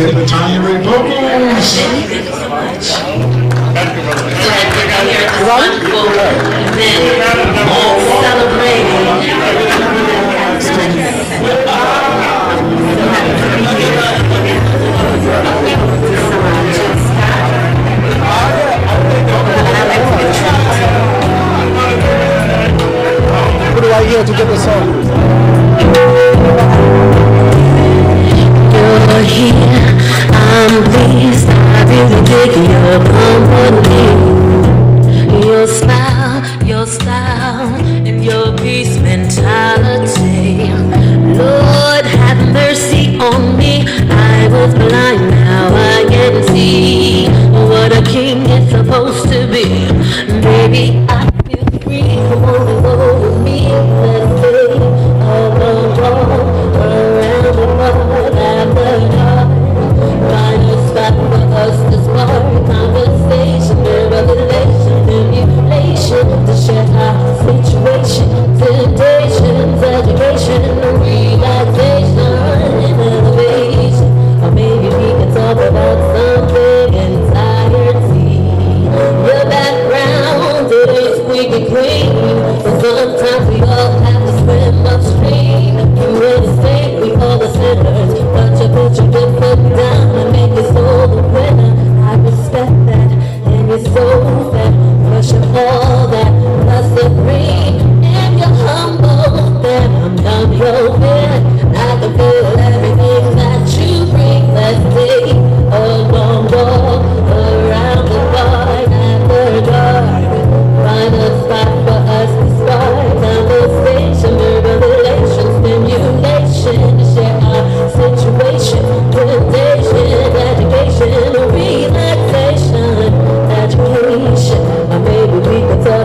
get the Tanya Ray vocals. Thank you so much. Glad to be here at this wonderful event, What do I hear to get the song? You're here, I'm pleased, I really dig your company. Your style, and your peace mentality. Lord, have mercy on me. I was blind, now I can see what a king is supposed to be. Baby, I feel free, come on and go with me. Let's say all the wrong, around the world, after dark. Find a spot for us to spark conversation, revelation, emulation, to share our situation, temptations, education, relaxation, and elevation. Or maybe we can talk about something entirety. Your background, it ain't squeaky clean, but sometimes we all have to swim upstream. You understand, we all are sinners, but your picture get put down and make your soul the winner. I respect that, and you're so fat, push up all that, plus the free, and you're humble, then I'm done your bit. I can feel everything that you bring. Let's take a long walk around the park after dark. Find a spot for us to start conversation, revelation, stimulation, to share our situation, temptation, education, relaxation, education. Or maybe we could talk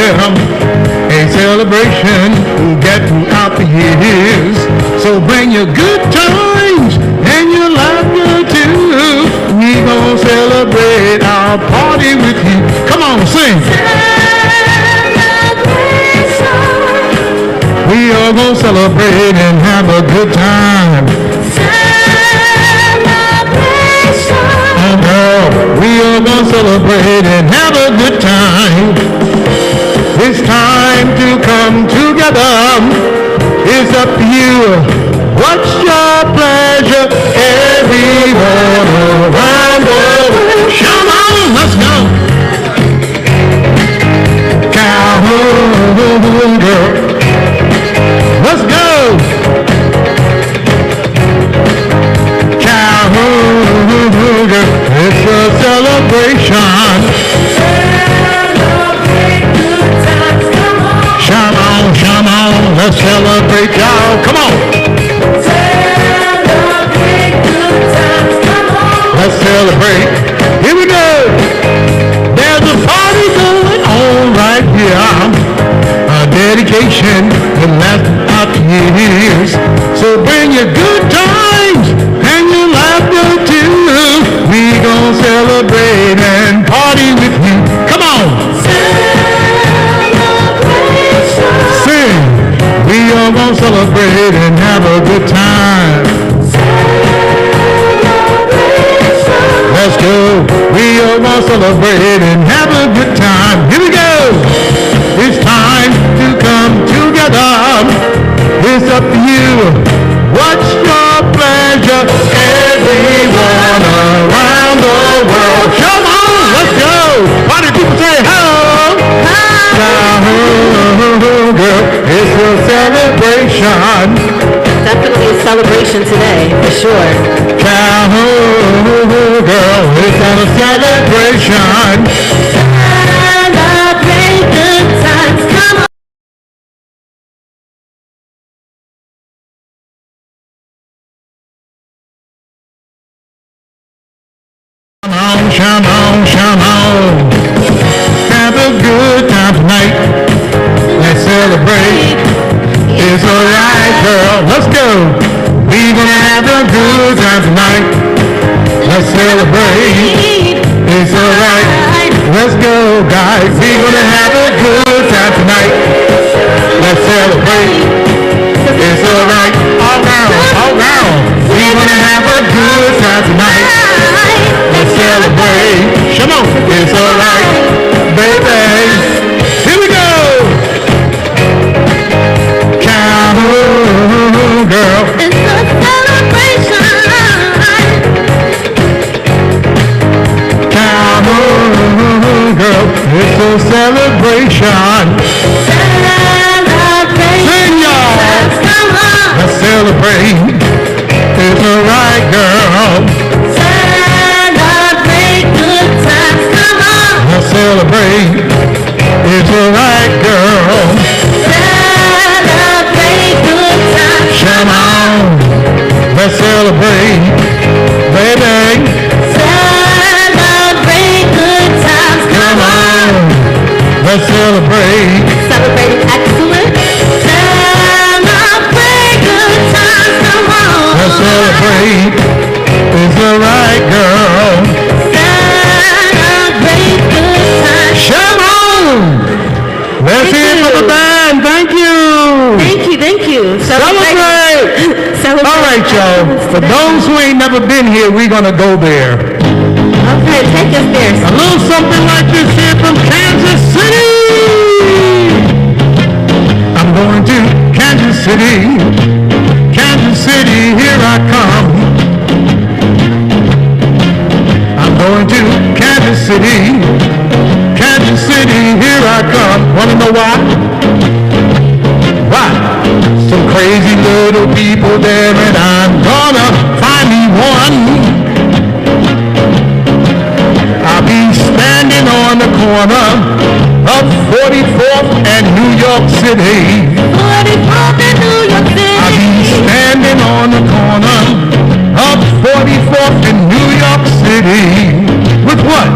a celebration get throughout the years. So bring your good times and your laughter too. We gonna celebrate our party with you. Come on, sing. We are gonna celebrate and have a good time. Oh girl, we are gonna celebrate and have a good time. It's time to come together. It's up to you. What's your pleasure? Everyone around the world. Come on, let's go. Calhoun girl. Let's go. Calhoun girl. It's a celebration. Come on, let's celebrate, y'all. Come on. Celebrate good times, come on. Let's celebrate. Here we go. There's a party going on right here. A dedication that lasts out years. So bring your good times and your laughter too. We gon' celebrate and party with you. Come on. We are gonna celebrate and have a good time. Let's go. We are gonna celebrate and have a good time. Here we go. It's time to come together. It's up to you. What's your pleasure? Everyone around the world. Come on, let's go. Why do people say hello? Girl, it's a celebration. Definitely a celebration today, for sure. Calhoun, girl, it's a celebration. Celebrate good times, come on. Come on. Have a good time tonight. Let's celebrate. It's alright, girl. Let's go. We gonna have a good time tonight. Let's celebrate. It's alright. Let's go, guys. We gonna have a good time tonight. Let's celebrate. It's alright. All round. We gonna have a good time tonight. Let's celebrate. Come on. It's alright, baby. Here we go. Calhoun, girl. It's a celebration. Calhoun, girl. It's a celebration. Celebrate. Sing, y'all. Come on. Let's celebrate. It's alright, girl. Celebrate good times, come on. Let's celebrate. It's alright, girl. Celebrate good times, Come on. Let's celebrate. Baby. celebrate good times, Come on. Let's celebrate. Celebrating excellence. Celebrate good times, come on. Let's celebrate. It's alright, girl. Celebrate good times. Come on. Let's hear it for the band. Thank you. Thank you. Celebrate. Celebrate. All right, y'all. For those who ain't never been here, we're gonna go there. Okay, take us there. A little something like this here from Kansas City. I'm going to Kansas City. Kansas City, here I come. I'm going to Kansas City. Kansas City, here I come. Wanna know why? Why? Some crazy little people there, and I'm gonna find me one. I'll be standing on the corner of 44th and New York City. 44th and New York City. I'll be standing on the corner of 44th and New York City. With what?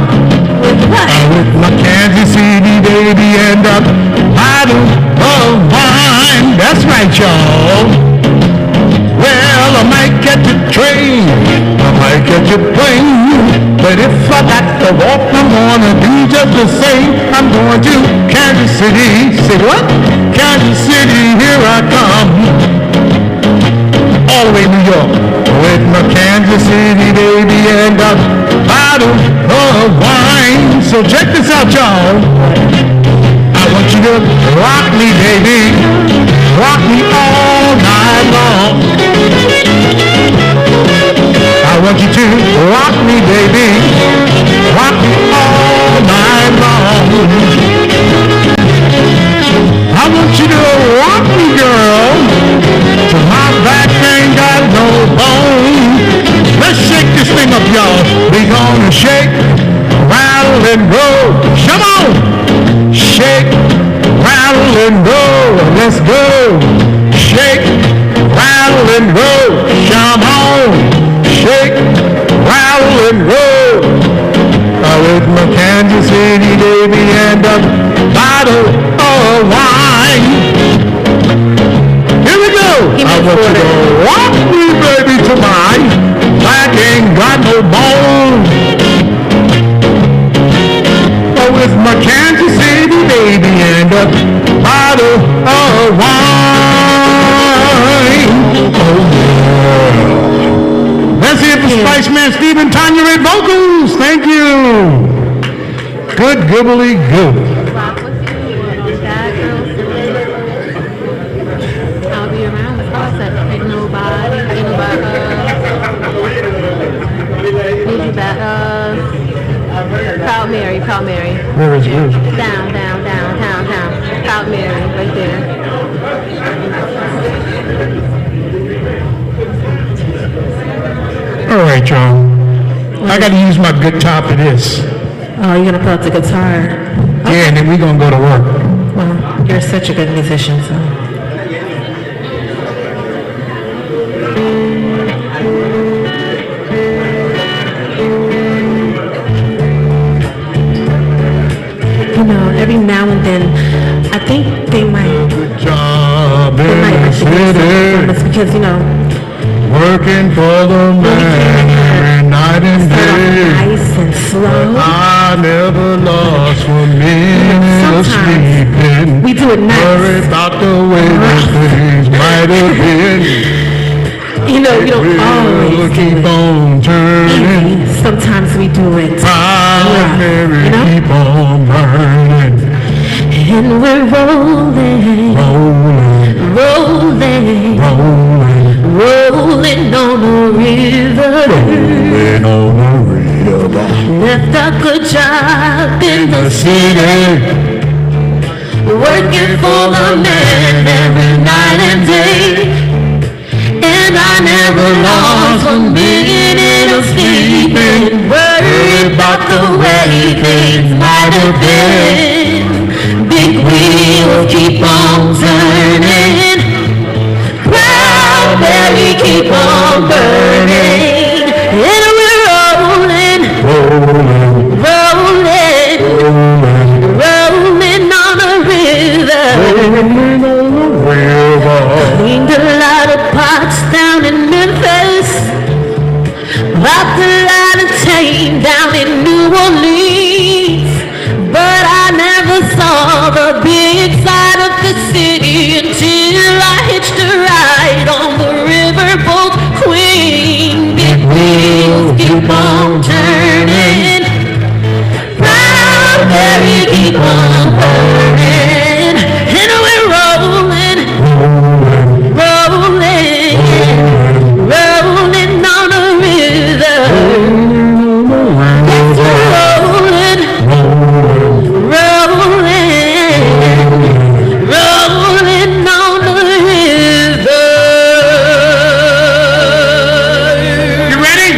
With what? With my Kansas City baby, and right, y'all. Well, I might catch a train, I might catch a plane, but if I got to walk, I'm gonna do just the same. I'm going to Kansas City. Say what? Kansas City, here I come. All the way to New York with my Kansas City baby and a bottle of wine. So check this out, y'all. I want you to rock me, baby. Rock me all night long. I want you to rock me, baby. Rock me all night long. I want you to rock me, girl, till my back ain't got no bone. Let's shake this thing up, y'all. We gonna shake, rattle, and roll. Come on! Shake, rattle, and roll. Let's go. Shake, rattle, and roll. Come on. Shake, rattle, and roll. With my Kansas City baby and a bottle of wine. Here we go. I want you to rock me, baby, till my back ain't got no bone. With my Kansas City baby and a bottle of wine. Oh, yeah. Let's hear for Spice Man Steve and Tanya Red vocals. Thank you. Good gibbly good. I'll be around the process. Ain't nobody, need you back. Proud Mary, Proud Mary. Where is yours? Down, Proud Mary, right there. All right, y'all. I got to use my guitar for this. Oh, you're gonna pull out the guitar. Yeah, and then we're going to go to work. Well, you're such a good musician, so. You know, every now and then, I think they might. Good job They in might the actually do something from city, us because, you know, working for the man every night and start off day. nice and slow. I never lost one minute of Sometimes sleeping. we do it nice. Worry about the way that things might have been. You know, you don't We'll always keep do on it turning. easy. Sometimes we do it. Proud Mary, you know? keep on burning. And we're rolling, Rolling, rolling, rolling, rolling on the river. rolling on the river. Left a good job in The the city, working for the man every night and day. And I never lost one minute of sleeping, worried about the way things might have been. Big wheels keep on turning, proud Mary keep on burning, and we're rolling, rolling, rolling, rolling, rolling on the river. rolling on the river. Cleaned a lot of pots down in Memphis, rocked a lot of tame down in New Orleans, but I never saw the big side of the city until I hitched a ride on the riverboat Queen. Big wheels keep on turning, proud Mary keep on burning, and we're rolling, rolling, rolling on the river. Yes, we're rolling, rolling, rolling on the river. You ready?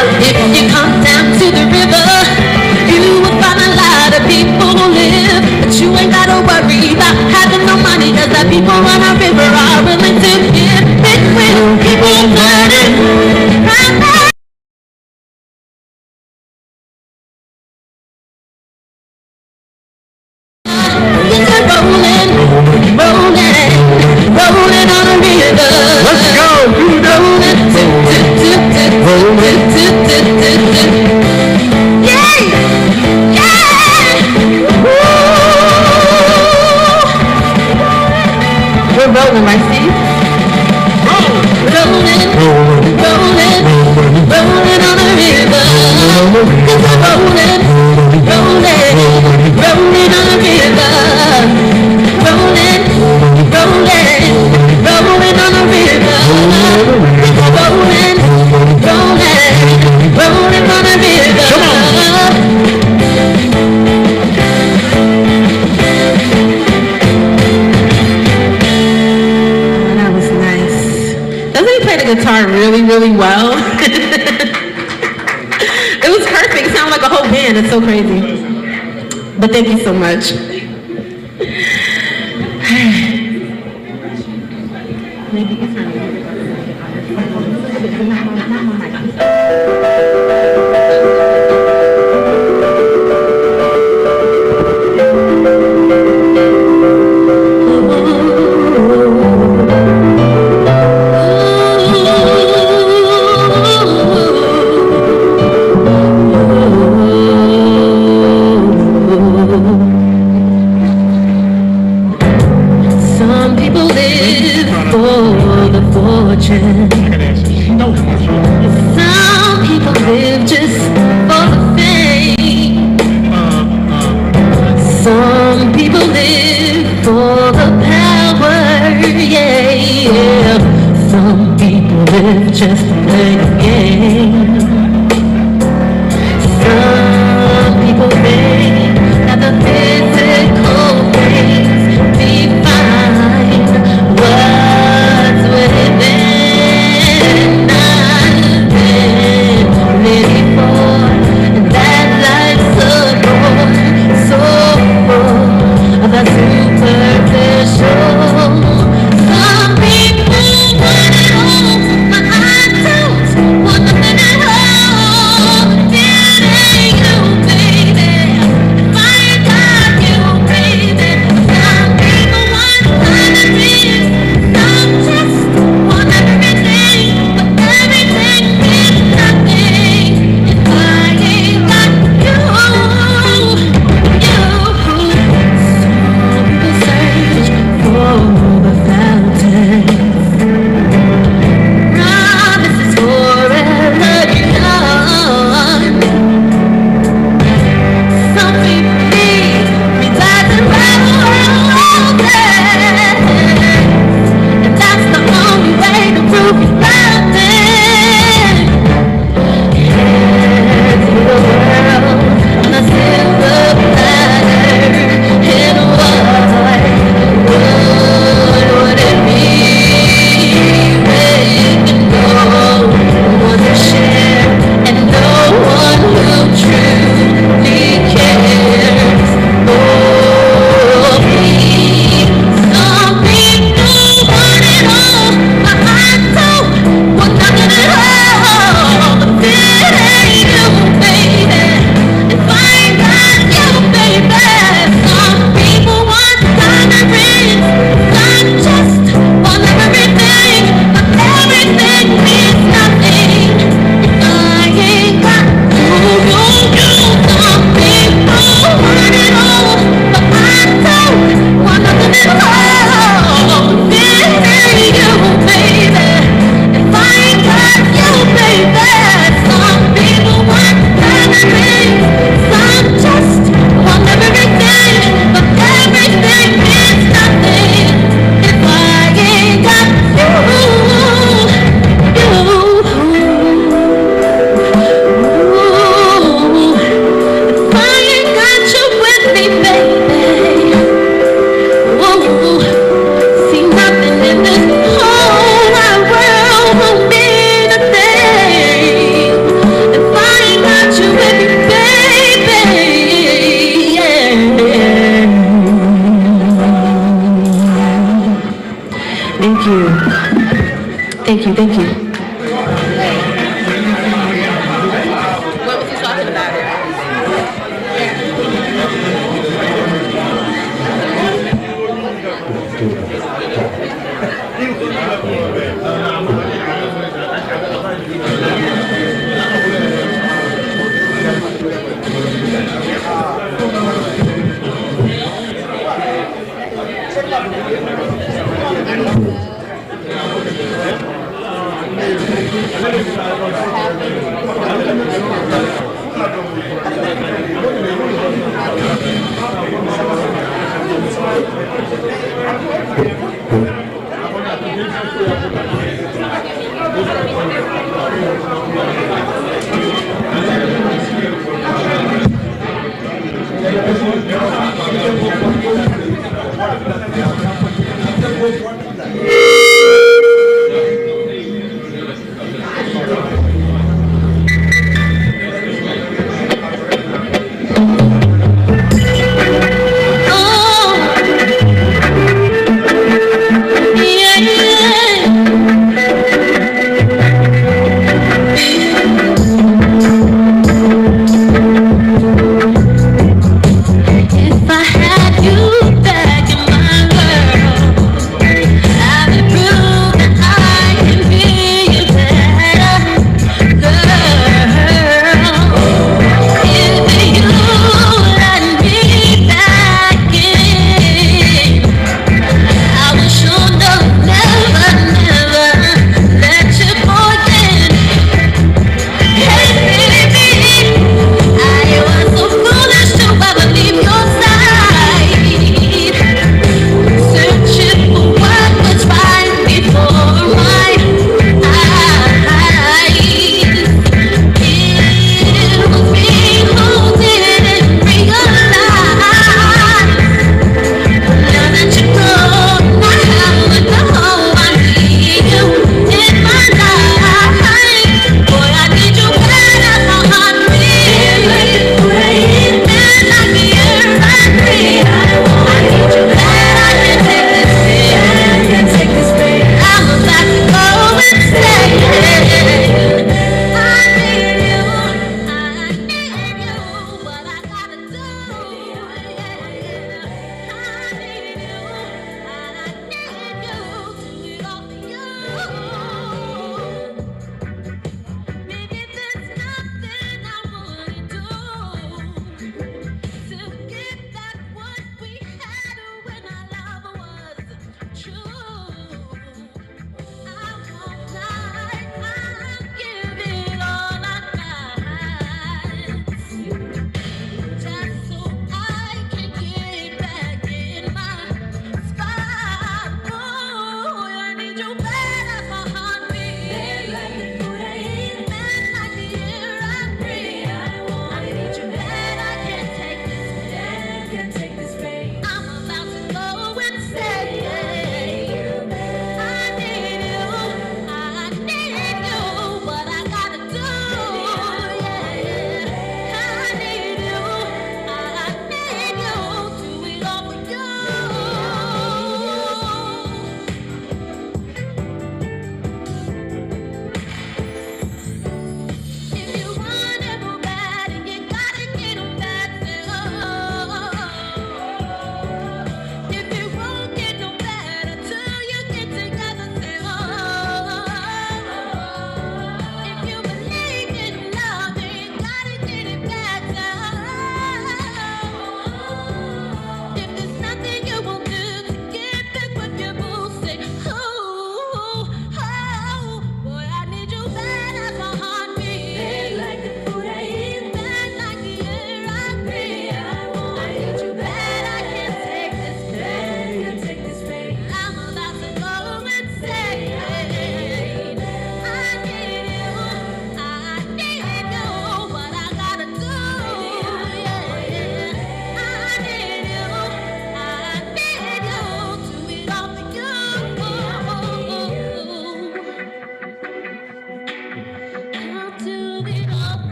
If you come down to the river, you will find a lot of people who live. But you ain't gotta worry about having no money, cause the people on the river are willing to give it with people burning. Rolling, rolling, rolling on the river. Let's go. Rolling, rolling. Yeah, yeah. We're rolling, right, Steve? Rolling, rolling, rolling on the river. 'Cause we're rolling, rolling, rolling on the river. Rolling, rolling, rolling on the river. Rolling, rolling, rolling on the river. That was nice. Doesn't he play the guitar really, really well? It was perfect. It sounded like a whole band. It's so crazy. But thank you so much. Maybe it's not. Some people live for the fortune. Some people live just for the fame. Some people live for the power, yeah, yeah. Some people live just to play the game. Some people think that the physical things define what's within. I've been ready for that life's a bore, so full of the superficial. Some people want it all, but I don't want nothing at all.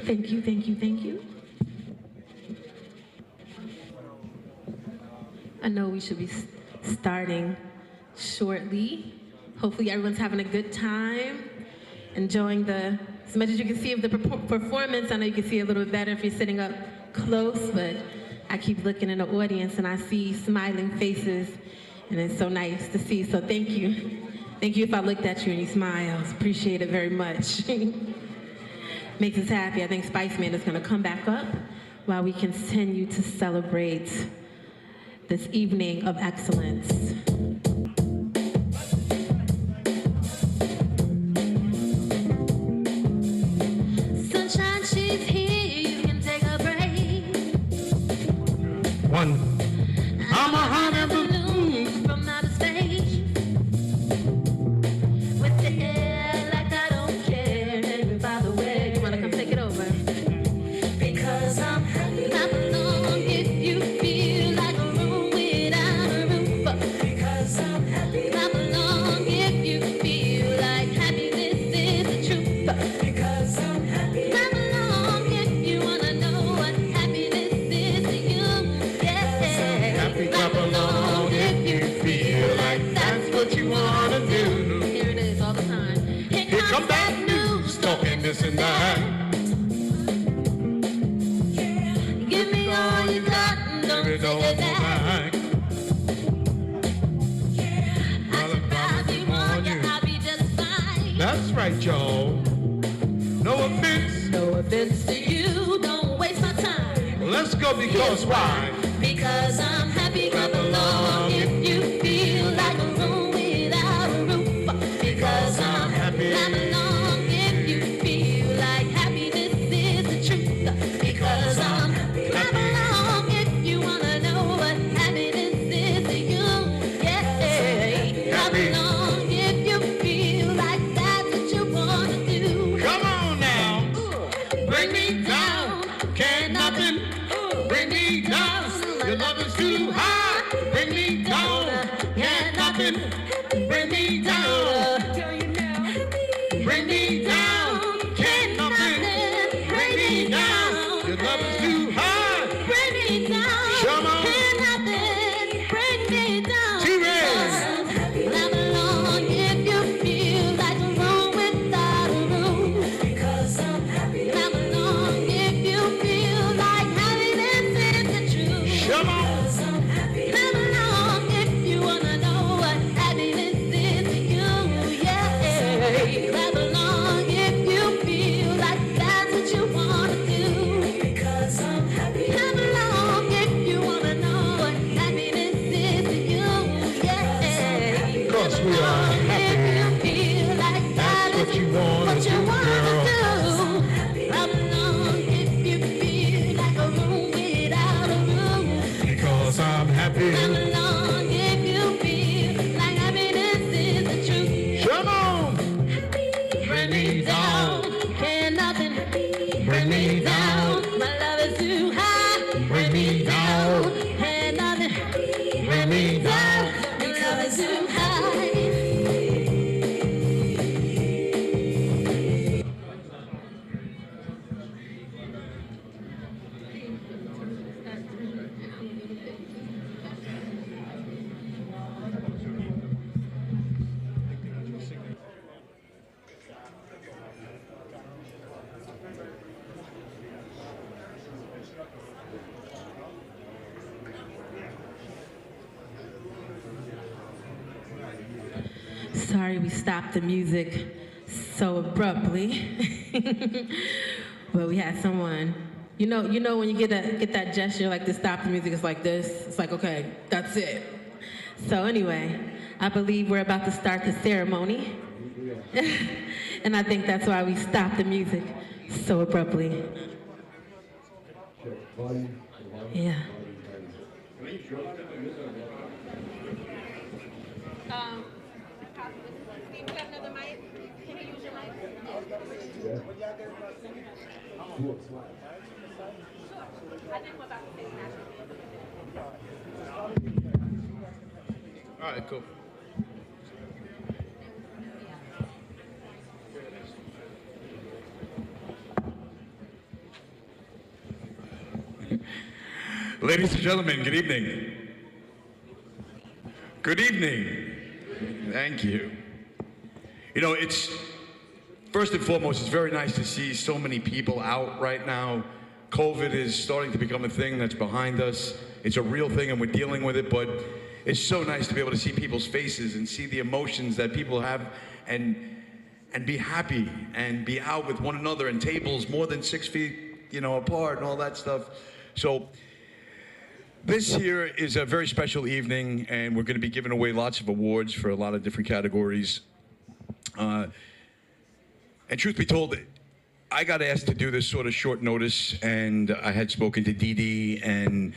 Thank you, thank you, thank you. I know we should be starting shortly. Hopefully everyone's having a good time, enjoying as much as you can see of the performance. I know you can see a little bit better if you're sitting up close, but I keep looking in the audience and I see smiling faces, and it's so nice to see. So thank you. Thank you if I looked at you and you smiled. Appreciate it very much. Makes us happy. I think Spice Man is going to come back up while we continue to celebrate this evening of excellence. Sunshine, she's here, you can take a break. One. I'm a honey balloon from outer space. With the air like I don't care. And by the way, You want to come take it over? because I'm happy. Clap along if you feel like a room without a roof. Because I'm happy. Clap along if you feel like happiness is the truth. Because I'm happy. Clap along if you wanna know what happiness is to you. Yeah. Happy, clap along if you feel like that's what you wanna do. Here it is all the time. Here come that news, talking this and that. Give me all you got and don't Give it all take it back. back. I should probably warn you, I'll be just fine. That's right, y'all. No offense. No offense to you, don't waste my time. Let's go because why? Because I'm happy, clap along if you feel like a room without a roof. Because I'm happy, clap along if you feel like happiness is the truth. Because I'm happy, clap along if you wanna know what happiness is to you. Yeah, clap Happy. along if you feel like that's what you wanna do. Come on now. Bring me down. Can't nothing bring me down. Your love is too high. Bring me down. Can't nothing bring me down. Bring me down. Can't nothing bring me down. Your love is too high. Bring me down. Come on. Can't nothing bring me down. T-Rex. Clap along if you feel like a room without a roof. Because I'm happy. Clap along if you feel like happiness is the truth. Come on. Because I'm happy. Clap along if you wanna know what happiness is to you. Yeah. Clap along if you feel like that's what you wanna do. Because I'm happy. Clap along if you wanna know what happiness is to you. Yeah. 'Cause we are happy. If you feel like That's what you wanna what you do, wanna girl. do. Clap along if you feel like a room without a roof. Because I'm happy. Clap along if you feel like happiness is the truth. Come on. Bring me down, can't nothing Bring me down. My love is too high. Bring me down. Can't nothing Bring me down. Your love is too high. Sorry we stopped the music so abruptly. But we had someone, you know when you get that gesture like to stop the music, it's like this. It's like, okay, that's it. So anyway, I believe we're about to start the ceremony. And I think that's why we stopped the music so abruptly. Yeah. All right, cool. Ladies and gentlemen, good evening. Good evening. Thank you. You know, it's first and foremost, it's very nice to see so many people out right now. COVID is starting to become a thing that's behind us. It's a real thing and we're dealing with it, but it's so nice to be able to see people's faces and see the emotions that people have and be happy and be out with one another and tables more than 6 feet, apart and all that stuff. So this here is a very special evening, and we're going to be giving away lots of awards for a lot of different categories. And truth be told, I got asked to do this sort of short notice, and I had spoken to Dee Dee, and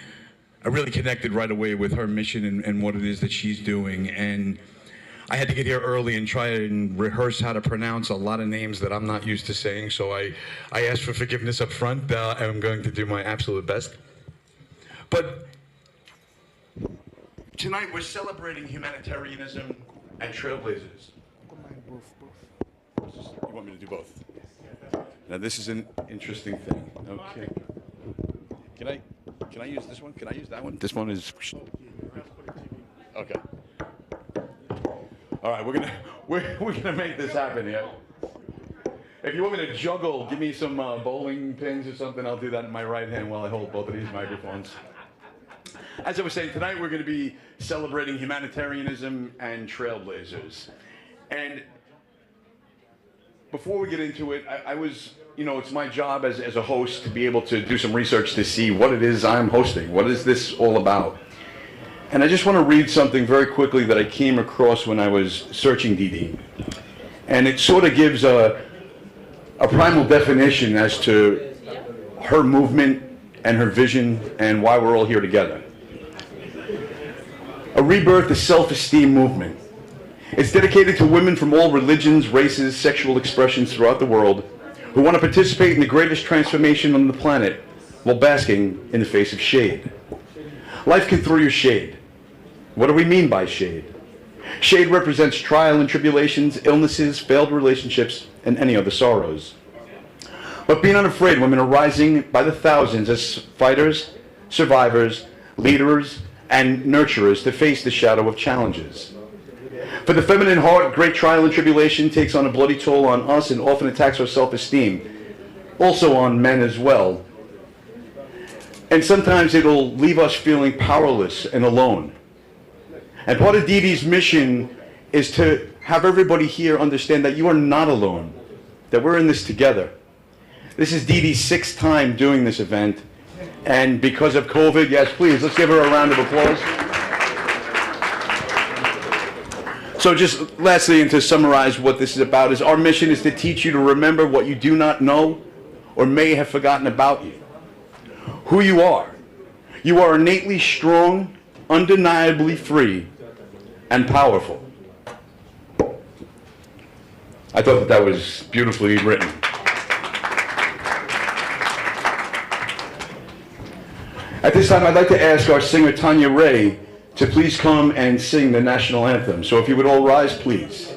I really connected right away with her mission and what it is that she's doing. And I had to get here early and try and rehearse how to pronounce a lot of names that I'm not used to saying, so I asked for forgiveness up front. I'm going to do my absolute best. But tonight we're celebrating humanitarianism and trailblazers. You want me to do both? Now this is an interesting thing. Okay. Can I use this one? Can I use that one? This one is. Okay. All right, we're gonna make this happen here. If you want me to juggle, give me some bowling pins or something. I'll do that in my right hand while I hold both of these microphones. As I was saying, tonight we're going to be celebrating humanitarianism and trailblazers. And before we get into it, I was, it's my job as a host to be able to do some research to see what it is I'm hosting. What is this all about? And I just want to read something very quickly that I came across when I was searching Dee Dee. And it sort of gives a primal definition as to her movement and her vision and why we're all here together. A rebirth, a self-esteem movement. It's dedicated to women from all religions, races, sexual expressions throughout the world who want to participate in the greatest transformation on the planet while basking in the face of shade. Life can throw you shade. What do we mean by shade? Shade represents trial and tribulations, illnesses, failed relationships, and any other sorrows. But be not afraid, women are rising by the thousands as fighters, survivors, leaders, and nurturers to face the shadow of challenges. For the feminine heart, great trial and tribulation takes on a bloody toll on us and often attacks our self-esteem, also on men as well. And sometimes it'll leave us feeling powerless and alone. And part of Dee Dee's mission is to have everybody here understand that you are not alone, that we're in this together. This is Dee Dee's 6th time doing this event, and because of COVID, yes, please, let's give her a round of applause. So just lastly, and to summarize what this is about, is our mission is to teach you to remember what you do not know or may have forgotten about you. Who you are. You are innately strong, undeniably free, and powerful. I thought that was beautifully written. At this time, I'd like to ask our singer Tanya Ray to please come and sing the national anthem. So if you would all rise, please.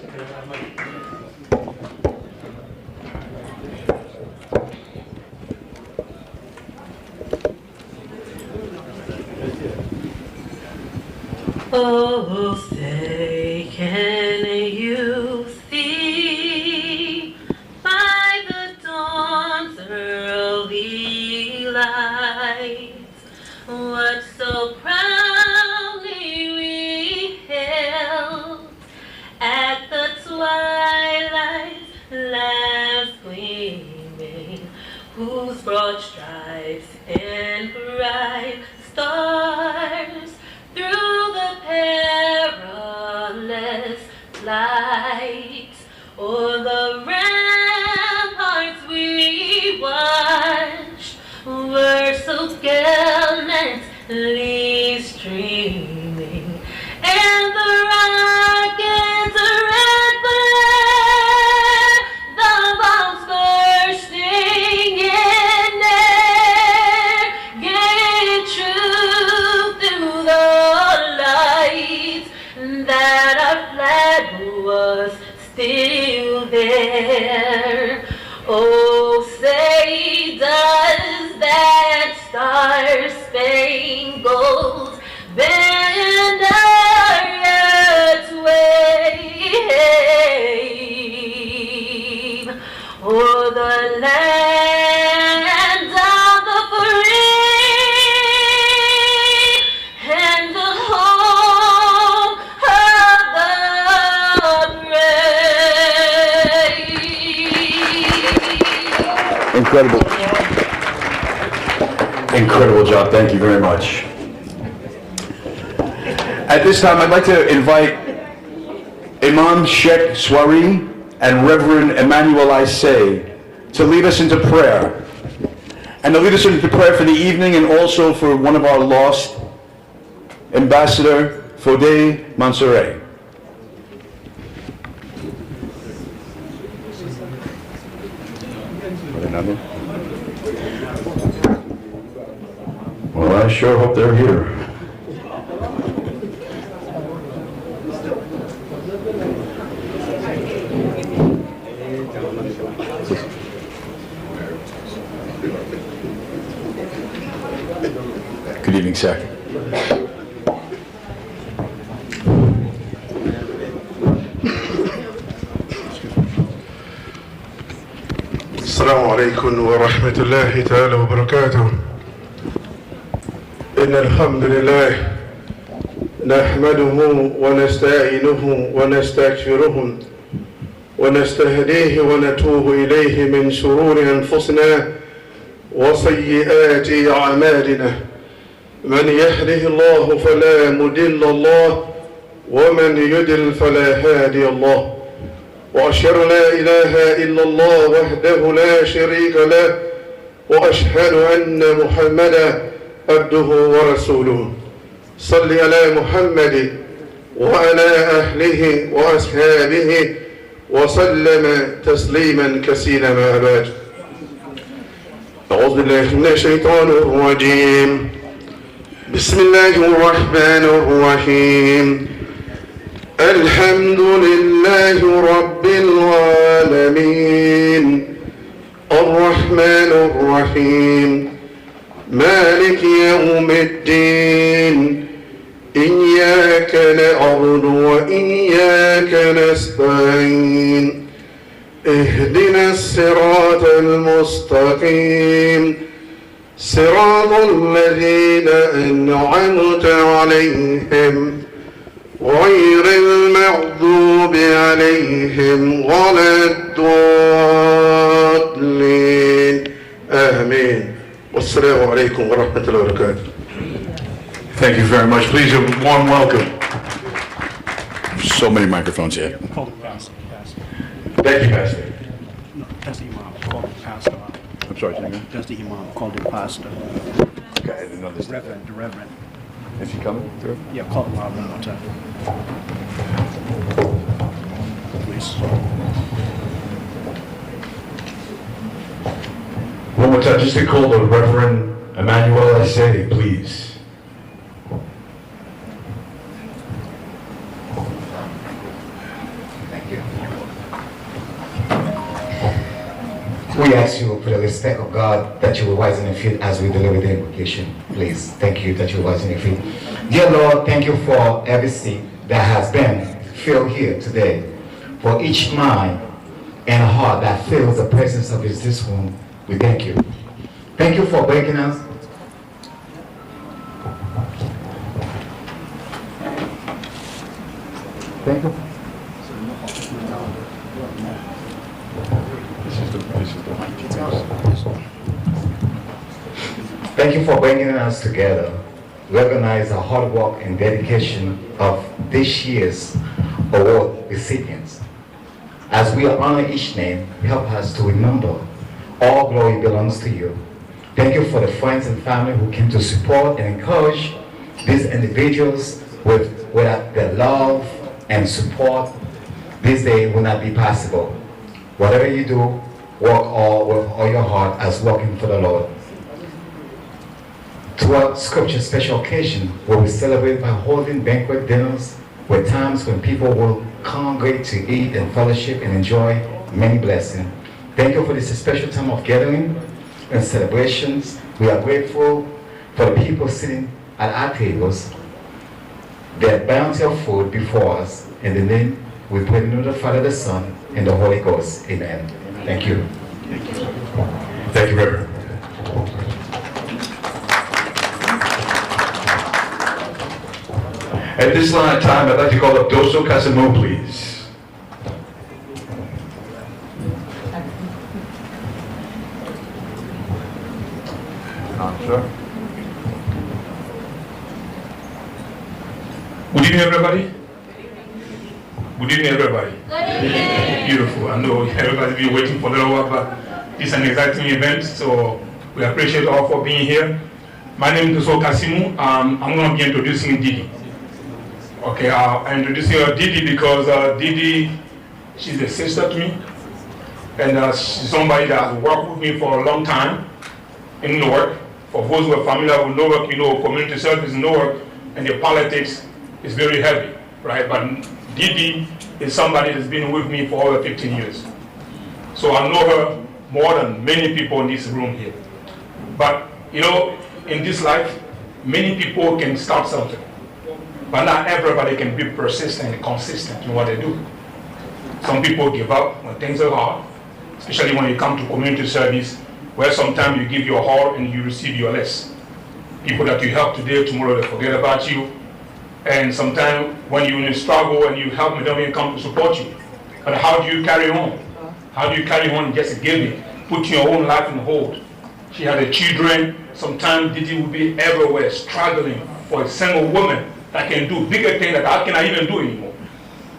Oh, say, can you see by the dawn's early light what so proudly we held at the twilight's last gleaming, whose broad stripes and bright stars through the perilous flight o'er the ramparts we watched were so gallantly streaming, and the rockets' red glare, the bombs bursting in air, gave truth through the lights that our flag was still there. Oh, say does that star-spangled banner Incredible. Incredible job. Thank you very much. At this time, I'd like to invite Imam Sheikh Swari and Reverend Emmanuel Isay to lead us into prayer. And to lead us into prayer for the evening and also for one of our lost, Ambassador Fode Mansoure. Well, I sure hope they're here. Good evening, sir. السلام عليكم ورحمة الله تعالى وبركاته. إن الحمد لله نحمده ونستعينه ونستغفره ونستهديه ونتوب إليه من شرور أنفسنا وسيئات أعمالنا. من يهده الله فلا مضل له ومن يضلل فلا هادي له. وأشهد لا إله إلا الله وحده لا شريك له وأشهد أن محمدا عبده ورسوله. صل على محمد وعلى أهله وأصحابه وسلم تسليما كثيرا. ما بعد. أعوذ بالله من الشيطان الرجيم. بسم الله الرحمن الرحيم. الحمد لله رب العالمين الرحمن الرحيم مالك يوم الدين إياك نعبد وإياك نستعين اهدنا الصراط المستقيم صراط الذين أنعمت عليهم غير المغضوب عليهم ولا الضالين. آمين. والسلام عليكم ورحمة الله وبركاته. Thank you very much. Please, a warm welcome. So many microphones here. Call it pastor. Thank you, Pastor. No, that's the imam. Call it pastor. I'm sorry, Senator. That's the imam. Called it pastor. Okay, I didn't understand. The reverend. Is he coming through? Yeah, call it loud one more time. Please. One more time, just to call the Reverend Emmanuel Isay, please. Thank you. We ask you, for the respect of God, that you will rise in your feet as we deliver the invocation. Please, thank you that you will rise in your feet. Dear Lord, thank you for every seat that has been filled here today. For each mind and heart that feels the presence of this room, we thank you. Thank you for waking us. Thank you. Thank you for bringing us together. Recognize the hard work and dedication of this year's award recipients. As we honor each name, help us to remember all glory belongs to you. Thank you for the friends and family who came to support and encourage these individuals. Without their love and support, this day will not be possible. Whatever you do, work with all your heart as working for the Lord. Throughout Scripture's special occasion, where we celebrate by holding banquet dinners, with times when people will congregate to eat and fellowship and enjoy many blessings. Thank you for this special time of gathering and celebrations. We are grateful for the people sitting at our tables, their bounty of food before us. In the name, we pray in the name of the Father, the Son, and the Holy Ghost. Amen. Thank you. Thank you, Reverend. At this line of time, I'd like to call up Doso Casimo, please. Sure. Good evening, everybody. Good evening, everybody. Good evening. Beautiful. I know everybody's been waiting for a little while, but it's an exciting event, so we appreciate all for being here. My name is Duso Kasimu. I'm going to be introducing Didi. Okay, I'm introducing her Didi because Didi, she's a sister to me, and she's somebody that has worked with me for a long time in Newark. For those who are familiar with Newark, you know, community service in Newark and the politics is very heavy, right? But Didi is somebody that's been with me for over 15 years. So I know her more than many people in this room here. But, you know, in this life, many people can start something, but not everybody can be persistent and consistent in what they do. Some people give up when things are hard, especially when you come to community service, where sometimes you give your all and you receive your less. People that you help today, tomorrow they forget about you. And sometimes when you're in a struggle and you help them, they don't even come to support you. But how do you carry on? How do you carry on just giving, put your own life in hold? She had a children. Sometimes Didi will be everywhere, struggling for a single woman that can do bigger things that I cannot even do anymore.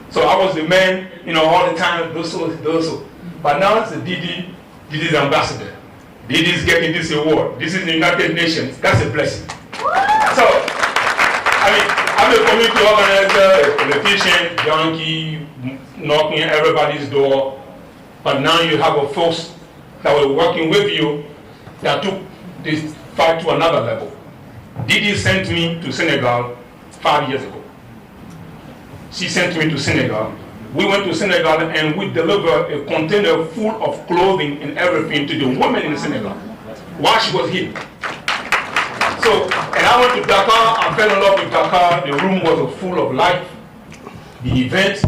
So I was the man, you know, all the time, those. But now it's Didi's ambassador. Didi's getting this award. This is the United Nations. That's a blessing. So, I mean, I'm a community organizer, a politician, junkie, knocking at everybody's door. But now you have a folks that were working with you that took this fight to another level. Didi sent me to Senegal 5 years ago. She sent me to Senegal. We went to Senegal and we delivered a container full of clothing and everything to the women in Senegal while she was here. So, and I went to Dakar, I fell in love with Dakar. The room was full of life. The event,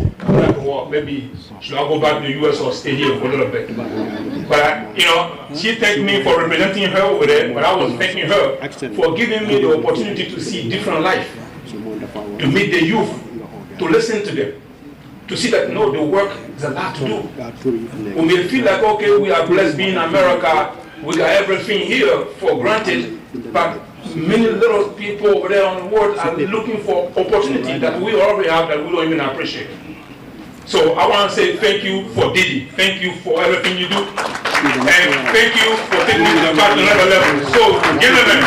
maybe should I go back to the US or stay here for a little bit? But, you know, she thanked me for representing her over there, but I was thanking her for giving me the opportunity to see different life, to meet the youth, to listen to them, to see that, no, the work is a lot to do. We may feel like, okay, we are blessed being in America, we got everything here for granted, but many little people over there on the world are looking for opportunity that we already have that we don't even appreciate. So I want to say thank you for Didi. Thank you for everything you do. And thank you for taking me to another level. So, gentlemen,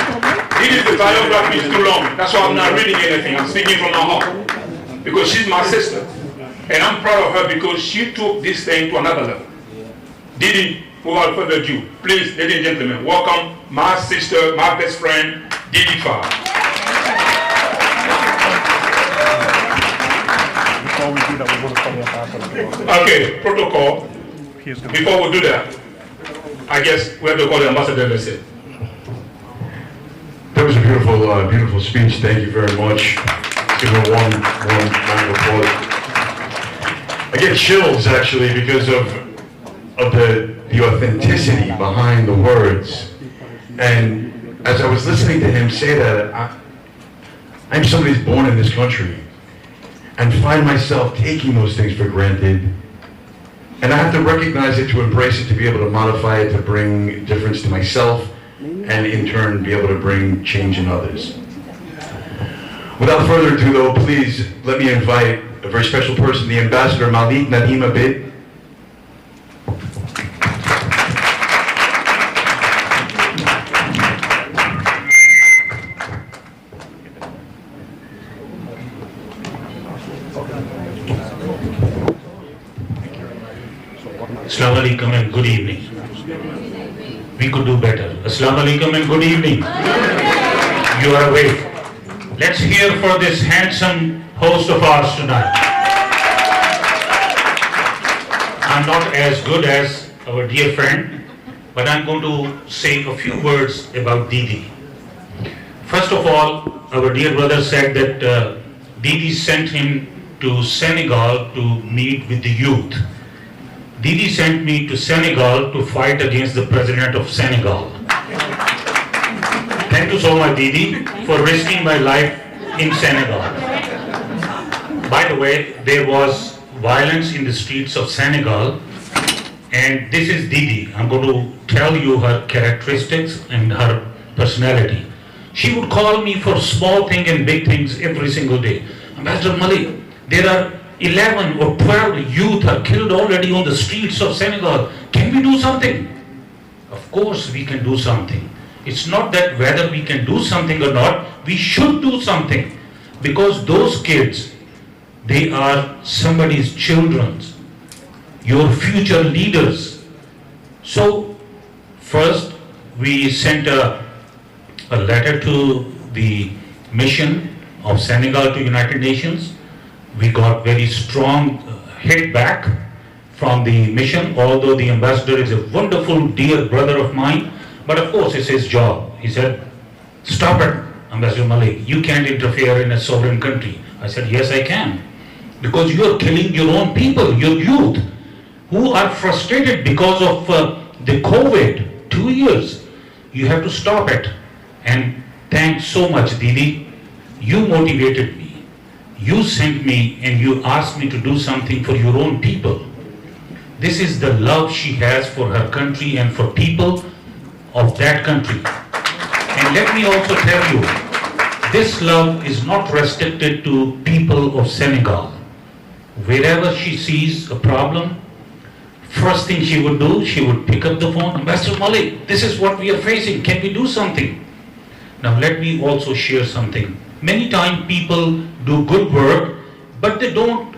Didi's biography is too long. That's why I'm not reading anything. I'm speaking from my heart. Because she's my sister. And I'm proud of her because she took this thing to another level. Didi, without further ado, please, ladies and gentlemen, welcome my sister, my best friend, Didi Farr. Before we do that, we're going to call the ambassador. Okay, protocol. Before we do that, I guess we have to call the ambassador. Let's say. That was a beautiful, beautiful speech. Thank you very much. Give her a warm round of applause. I get chills actually because of the authenticity behind the words. And as I was listening to him say that, I'm somebody who's born in this country and find myself taking those things for granted. And I have to recognize it, to embrace it, to be able to modify it, to bring difference to myself, and in turn be able to bring change in others. Without further ado though, please let me invite a very special person, the Ambassador Malik Nadim Abid. Assalamu alaikum and good evening. We could do better. Assalamu alaikum and good evening. You are awake. Let's hear for this handsome host of ours tonight. I'm not as good as our dear friend, but I'm going to say a few words about Didi. First of all, our dear brother said that Didi sent him to Senegal to meet with the youth. Didi sent me to Senegal to fight against the president of Senegal. Thank you so much, Didi, for risking my life in Senegal. By the way, there was violence in the streets of Senegal, and this is Didi. I'm going to tell you her characteristics and her personality. She would call me for small things and big things every single day. Ambassador Malik, there are 11 or 12 youth are killed already on the streets of Senegal. Can we do something? Of course we can do something. It's not that whether we can do something or not, we should do something. Because those kids, they are somebody's children, your future leaders. So first we sent a letter to the mission of Senegal to United Nations. We got very strong hit back from the mission, although the ambassador is a wonderful dear brother of mine, but of course it's his job. He said, stop it, Ambassador Malik, you can't interfere in a sovereign country. I said, yes I can, because you are killing your own people, your youth, who are frustrated because of the COVID, 2 years. You have to stop it. And thanks so much, Didi. You motivated me. You sent me and you asked me to do something for your own people. This is the love she has for her country and for people of that country. And let me also tell you, this love is not restricted to people of Senegal. Wherever she sees a problem, first thing she would do, she would pick up the phone, Ambassador Malik, this is what we are facing, can we do something? Now let me also share something. Many times people do good work, but they don't,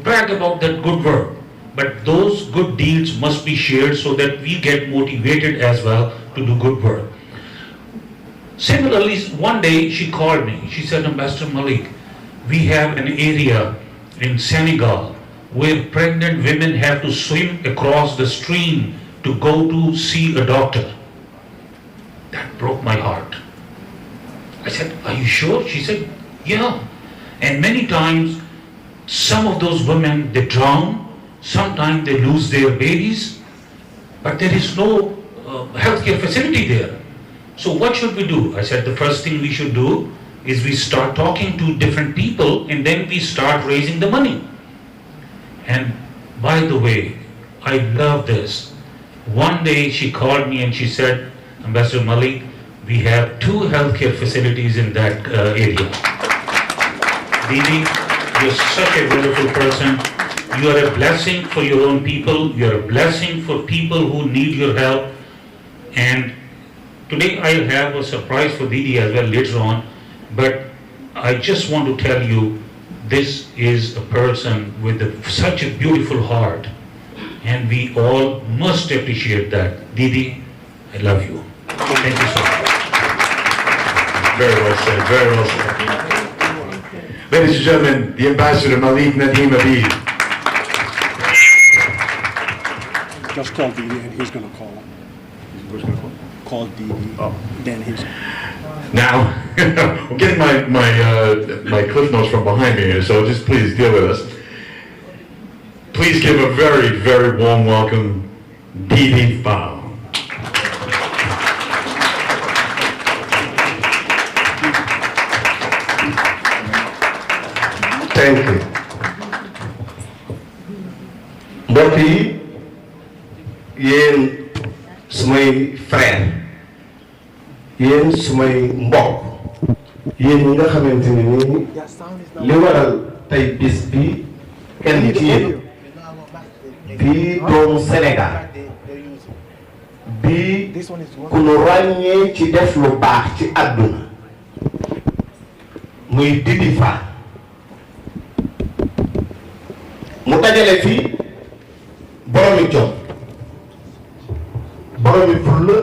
brag about that good work. But those good deeds must be shared so that we get motivated as well to do good work. Similarly, one day she called me. She said, Ambassador Malik, we have an area in Senegal where pregnant women have to swim across the stream to go to see a doctor. That broke my heart. I said, are you sure? She said, yeah. And many times, some of those women, they drown. Sometimes they lose their babies, but there is no healthcare facility there. So what should we do? I said the first thing we should do is we start talking to different people and then we start raising the money. And by the way, I love this. One day she called me and she said, Ambassador Malik, we have 2 healthcare facilities in that area. Didi, you're such a wonderful person. You are a blessing for your own people. You are a blessing for people who need your help. And today I'll have a surprise for Didi as well later on. But I just want to tell you, this is a person with such a beautiful heart. And we all must appreciate that. Didi, I love you. Thank you so much. Very well said, very well said. Ladies and gentlemen, the Ambassador Malik Nadim Habib. Just call Didi and he's going to call him. Who's going to call? Call Didi. Oh. Then he's. Now, I'm getting my cliff notes from behind me here, so just please deal with us. Please give a very, very warm welcome, Didi Fall. Thank you. Mbokk yi, yéen sumay frère, yéen sumay mbokk, yéen ñi nga xamante ne nii li waral tey bis bi kenn ci yéen bii doomu Sénégal bii ku nu ràññee ci def lu baax ci àdduna muy Didi Fall mu dajale fi boromi jom boromi fulla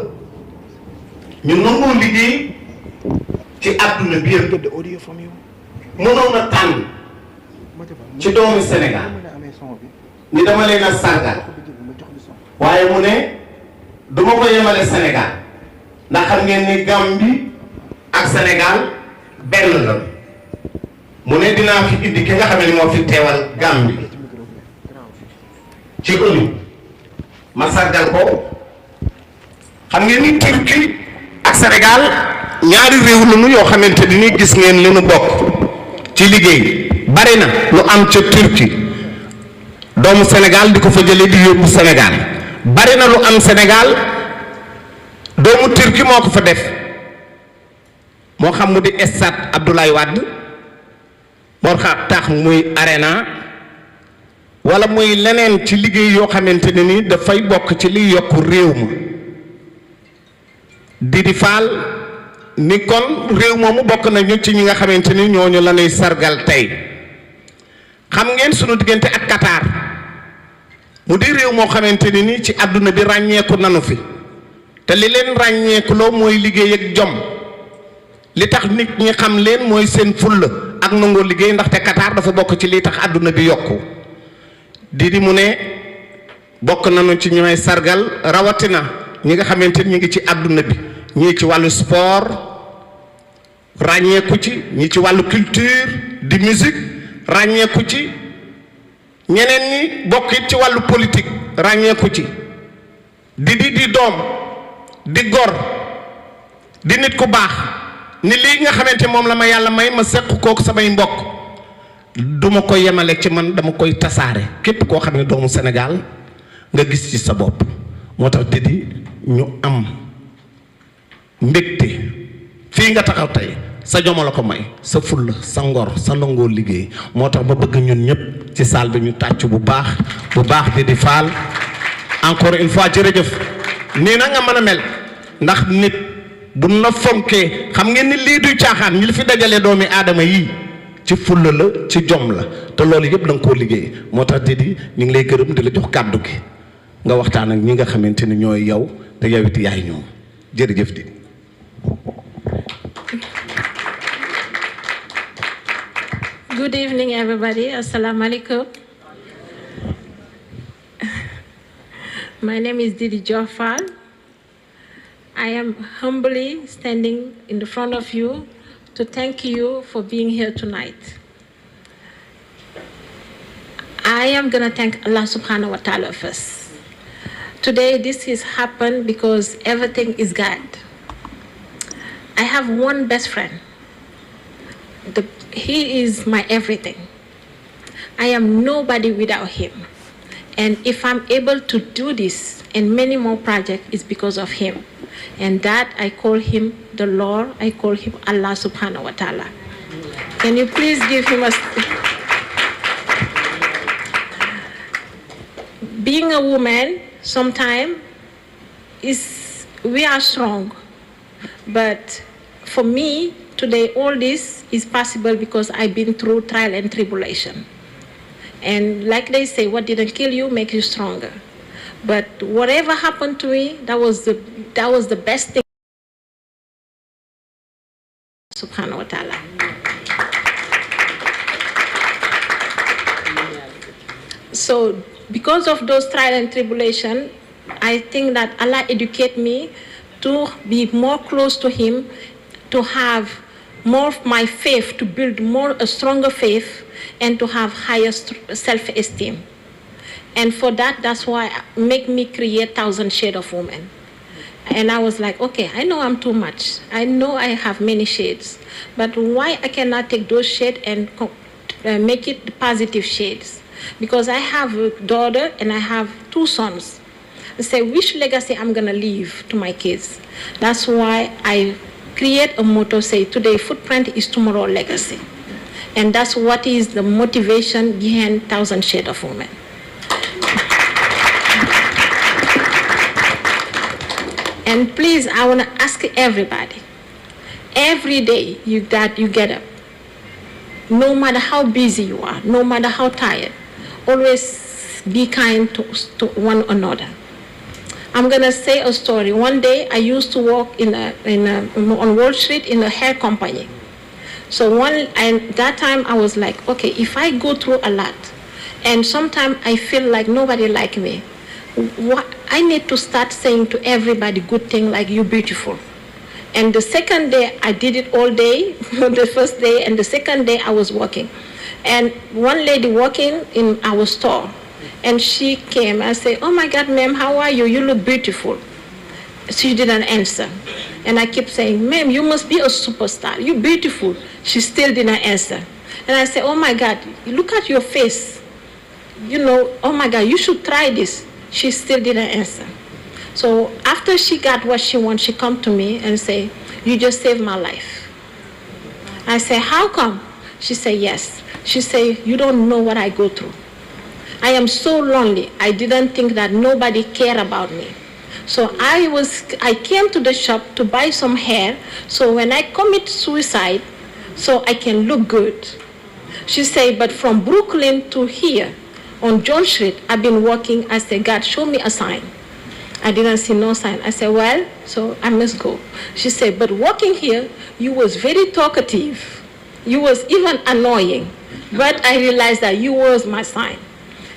ñu nangoo liggéey ci àdduna bi yëpp mënoon a tànn ci doomi Sénégal ni dama leen a sargal waaye mu ne duma ko yemale Sénégal ndax xam ngeen ni Gambie ak Sénégal benn la mu ne dinaa fi indi ki nga xam ne moo fi teewal Gambie ci ONU ma sargal ko. xam ngeen ni Turquie ak Sénégal ñaari réew lañu yoo xamante ni gis ngeen li nu bokk ci liggéey bari na lu am ca Turquie doomu Sénégal di ko fa jëlee di yóbbu Sénégal bari na lu am Sénégal doomu Turquie moo ko fa def moo xam mu di stade Abdoulaye Wade moo tax muy arena wala muy leneen ci liggéey yoo xamante ne ni dafay bokk ci liy yokk réew ma Didi Fall ni kon réew moomu bokk nañu ci ñi nga xamante ni ñooñu la ñuy sargal tey xam ngeen sunu diggante ak Qatar mu di réew moo xamante ni nii ci àdduna bi ràññeeku nanu fi te li leen ràññeekuloo mooy liggéey ak jom li tax nit ñi xam leen mooy seen fulla ak nangoo liggéey ndaxte Qatar dafa bokk ci li tax àdduna bi yokku Didi mu ne bokk nañu ci ñooy sargal rawatina ñi nga xamante ni ñu ngi ci àdduna bi ñii ci wàllu sport ràññeeku ci ñii ci wàllu culture di musique ràññeeku ci ñeneen ñi bokk it ci wàllu politique ràññeeku ci di doom di gor di nit ku baax ni lii nga xamante moom la ma yàlla may ma seq kooku samay mbokk duma ko yemale ci man dama koy tasaare képp koo xam ne doomu Sénégal nga gis ci sa bopp moo tax Didi ñu am mbégte fii nga taxaw tey sa joma la ko may sa fulla sa ngor sa nangoo liggéey moo tax ba bëgg ñun ñëpp ci salle bi ñu tàcc bu baax Didi Fall encore une fois jërëjëf nii na nga mën a mel ndax nit bu na fonkee xam ngeen ni lii du caaxaan ñi li fi dajale doomi aadama yii ci fulla la ci jom la te loolu yëpp da nga koo liggéey moo tax Didi ñu ngi lay gërëm di la jox kàddu gi nga waxtaan ak ñi nga xamante ni ñooy yow te yow it yaay ñoom jërëjëf Didi. Good evening, everybody. Assalamu alaikum. My name is Didi Jofal. I am humbly standing in the front of you to thank you for being here tonight. I am going to thank Allah subhanahu wa ta'ala first. Today, this has happened because everything is God. I have one best friend. He is my everything. I am nobody without him. And if I'm able to do this and many more projects, it's because of him. And that I call him the Lord, I call him Allah subhanahu wa ta'ala. Can you please give him a... Being a woman, sometimes, we are strong. But for me, today, all this is possible because I've been through trial and tribulation. And like they say, what didn't kill you makes you stronger. But whatever happened to me, that was the best thing. Subhanahu wa ta'ala. So because of those trial and tribulation, I think that Allah educate me to be more close to him, to have more of my faith, to build a stronger faith, and to have higher self-esteem. And for that's why make me create 1,000 Shades of Women. And I was like, okay, I know I'm too much. I know I have many shades, but why I cannot take those shades and make it positive shades? Because I have a daughter and I have 2 sons. I say, which legacy I'm gonna leave to my kids? That's why I create a motto, say, today footprint is tomorrow legacy. And that's what is the motivation behind 1,000 Shades of Women. And please, I want to ask everybody, every day you get up, no matter how busy you are, no matter how tired, always be kind to one another. I'm going to say a story. One day I used to work on Wall Street in a hair company. So that time I was like, okay, if I go through a lot and sometimes I feel like nobody like me, I need to start saying to everybody good thing like you're beautiful. And the second day I did it all day, the first day, and the second day I was working. And one lady walking in our store, and she came and said, oh my God, ma'am, how are you? You look beautiful. She didn't answer. And I kept saying, ma'am, you must be a superstar. You're beautiful. She still didn't answer. And I said, oh my God, look at your face. You know, oh my God, you should try this. She still didn't answer. So after she got what she wants, she come to me and say, you just saved my life. I say, how come? She say, yes. She say, you don't know what I go through. I am so lonely. I didn't think that nobody cared about me. So I came to the shop to buy some hair, so when I commit suicide, so I can look good. She say, but from Brooklyn to here, on John Street, I've been walking. I said, God, show me a sign. I didn't see no sign. I said, well, so I must go. She said, but walking here, you was very talkative. You was even annoying. But I realized that you was my sign.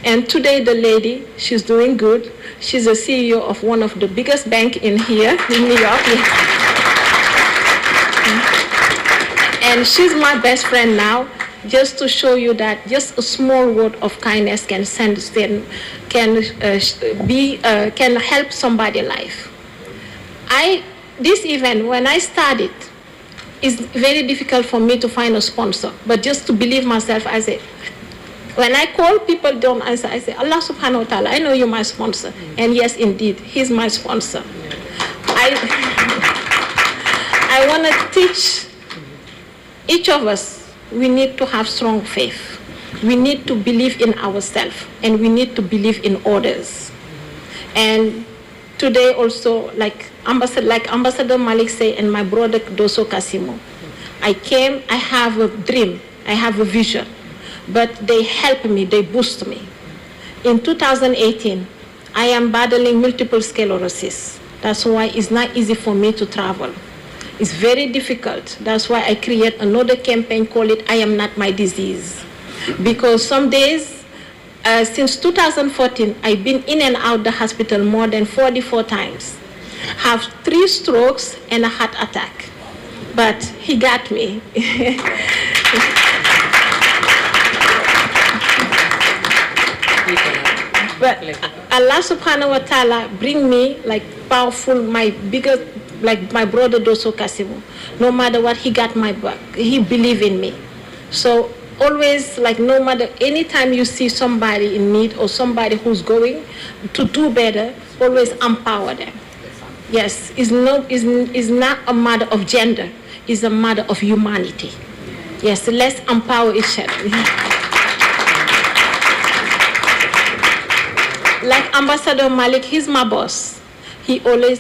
And today the lady, she's doing good. She's a CEO of one of the biggest banks in here, in New York. And she's my best friend now, just to show you that just a small word of kindness can help somebody's life. This event, when I started, it's very difficult for me to find a sponsor, but just to believe myself, I say, when I call, people don't answer. I say, Allah subhanahu wa ta'ala, I know you're my sponsor. And yes, indeed, he's my sponsor. I want to teach each of us, we need to have strong faith. We need to believe in ourselves, and we need to believe in others. And today also, like Ambassador Malik say, and my brother Doso Kasimo, I came, I have a dream, I have a vision. But they help me, they boost me. In 2018, I am battling multiple sclerosis. That's why it's not easy for me to travel. It's very difficult. That's why I create another campaign, call it I Am Not My Disease. Because some days, since 2014, I've been in and out the hospital more than 44 times. Have 3 strokes and a heart attack. But he got me. But Allah subhanahu wa ta'ala bring me like powerful, my biggest, like my brother Doso Kasimo. No matter what, he got my back. He believe in me. So always, like, no matter, anytime you see somebody in need or somebody who's going to do better, always empower them. Yes, it's not a matter of gender. It's a matter of humanity. Yes, let's empower each other. Like Ambassador Malik, he's my boss. He always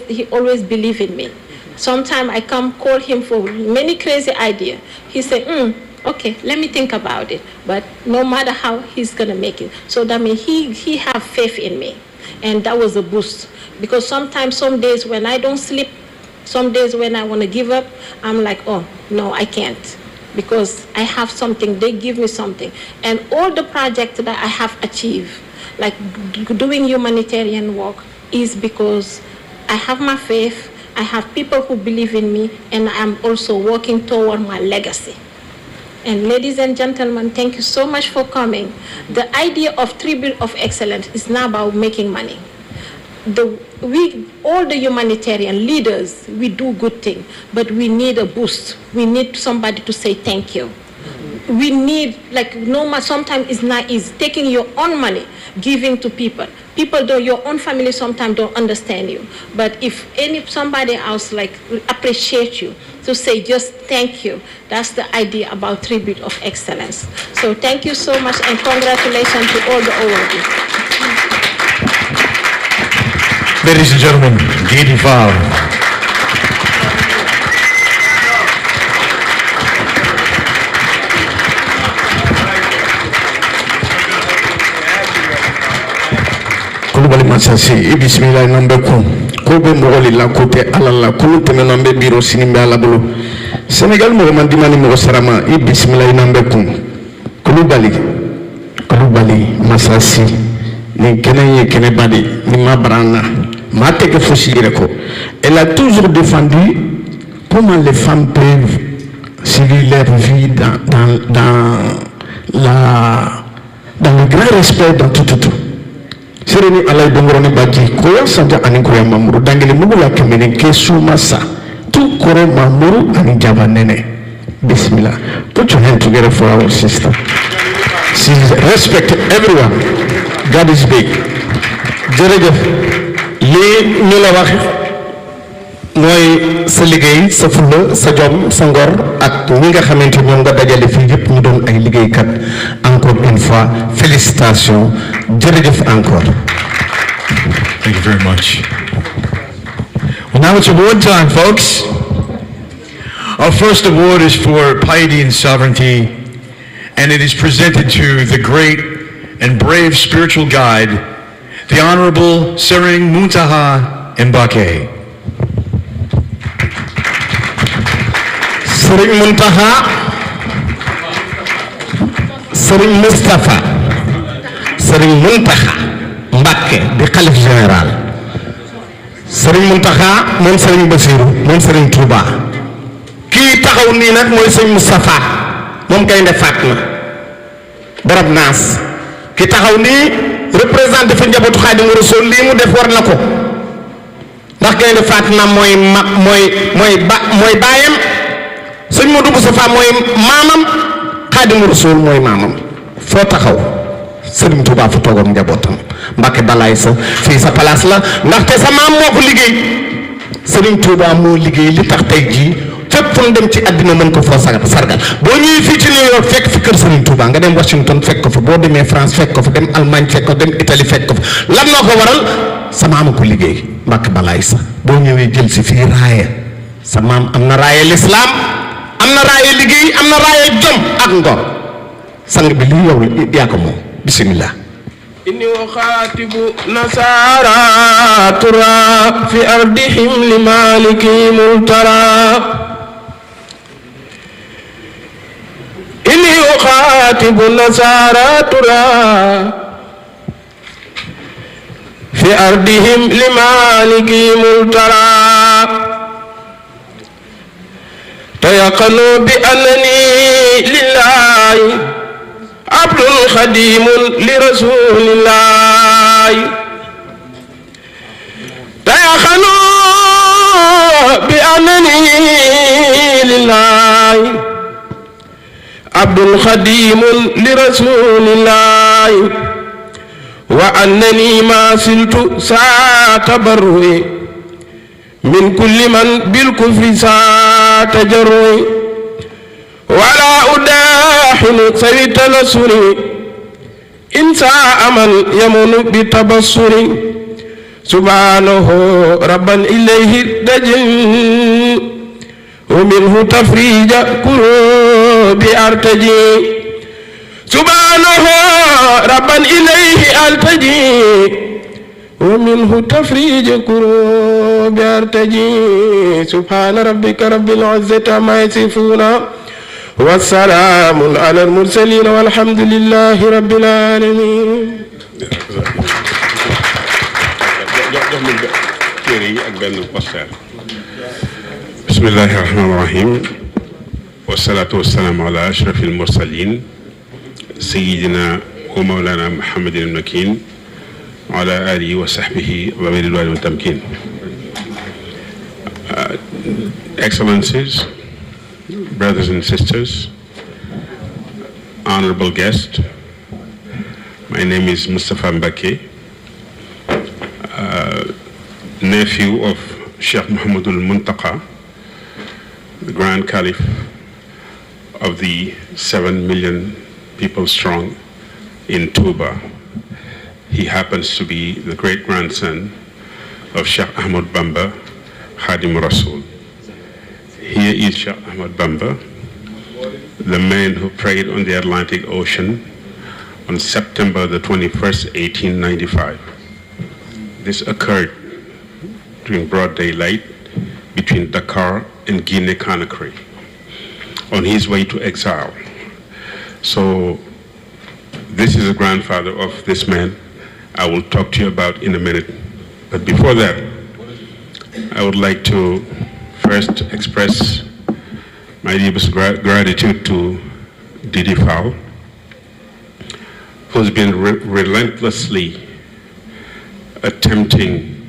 believe in me. Sometimes I come call him for many crazy ideas. He say, okay, let me think about it. But no matter how, he's gonna make it. So that means he have faith in me. And that was a boost. Because sometimes, some days when I don't sleep, some days when I wanna give up, I'm like, oh, no, I can't. Because I have something, they give me something. And all the projects that I have achieved, like doing humanitarian work, is because I have my faith, I have people who believe in me, and I'm also working toward my legacy. And ladies and gentlemen, thank you so much for coming. The idea of Tribute of Excellence is not about making money. All the humanitarian leaders, we do good things, but we need a boost. We need somebody to say thank you. We need, like, sometimes it's not easy. Taking your own money, giving to people. Your own family sometimes don't understand you. But if somebody else, like, appreciate you, to say just thank you, that's the idea about Tribute of Excellence. So thank you so much, and congratulations to all the awardees. Ladies and gentlemen, Didi Fall. Kulubali Masasi, bismillah nambe kun. Kobe mogoli la kote alala kulu teme nambe biro sinimbe alabolo. Senegal mo mandimani mo sarama, bismillah nambe kun. Kulubali Masasi, ni keneye kenebadi, ni mabrana. Mateke Foussireko. Elle a toujours défendu comment les femmes peuvent suivre leur vie dans le grand respect dans tout. Sereni alay dongorone baji koya sanja ani koya mamuru dangele mugu la kemene ke sumasa tu koro mamuru ani jaba nene. Bismillah. Put your hand together for our sister. She respect everyone. God is big. Jerejef. Li ñu la wax mooy sa liggéey sa fulla sa jom sa ngor ak ñi nga xamante ñoom nga dajale fii yëpp ñu doon ay liggéeykat encore une fois félicitations jërëjëf encore. Thank you very much. Well, now it's award time, folks. Our first award is for piety and sovereignty, and it is presented to the great and brave spiritual guide, the Honorable Sering Muntaha Mbake. Sering Muntaha, Sering Mustafa, Sering Muntaha Mbake di xalif général. Sering Muntaha moom Sering Basiru moom Sering Touba. Kii taxaw nii nag mooy Sëñ Moustapha moom Gaynde Fatma barab naas ki taxaw nii représenté fi njabootu Xaadimu Rasuul lii mu def war na ko ndax Gaynde Fatma mooy mooy baayam Sëñ Modou Moustapha mooy maamam Xaadimu Rasuul mooy maamam foo taxaw Sëriñ Touba fa toogoon njabootam Mbàkke balaay sa fii sa place la ndaxte sa maam moo ko liggéey Sëriñ Touba moo liggéey li tax tey jii fépp fu dem ci àddina mën ko foo sargal boo ñëwee fii ci New York fekk fi kër Serigne Touba nga dem Washington fekk ko fa boo demee France fekk ko fa dem Allemagne fekk ko dem Italie fekk ko fa lan moo ko waral sa maam a ko liggéey Mbàkke balaay sa boo ñëwee jël si fii raaya sa maam am na raaya lislaam am na raaya liggéey am na raaya jom ak ngor sang bi lii yow yaa ko moom bismillah. إني أخاطب نصارى ترى في أرضهم لمالك ملترى إني أخاطب نصارى ترى في أرضهم لمالك ملترى تيقنوا بأنني لله عبد خديم لرسول الله تيقنوا بأنني لله عبد خديم لرسول الله وأنني ما زلت ساتبرئ من كل من بالكفر ساتجرئ ولا أداحن سوي تنصري إن ساء من يمن بتبصري سبحانه ربا إليه دجن ومنه تفريج كروبي أرتجي سبحانه ربا إليه ألتجي ومنه تفريج كروبي أرتجي سبحان ربك رب العزة عما يصفون والسلام على المرسلين والحمد لله رب العالمين. بسم الله الرحمن الرحيم والصلاة والسلام على أشرف المرسلين سيدنا ومولانا محمد المكين وعلى آله وصحبه وذوي الرضوان والتمكين. Excellencies, brothers and sisters, honorable guest, my name is Mustafa Mbake, nephew of Sheikh Muhammadul Muntaqa, the Grand Caliph of the 7 million people strong in Touba. He happens to be the great-grandson of Sheikh Ahmad Bamba, Khadim Rasul. Here is Sheikh Ahmad Bamba, the man who prayed on the Atlantic Ocean on September the 21st, 1895. This occurred during broad daylight between Dakar and Guinea-Conakry on his way to exile. So this is the grandfather of this man I will talk to you about in a minute. But before that, I would like to first express my deepest gratitude to Didi Fall, who's been relentlessly attempting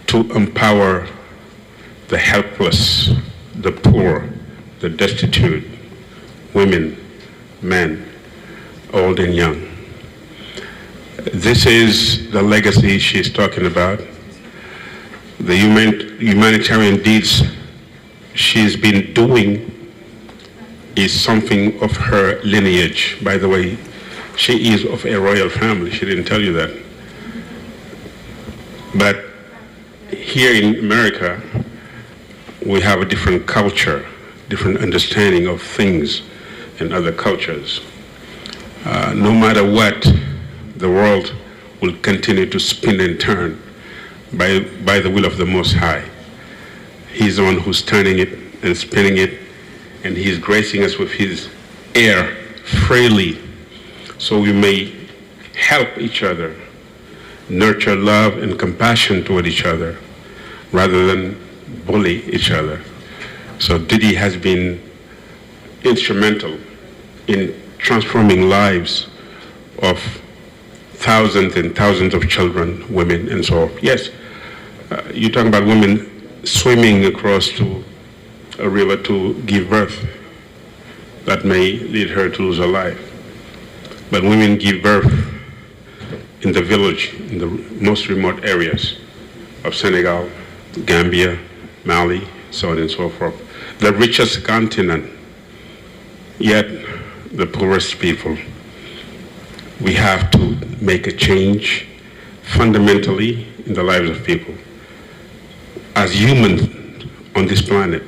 to empower the helpless, the poor, the destitute, women, men, old and young. This is the legacy she's talking about. the humanitarian deeds she's been doing is something of her lineage. By the way, she is of a royal family. She didn't tell you that. But here in America, we have a different culture, different understanding of things in other cultures. No matter what, the world will continue to spin and turn by the will of the Most High. He's the one who's turning it and spinning it, and he's gracing us with his air freely so we may help each other, nurture love and compassion toward each other rather than bully each other. So Didi has been instrumental in transforming lives of thousands and thousands of children, women, and so on. Yes, you're talking about women swimming across to a river to give birth. That may lead her to lose her life. But women give birth in the village, in the most remote areas of Senegal, Gambia, Mali, so on and so forth. The richest continent, yet the poorest people. We have to make a change fundamentally in the lives of people. As humans on this planet,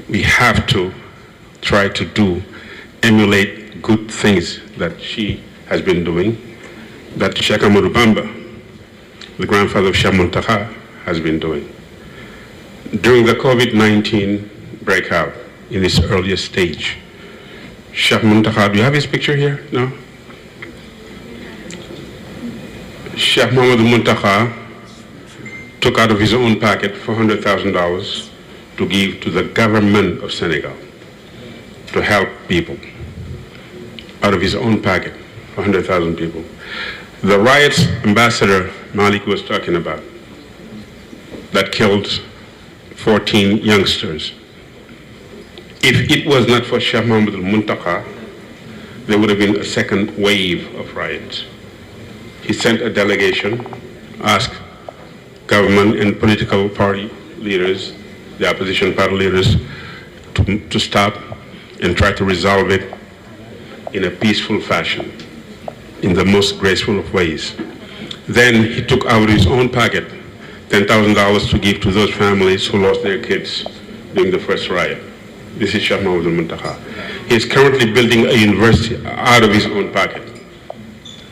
we have to try to emulate good things that she has been doing, that Sheikh Ahmadou Bamba, the grandfather of Cheikh Muntaqa, has been doing. During the COVID-19 breakout, in its earliest stage, Cheikh Muntaqa, do you have his picture here? No? Sheikh Muhammad Muntaqa took out of his own pocket $400,000 to give to the government of Senegal to help people. Out of his own pocket, 100,000 people. The riots Ambassador Malik was talking about that killed 14 youngsters. If it was not for Sheikh Muhammad al-Muntaqa, there would have been a second wave of riots. He sent a delegation, asked government and political party leaders, the opposition party leaders, to stop and try to resolve it in a peaceful fashion, in the most graceful of ways. Then he took out of his own pocket $10,000 to give to those families who lost their kids during the first riot. This is Sheikh Muhammad al-Muntaqa. He is currently building a university out of his own pocket.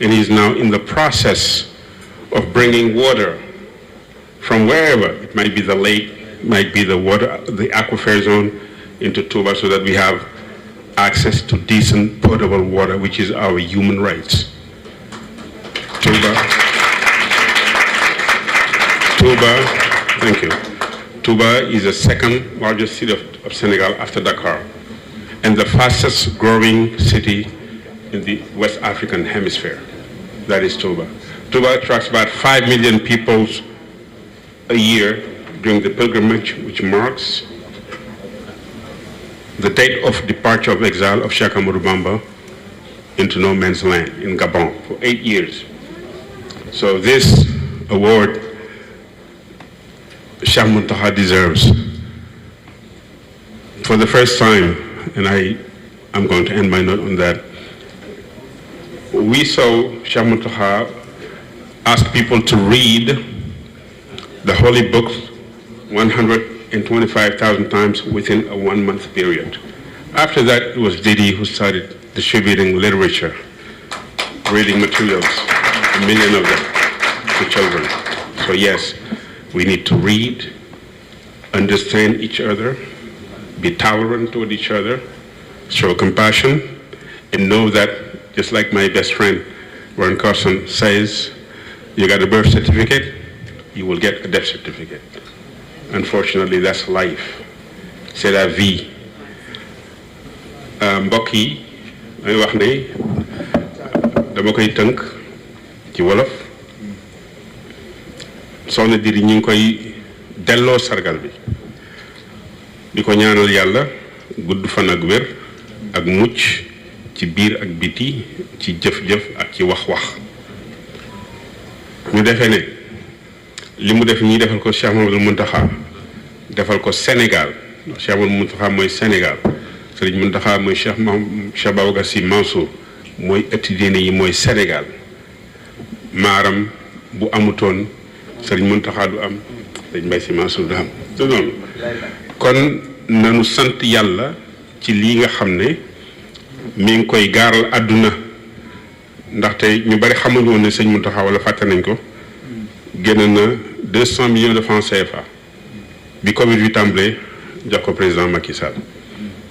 And he's now in the process of bringing water from wherever, it might be the lake, might be the water, the aquifer zone, into Touba, so that we have access to decent potable water, which is our human rights. Thank you. Touba is the second largest city of Senegal after Dakar, and the fastest growing city in the West African hemisphere. That is Touba. Touba attracts about 5 million people a year during the pilgrimage, which marks the date of departure of exile of Cheikh Ahmadou Bamba into no man's land in Gabon for 8 years. So this award Cheikh Muntaqa deserves. For the first time, and I'm going to end my note on that, we saw Cheikh Muntaqa ask people to read the holy books 125,000 times within a 1-month period. After that, it was Didi who started distributing literature, reading materials, 1 million of them, to children. So yes, we need to read, understand each other, be tolerant toward each other, show compassion, and know that, just like my best friend, Ron Carson says, you got a birth certificate, you will get a death certificate. Unfortunately, that's life. C'est la vie. Mbokk yi, may wax ne dama koy tënk ci wolof. Soxna Didi ñu ngi koy delloo sargal bi. Di ko ñaanal Yàlla gudd fan ak wér ak mucc ci biir ak biti, ci jëf-jëf ak ci wax-wax. Ñu defee ne li mu def nii defal ko Cheikh Mouhamadoul Mountakha defal ko Sénégal Cheikh Mouhamadoul Mountakha mooy Sénégal Serigne Mountakha mooy Cheikh Babacar Sy Mansour mooy ëtti diine yi mooy Sénégal maaram bu amutoon Serigne Mountakha du am Serigne Mbaye Sy Mansour du am te noonu kon nanu sant yàlla ci lii nga xam ne mi ngi koy gaaral àdduna ndaxte ñu bari xamuñu woon ne sëñ Mountakha wala fàtte nañ ko génn na 200 millions de francs CFA bi Covid bi tàmbalee jox ko président Macky Sall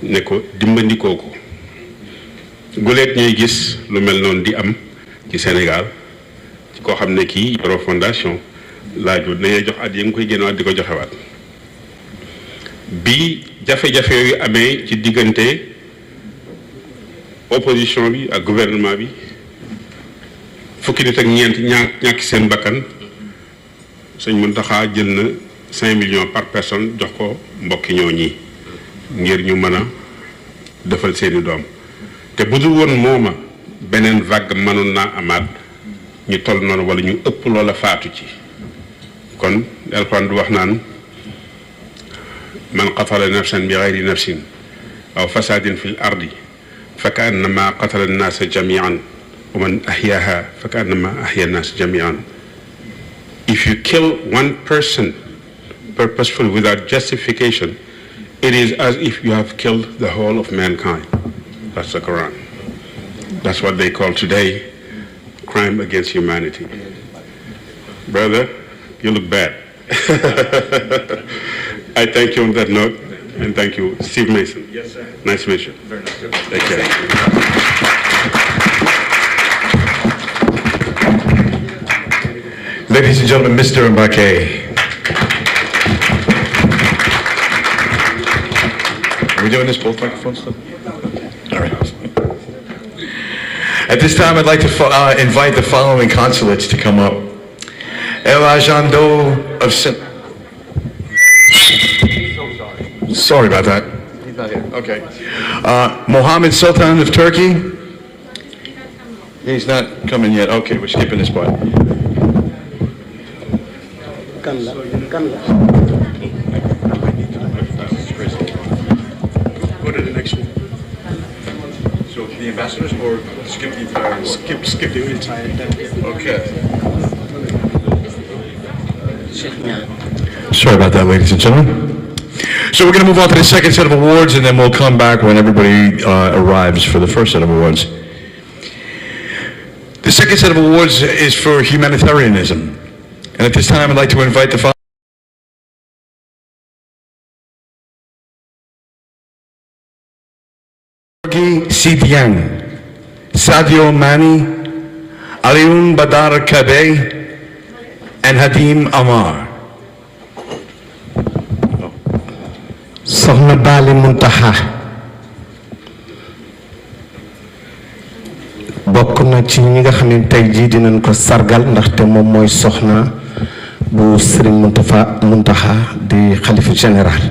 ne ko dimbandikoo ko guleet ñuy gis lu mel noonu di am ci Sénégal ci koo xam ne kii yoroo fondation laaju dañuy jox at yi nga koy génnewaat di ko joxewaat bi jafe-jafe yooyu amee ci diggante opposition bi ak gouvernement bi fukki nit ak ñeent ñàkk seen bakkan sëñ Mountakha jël na 5 millions par personne jox ko mbokki ñoo ñi ngir ñu mën a defal seeni doom te bu dul woon mooma beneen vague mënoon naa amaat ñu toll noonu wala ñu ëpp loola faatu ci kon Alxuraan du wax naan man qatala nafsan bi gayri nafsin aw fasadin fi l ardi fa ka annama qatala annaasa jamian wa man ahyaaha fa ka annama ahya annaasa jamian. If you kill one person purposefully without justification, it is as if you have killed the whole of mankind. That's the Quran. That's what they call today crime against humanity. Brother, you look bad. I thank you on that note, and thank you, Steve Mason. Yes, sir. Nice to meet you. Very nice. Take care. Ladies and gentlemen, Mr. Mbake. Are we doing this both microphones still? All right. At this time, I'd like to invite the following consulates to come up. El Ajando of Sorry about that. He's not here. Okay. Mohammed Sultan of Turkey. He's not coming yet. Okay, we're skipping this part. Go to the next one. So the ambassadors or skip the entire one? Skip the entire thing. Okay. Sorry about that, ladies and gentlemen. So we're going to move on to the second set of awards, and then we'll come back when everybody arrives for the first set of awards. The second set of awards is for humanitarianism. And at this time, I'd like to invite the following. Sidiang, Sadio Mani, Aliun Badar Kabe, and Hadim Amar. Soxna Bali Muntaha bokk na ci ñi nga xam ne tey jii dinañ ko sargal ndaxte moom mooy soxna bu Serigne Muntaha di xalifa général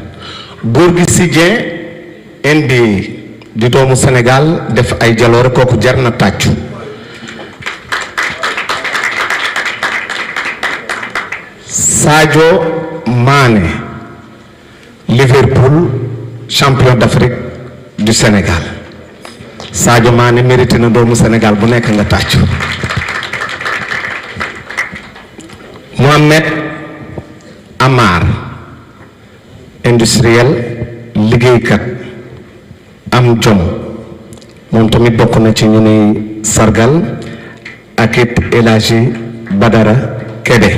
góor gi si Dieng indi di doomu Sénégal def ay jaloore kooku jar na tàccu Sadio Mané Liverpool champion d'Afrique du Sénégal Sadio Mané mérité na doomu Sénégal bu nekk nga tàccu Mohamed Amar industriel liggéeykat am jom moom tamit bokk na ci ñu nuy sargal ak it El Hadji Badara Kebe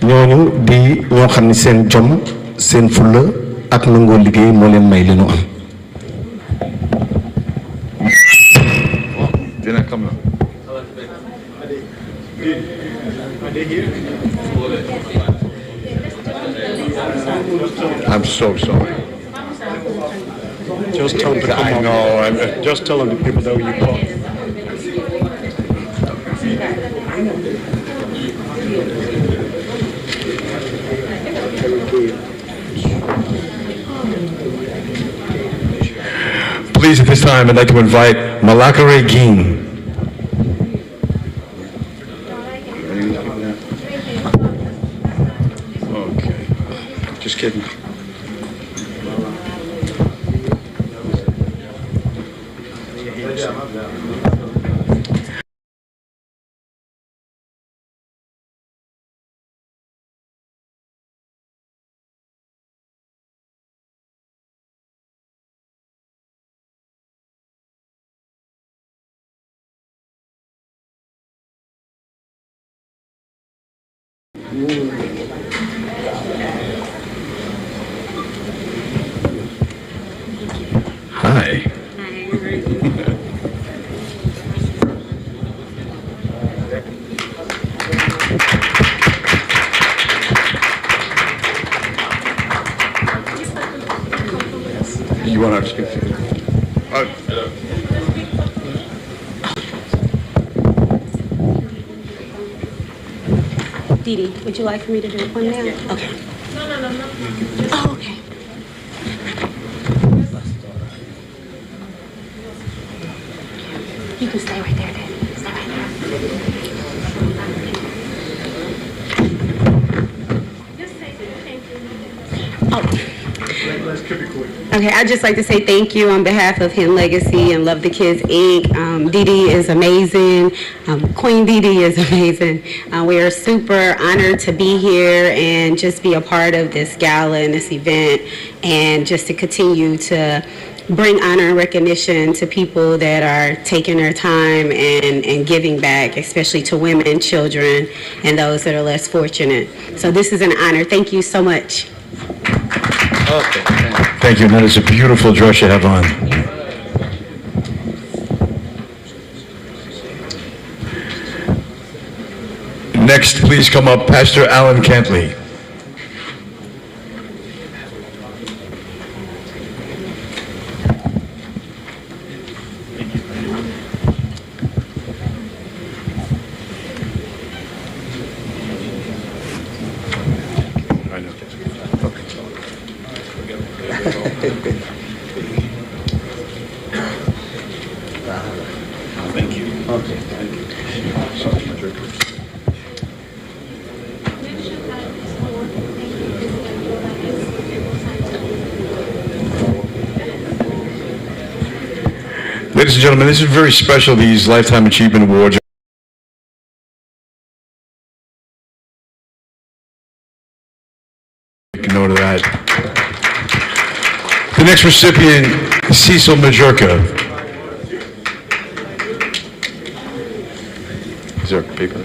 ñooñu di ñoo xam ne seen jom seen fulla ak nangoo liggéey moo leen may li nu am Dina come now. I'm so sorry. Just tell them to come I up. know. Just tell them the people that you call. Please, at this time, I'd like to invite Malakare Geen. Just kidding. Hi. You want to speak? Dee Dee, would you like for me to do one now? Okay. Oh, okay. You can stay right there, Daddy. Stay right there. Oh. Okay, I'd just like to say thank you on behalf of Hen Legacy and Love the Kids, Inc. Dee Dee is amazing. Queen Dee Dee is amazing. We are super honored to be here and just be a part of this gala and this event, and just to continue to bring honor and recognition to people that are taking their time and giving back, especially to women, children, and those that are less fortunate. So this is an honor. Thank you so much. Okay. Thank you. And that is a beautiful dress you have on. Next, please come up, Pastor Alan Cantley. Thank you. Okay, thank you. Ladies and gentlemen, this is very special, these Lifetime Achievement Awards. Make a note of that. The next recipient, Cecil Majorca. Is there a paper?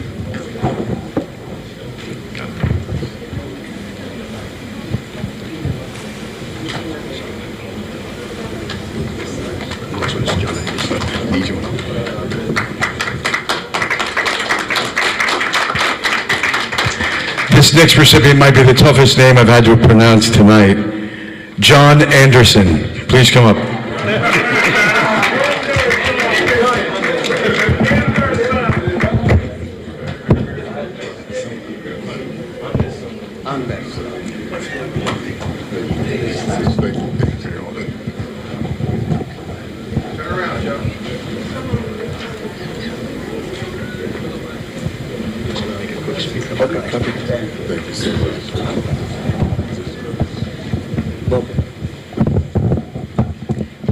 This next recipient might be the toughest name I've had to pronounce tonight. John Anderson. Please come up.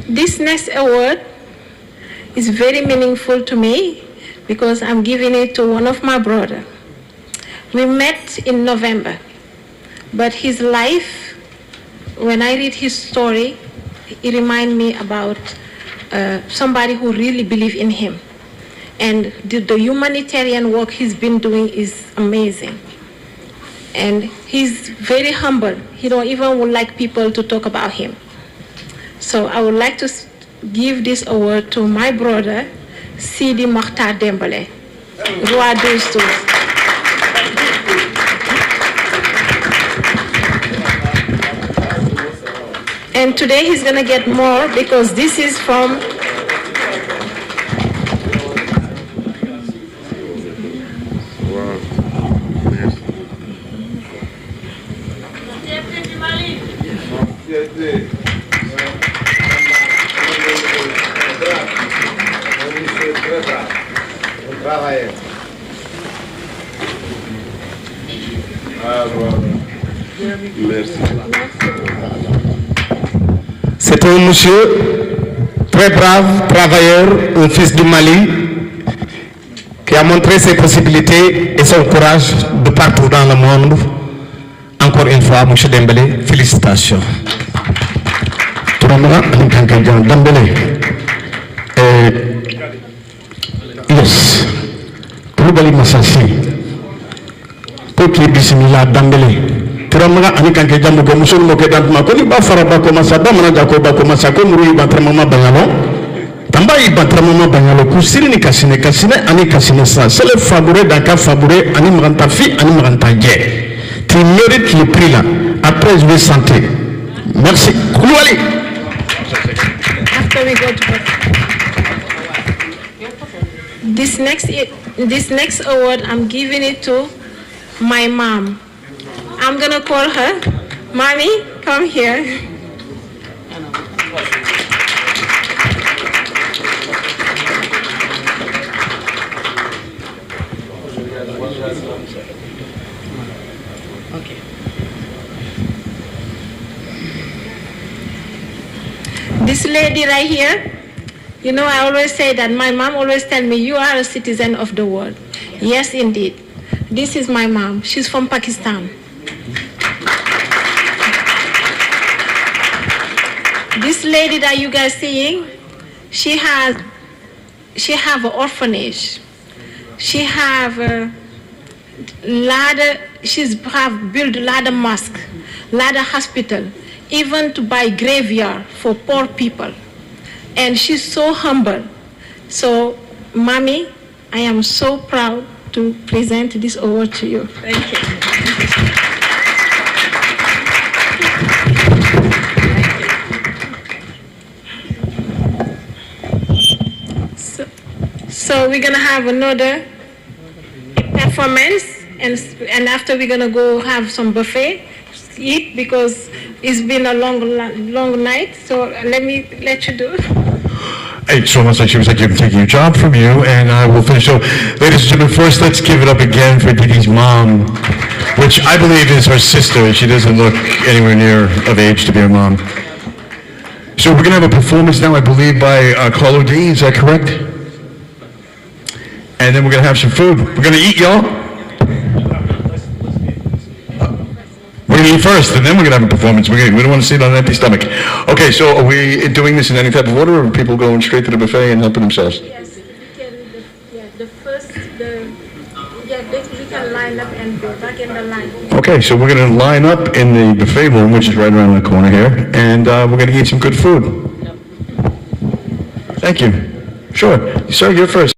This next award is very meaningful to me because I'm giving it to one of my brothers. We met in November, but his life, when I read his story, it reminds me about somebody who really believed in him. And the humanitarian work he's been doing is amazing. And he's very humble. He don't even would like people to talk about him. So I would like to give this award to my brother, Sidi Mokhtar Dembélé, Roi des Tours. And today he's gonna get more because this is from C'est un monsieur très brave, travailleur, un fils du Mali, qui a montré ses possibilités et son courage de partout dans le monde. Encore une fois, M. Dembélé, félicitations. Dembélé. Yes. Turubali Masasi. Koki bismillah Dembélé. Turamanga ani kanke jambu ko musul mo ke dantuma ko ni ba fara ba ko masa ba mana jako ba ko masa ko muri ba tramama bangalo. Tamba i ba tramama bangalo ku sirini kasine ani kasine ça. C'est le favori d'un cas favori ani maranta fi ani maranta je. Tu mérites le prix là. Après, je vais santé. Merci. Koulibaly. After we go to this next award, I'm giving it to my mom. I'm gonna call her. Mommy, come here. This lady right here, you know, I always say that my mom always tell me, you are a citizen of the world. Yes, indeed. This is my mom. She's from Pakistan. This lady that you guys seeing, she have an orphanage. She have a she's have built ladder mosque, ladder hospital, even to buy graveyard for poor people. And she's so humble. So, Mommy, I am so proud to present this award to you. Thank you. So we're gonna have another performance, and after we're gonna go have some buffet, eat, because it's been a long night. So let you do. It's almost like she was like, I'm taking your job from you, and I will finish. So, ladies and gentlemen, first let's give it up again for Didi's mom, which I believe is her sister. She doesn't look anywhere near of age to be her mom. So we're gonna have a performance now, I believe, by Carlo D. Is that correct? And then we're gonna have some food. We're gonna eat, y'all. We're gonna eat first, and then we're gonna have a performance. We don't want to see it on an empty stomach. Okay, so are we doing this in any type of order, or are people going straight to the buffet and helping themselves? Yes, we can line up and go back in the line. Okay, so we're gonna line up in the buffet room, which is right around the corner here, and we're gonna eat some good food. Thank you. Sure, sir, you're first.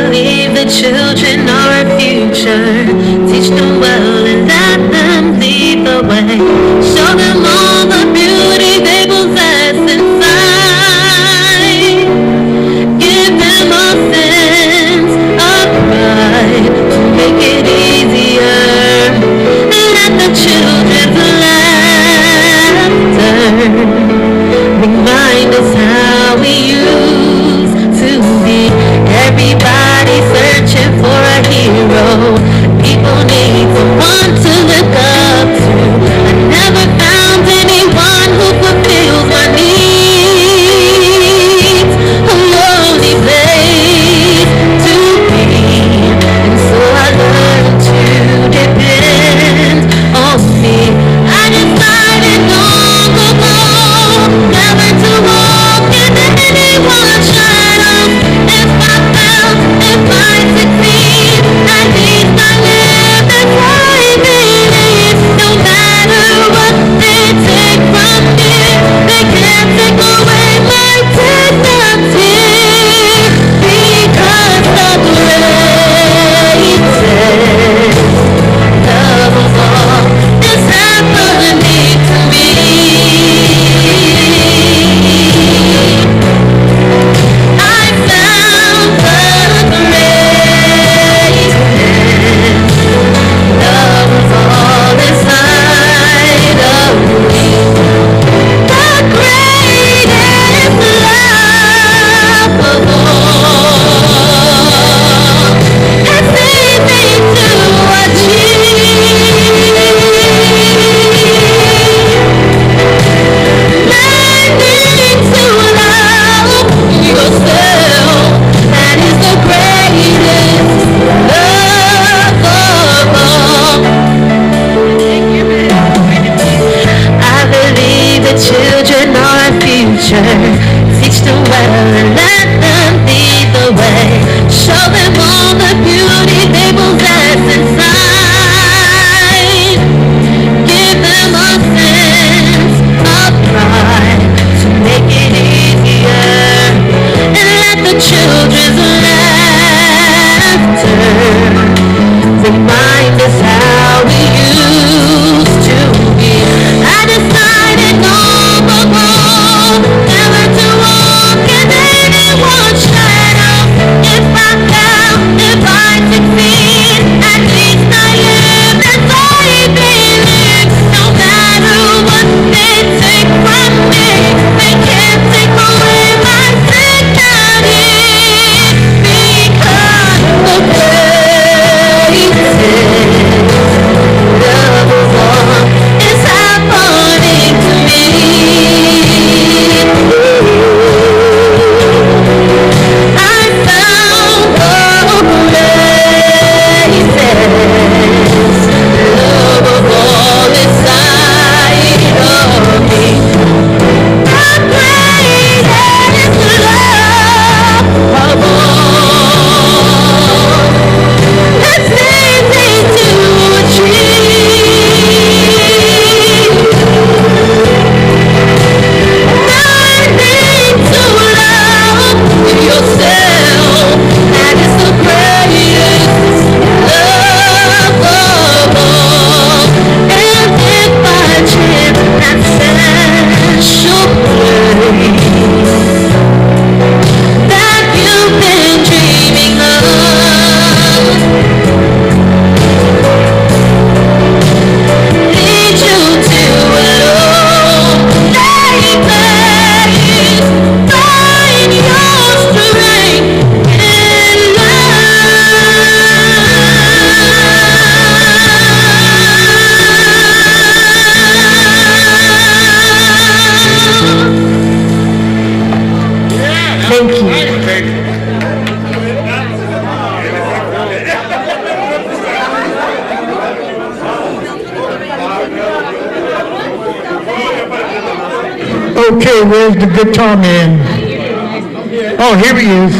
believe the children are our future. Teach them well and let them lead the way. Show them all the beauty they possess inside. Give them a sense of pride to make it easier. Let the children's laughter remind us how we used to be. Everybody searching for a hero. People need someone to look up to. I never found anyone who fulfills my needs. A lonely place to be, and so I learned to depend on me. I decided long ago never to walk in anyone's shadows. If I fail, if I succeed, at least I live as I believe. No matter what they take from me, they can't take away my dignity. Because the greatest love of all is happening to me. I found the greatest love of all inside of me. The greatest love of all. It's easy to achieve. Learning to love yourself, that is the greatest love of all. I believe the children are our future. Teach them well and let them lead the way. Show them all the beauty they possess inside. Give them a sense of pride to make it easier. And let the children's laughter remind us how we used to be. I decided long ago never to walk in anyone's shadow. If I fail, if I succeed, at least I live as I believe. No matter what they take from me, they can't take away my dignity. Because the greatest love of all is happening to me. I found the greatest love of all inside of me. The greatest love of all. It's easy to achieve. Learning to love yourself, that is the greatest love of all. And if by chance that special place that you've been dreaming of lead you to a lonely place, find your strength in love. Thank you. Okay, where's the guitar man? Oh, here he is.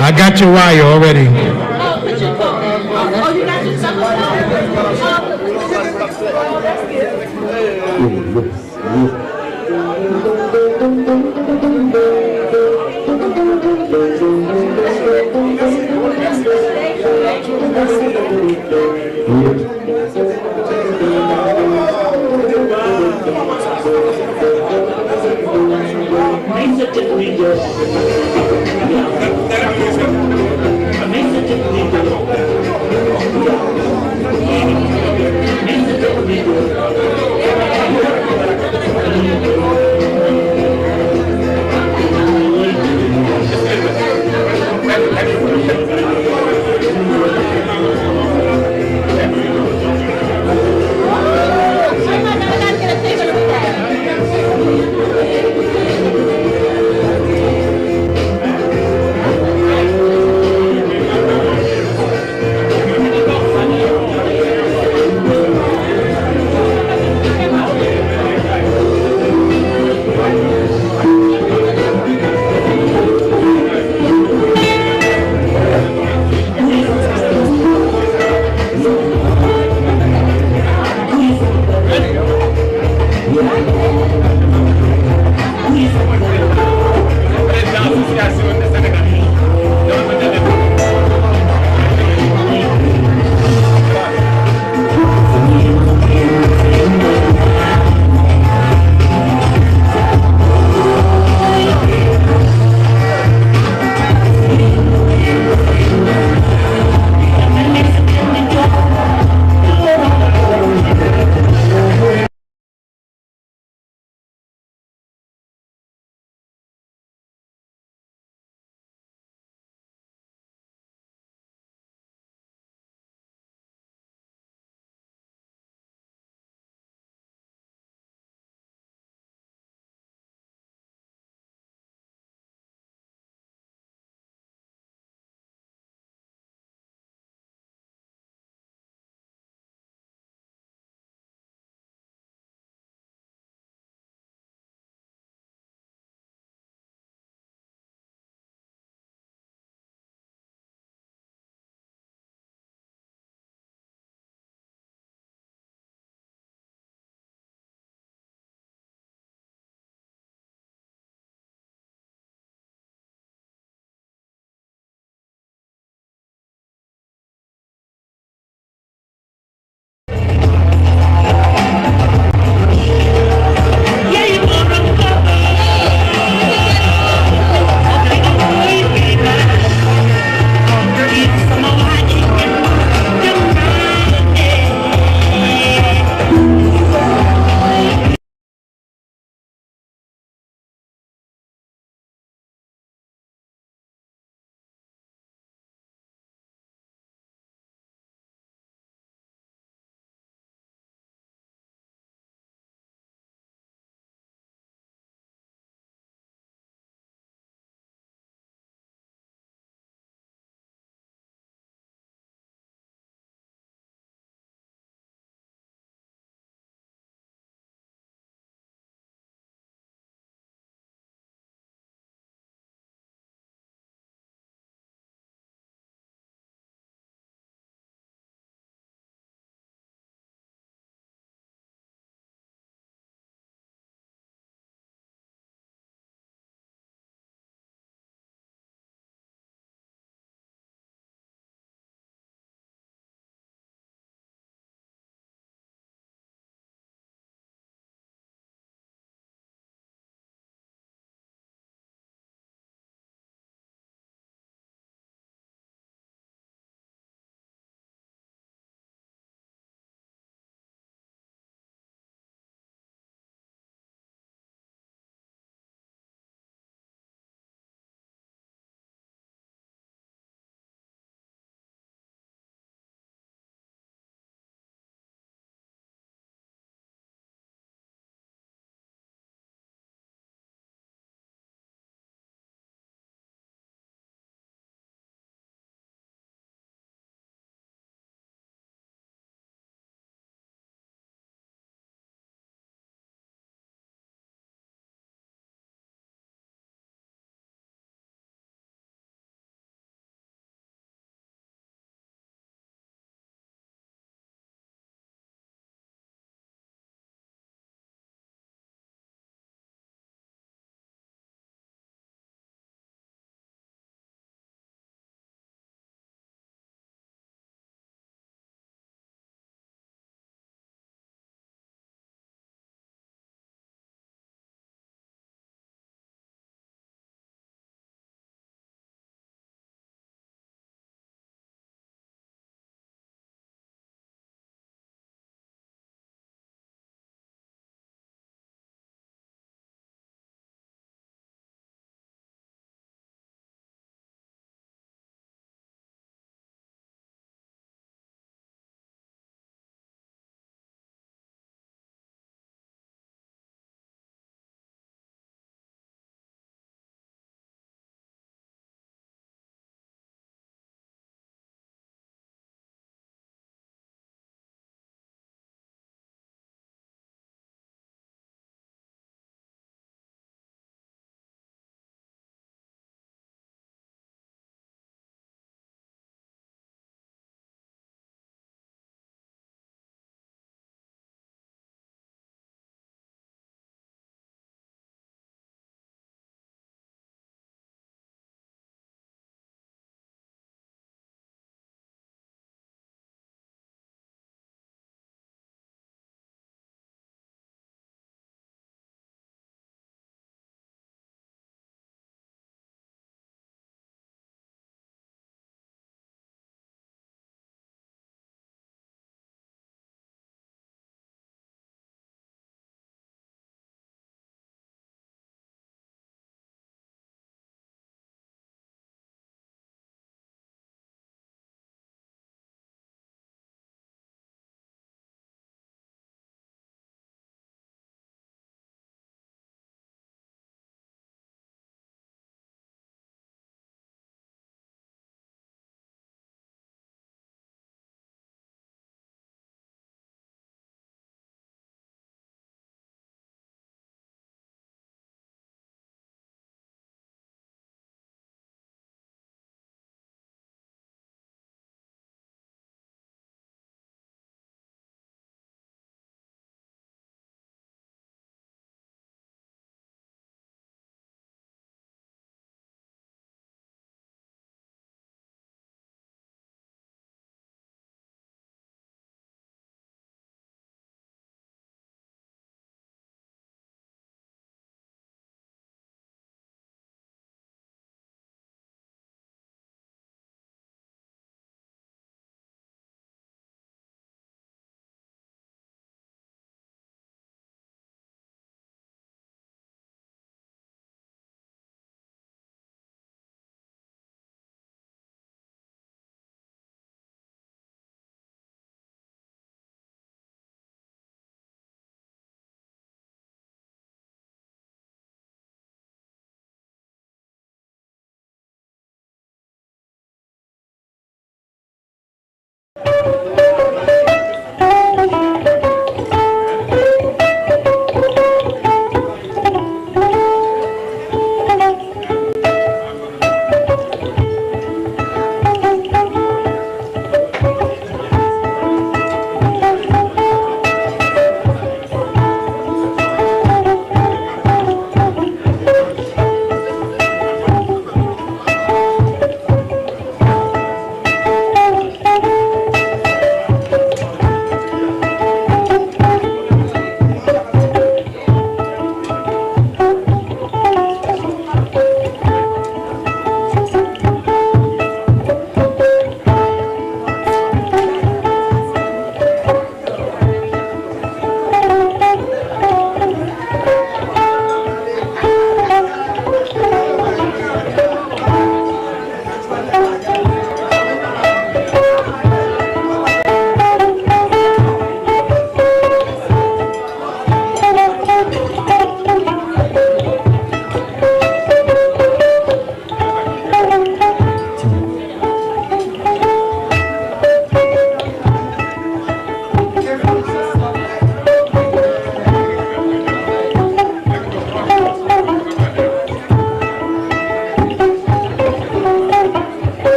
I got your wire already.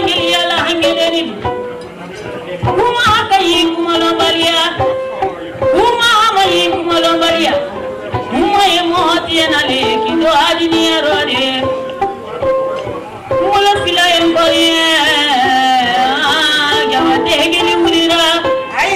hangeli yala hangeleni kuma kayi kuma lombaria kuma amayi kuma lombaria kuma emoti na le kido adini erode mula fila emboye jamate hegeli mulira ai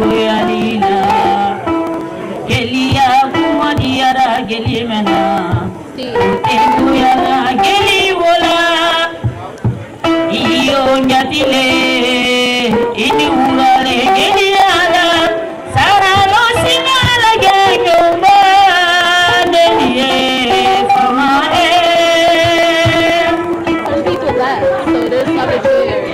goyalila Gelia kumadiara gelimena Enuyala geliwola Iyo nyatile Ini ulale geliala Saralo sinala genyomba Delie famae Some people left, so there's other chairs.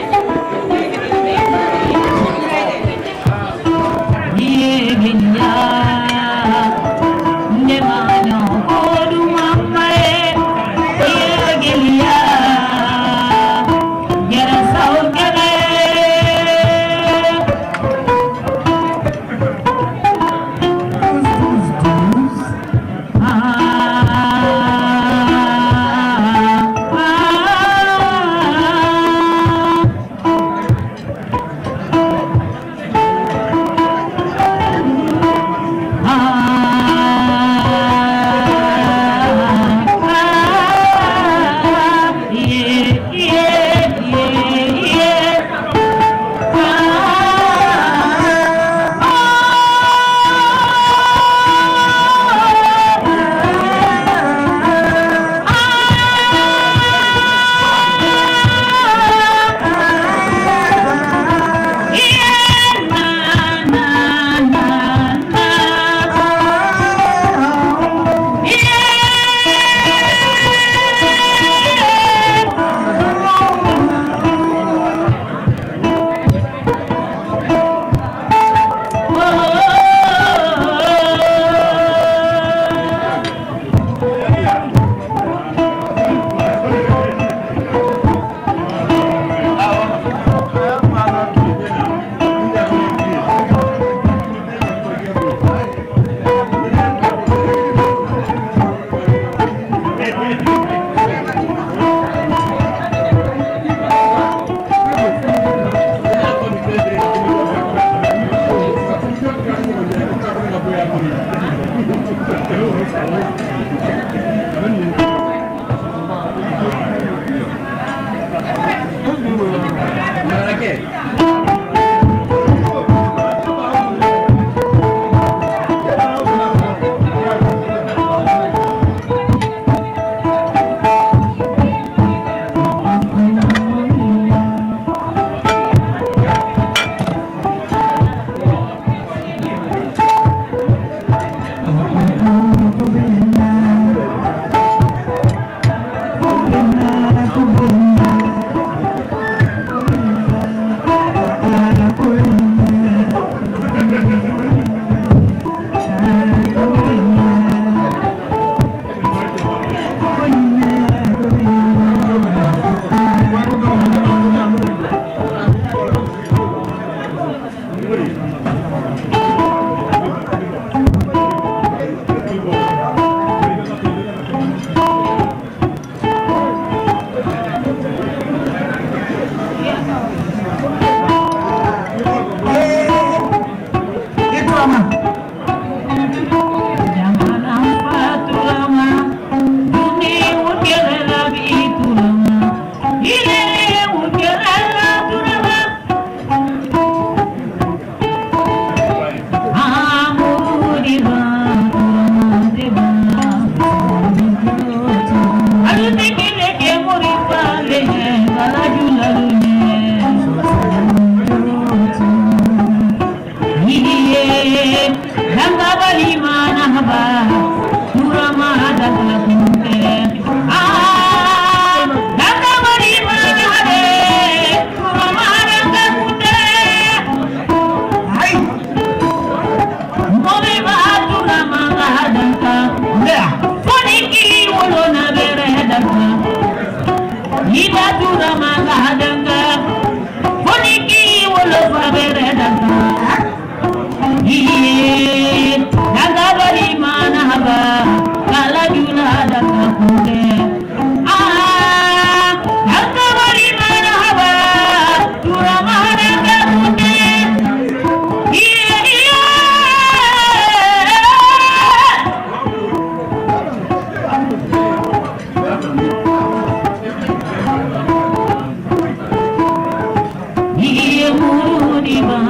Diva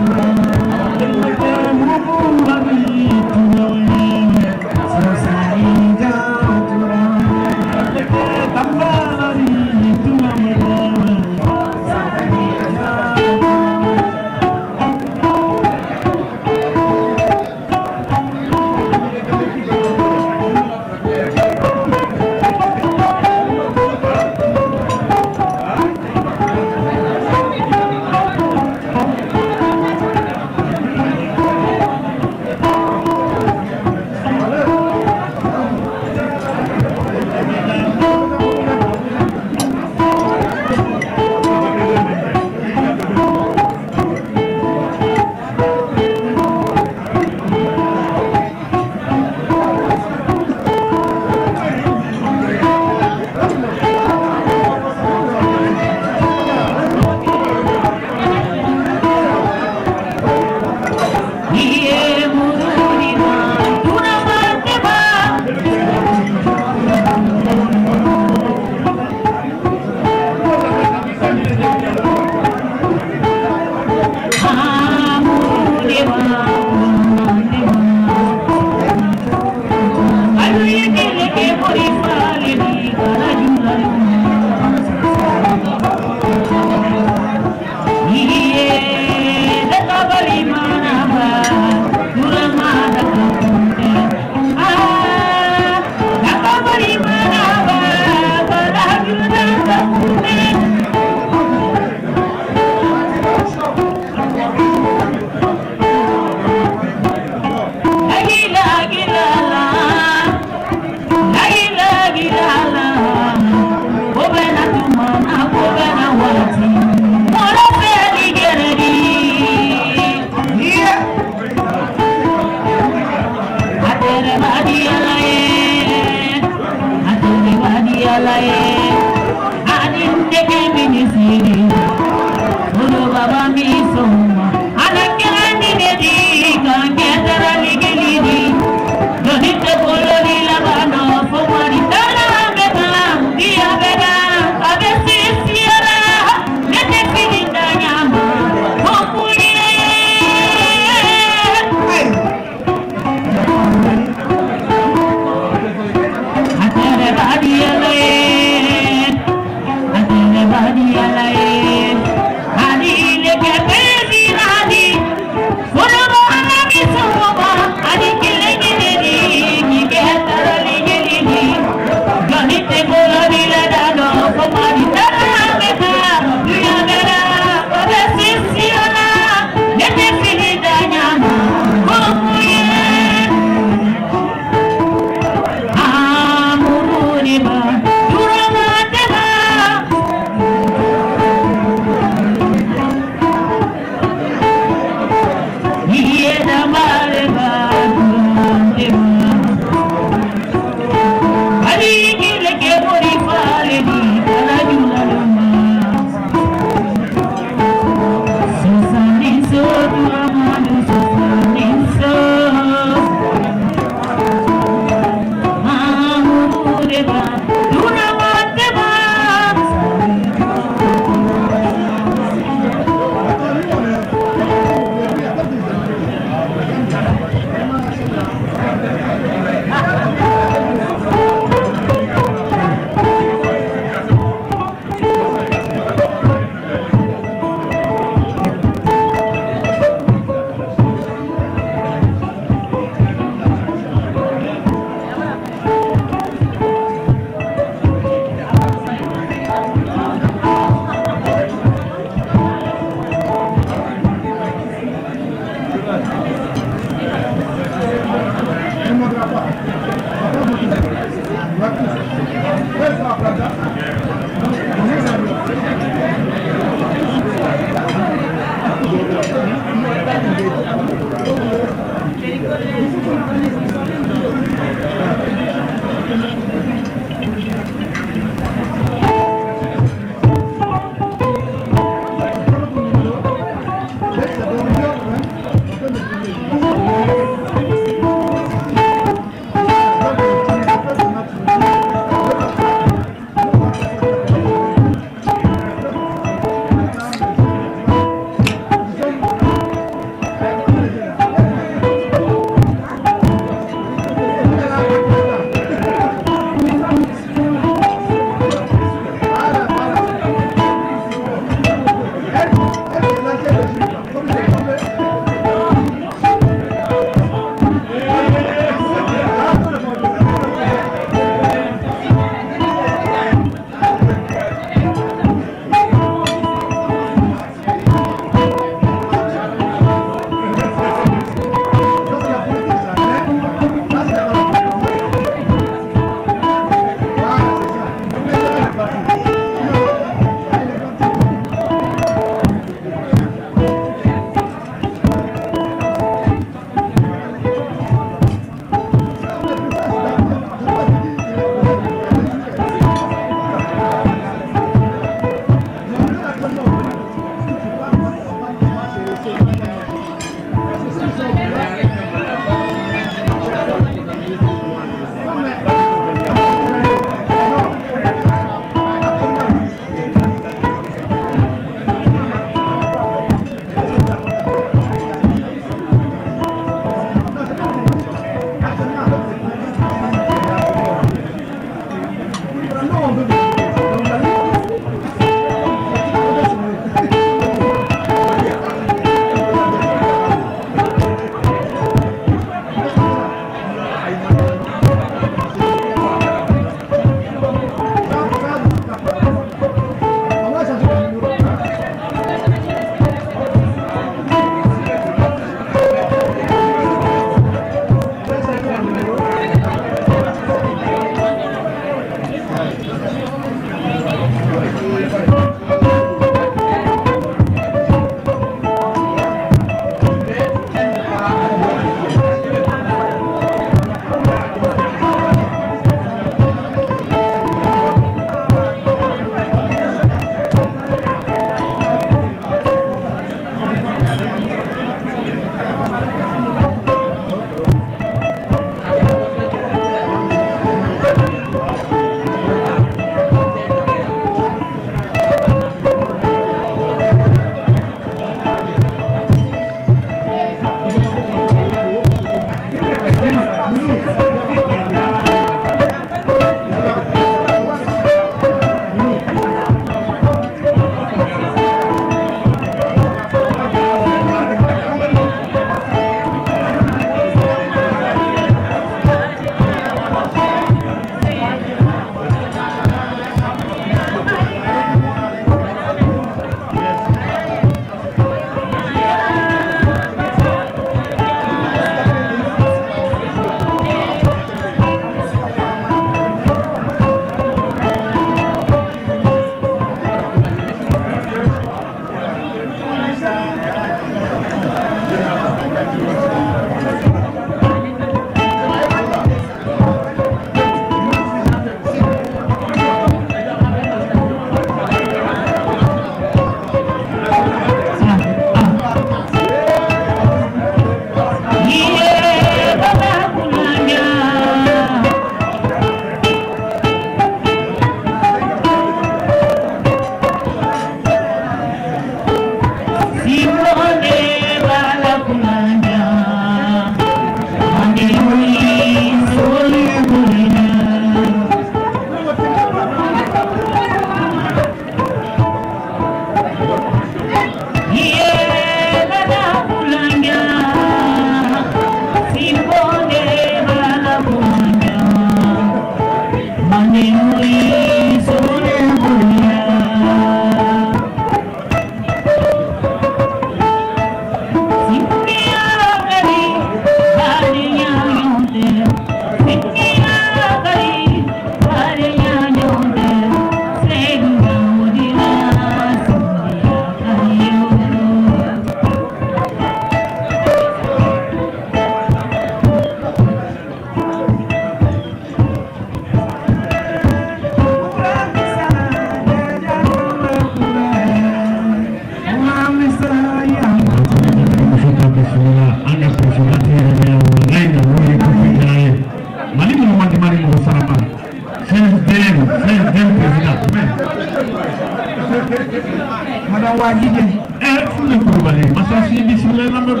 Madam Wajide, every Kurubale, Masasi, this will number 2.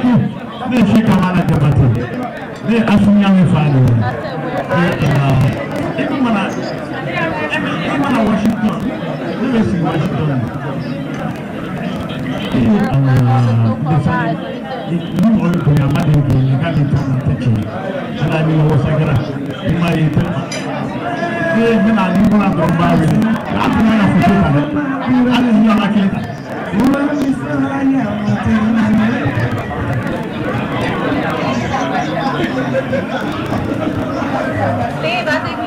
They shake a man at the bottom. They are from young family. Everyone Washington. They see Washington. You all to your mother, you got it from the kitchen. And I knew was a girl. In my when I didn't want to buy it, I'm going to put it. I didn't know like it. Babe, I think we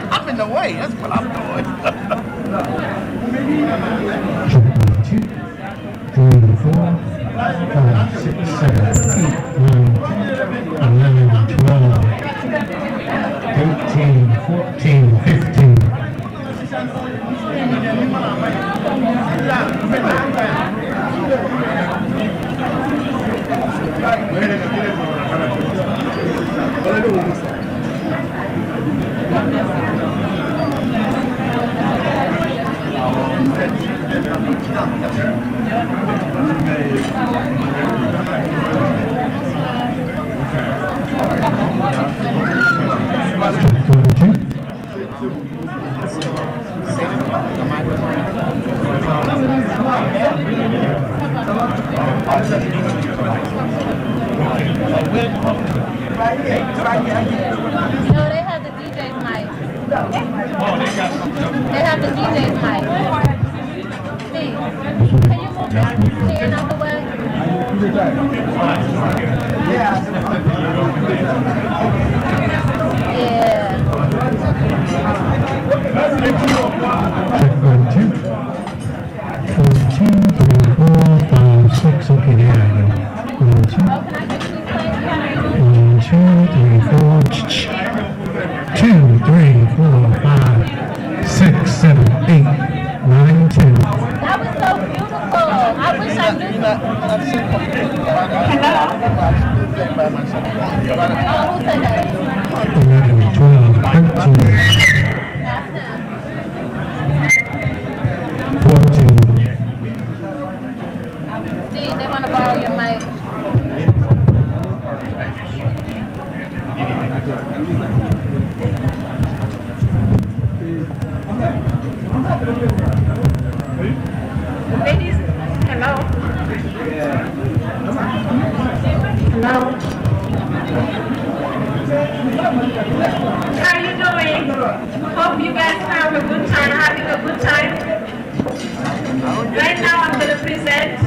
I'm in the way, that's what I'm doing. 2, 3, 4, 5, 6, 7, 8, 9, 11, 12, 13, 14, 15. No, they have the DJ's mic. They have the DJ's mic. Steve, can you move that chair out the way? Yeah. 6, okay, there I go. 1, 2, 2, 3, 4, 5, 6, 7, 8, 9, 10. That was so beautiful. I wish I knew. Hello? They want to borrow your mic. Ladies, hello. Hello. How are you doing? Hope you guys have a good time, having a good time. Right now I'm going to present,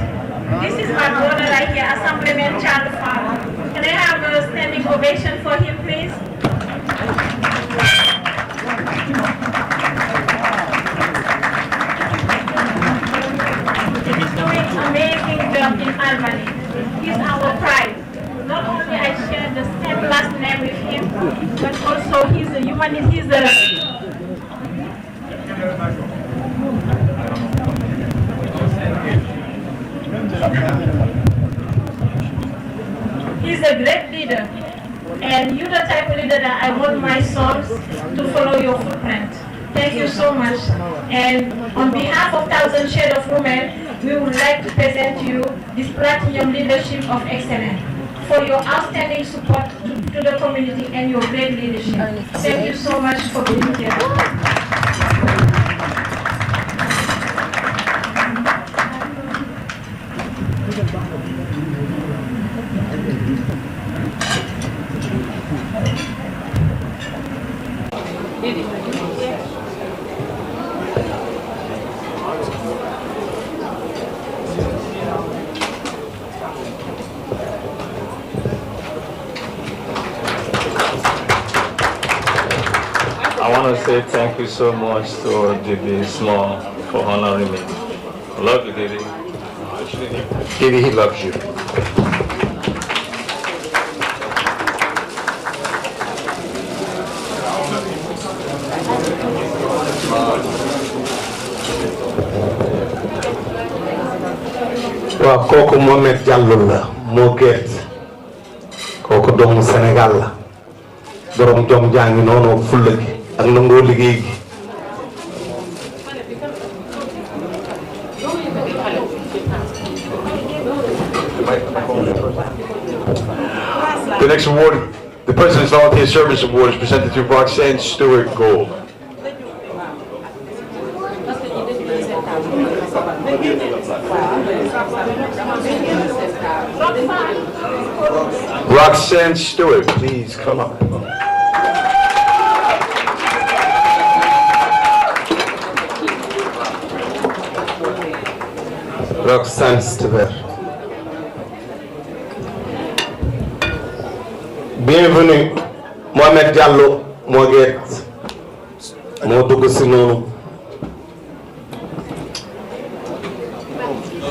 this is my brother right here, Assemblyman Charles Farmer. Can I have a standing ovation for him, please? He's doing amazing job in Albany. He's our pride. Not only I share the same last name with him, but also he's a humanist, he's a great leader. And you're the type of leader that I want my sons to follow your footprint. Thank you so much. And on behalf of Thousand Shades of Women, we would like to present you this Platinum Leadership of Excellence for your outstanding support to the community and your great leadership. Thank you so much for being here. I want to say thank you so much to Didi Small for honoring me. I love you, Didi. Didi, he loves you. waaw kooku Mohamed Diallo la moo gert kooku doomu Sénégal la borom jom jàngi noonu ak fulla gi ak nangoo liggéey gi. The next award, the President's Volunteer Service Award, is presented to Roxanne Stewart Gold. Roxanne Stewart, please come up. Roxanne Stewart. Bienvenue, Mohamed Diallo moo geet moo dugg si noonu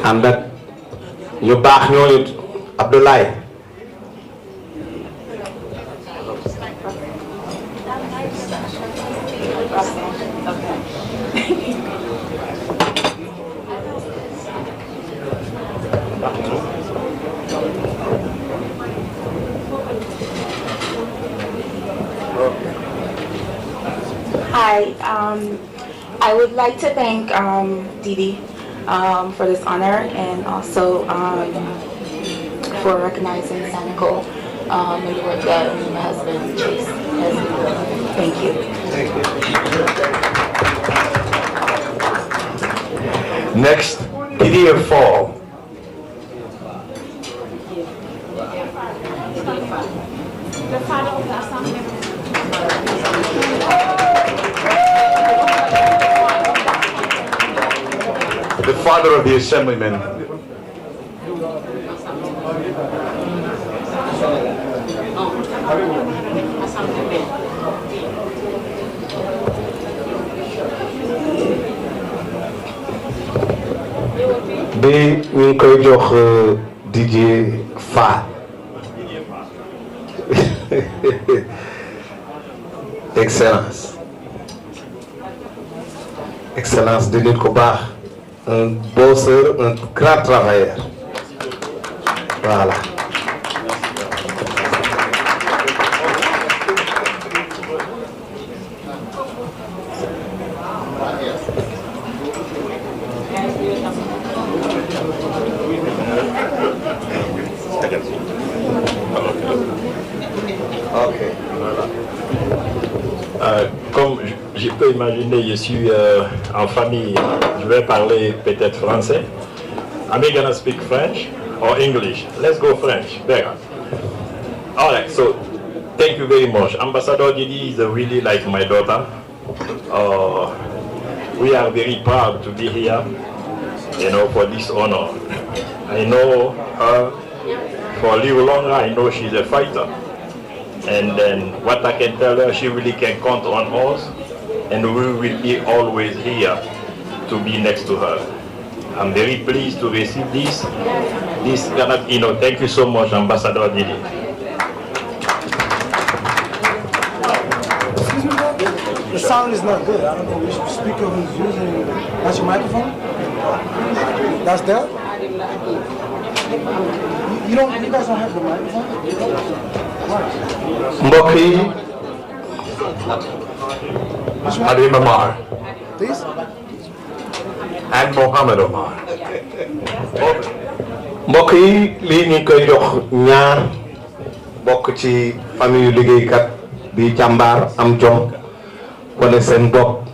ànd ak ñu baax ñooñu Abdoulaye Hi, I would like to thank Didi for this honor and also for recognizing Sanico and the work that my husband Chase has been doing. Thank you. Next, Didier Fall. The father of the assembly. The father of the assemblyman. bi ñu ngi koy jox DJ Fall. Excellence. Excellence di nit ku baax. Un bosseur, un grand travailleur. Voilà. xajal. Ok. Voilà. Comme je peux imaginer, je suis en famille, je vais parler peut-être français. Am I gonna speak French or English? Let's go French. There. All right. So, thank you very much. Ambassador Didi is really like my daughter. We are very proud to be here, you know, for this honor. I know her for a little longer. I know she's a fighter. And then what I can tell her, she really can count on us, and we will be always here to be next to her. I'm very pleased to receive this. This cannot, you know, thank you so much, Ambassador Didi. The sound is not good. I don't know which speaker who's using. That's your microphone? That's there? You guys don't have the microphone? mbokk yi Halim Amar Please? and Mohammed Omar. mbokk yi lii ñu koy jox ñaar bokk ci famille liggéeykat bi jàmbaar am jom wane seen bopp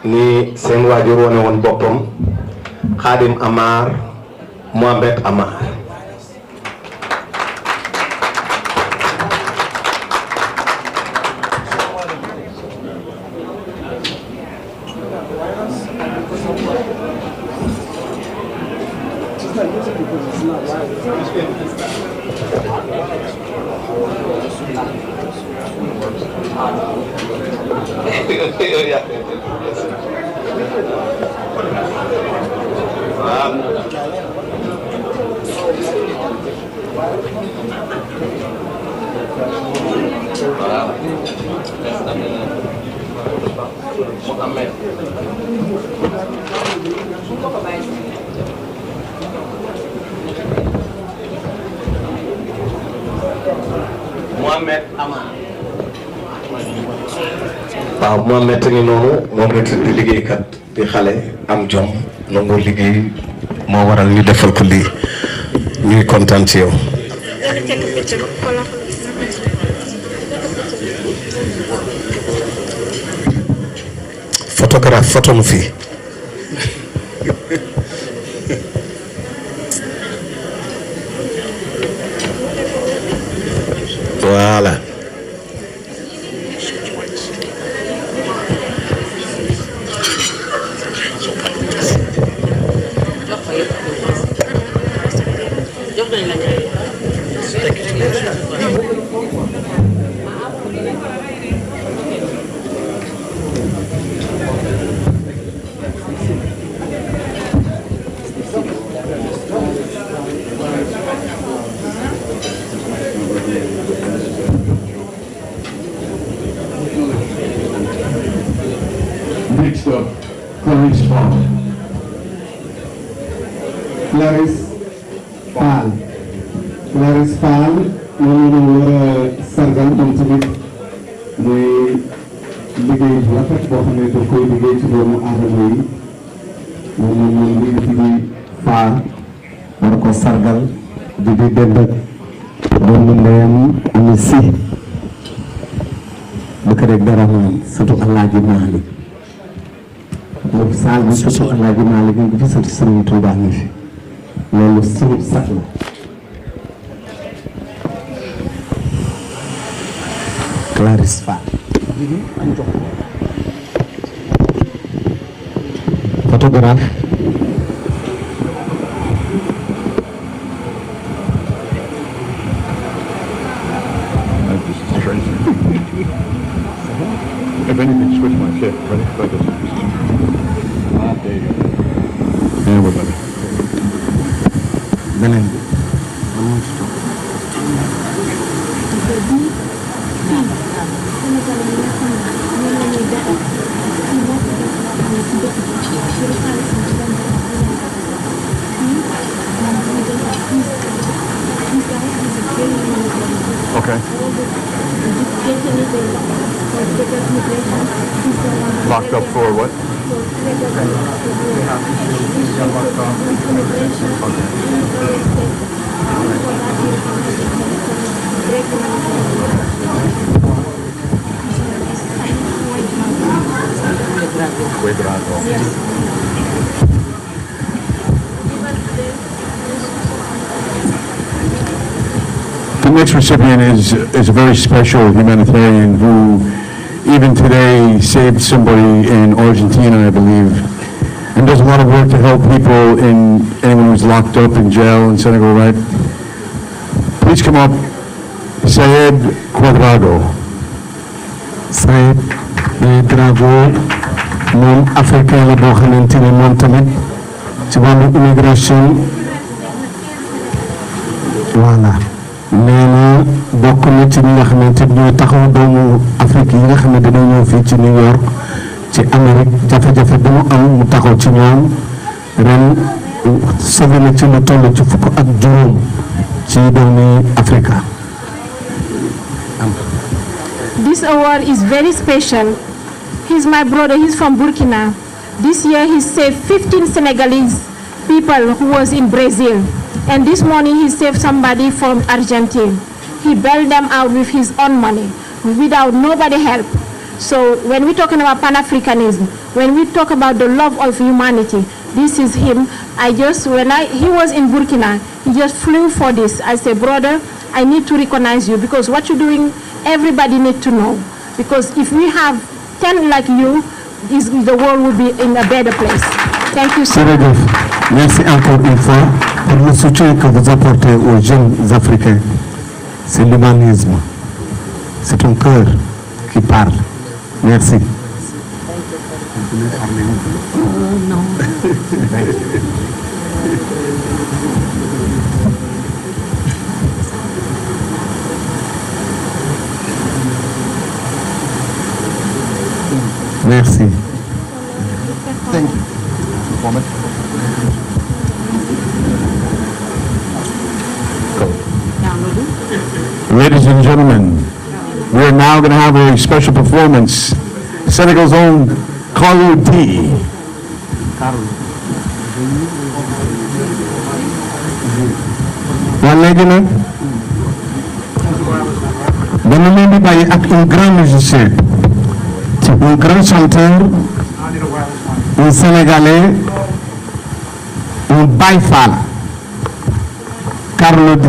ni seen waajur wane woon boppam Khadim Amar Mohamed Amar. Mohamed Amar. waaw Mohamed a ngi noonu moom it di liggéeykat di xale am jom nangoo liggéey moo waral ñu defal ko lii ñuy kontaan ci yow. photographe photo nu fii. Voilà. Next up, Clarice Fall. Clarice Fall. Clarice Fall moom la ñu war a sargal moom tamit muy liggéey bu rafet boo xam ne daf koy liggéey ci doomu aadama yi moom li nga fi di Fall war ko sargal di dend ak doomu ndeyam Ami Si bu ko rek dara moom surtout Alaaji Maalik moom saal bi surtout Alaaji Maalik ngi fi surtout Sëriñ Tuubaa ngi fi loolu suñu sax la. Clarice Fall. photographe. If anything, switch my shit. Ready? Like this. There you go. And we're better. beneen bi. Okay. Locked up for what? The next recipient is a very special humanitarian who even today saved somebody in Argentina, I believe, and does a lot of work to help people anyone who's locked up in jail in Senegal, right? Please come up, Sayed Quadrado. Sayed Quadrado moom africain la boo xamante ni moom tamit ci wàllu immigration voilà nee na bokk na ci ñi nga xamante ni ñooy taxaw doomu Afrique yi nga xam ne dañoo ñëw fii ci New York ci Amérique jafe-jafe bi mu am mu taxaw ci ñoom ren sauvé na ci lu toll ci fukk ak juróom ci doomi Afrique. This award is very special. He's my brother, he's from Burkina. This year he saved 15 Senegalese people who was in Brazil. And this morning he saved somebody from Argentina. He bailed them out with his own money, without nobody help. So when we're talking about Pan-Africanism, when we talk about the love of humanity, this is him. He was in Burkina, he just flew for this. I said, brother, I need to recognize you because what you're doing, everybody needs to know. Because if we have 10 like you, the world will be in a better place. Thank you so much. Merci encore une fois pour le soutien que vous apportez aux jeunes Africains. C'est l'humanisme. C'est ton cœur qui parle. Merci. Merci. Thank you. Ladies and gentlemen, we are now going to have a special performance. Senegal's own Carlo D. waa léegi nag dama leen di bàyyi ak un grand musicien, un grand chanteur, un Sénégalais, un Baye Fall, Carlo D.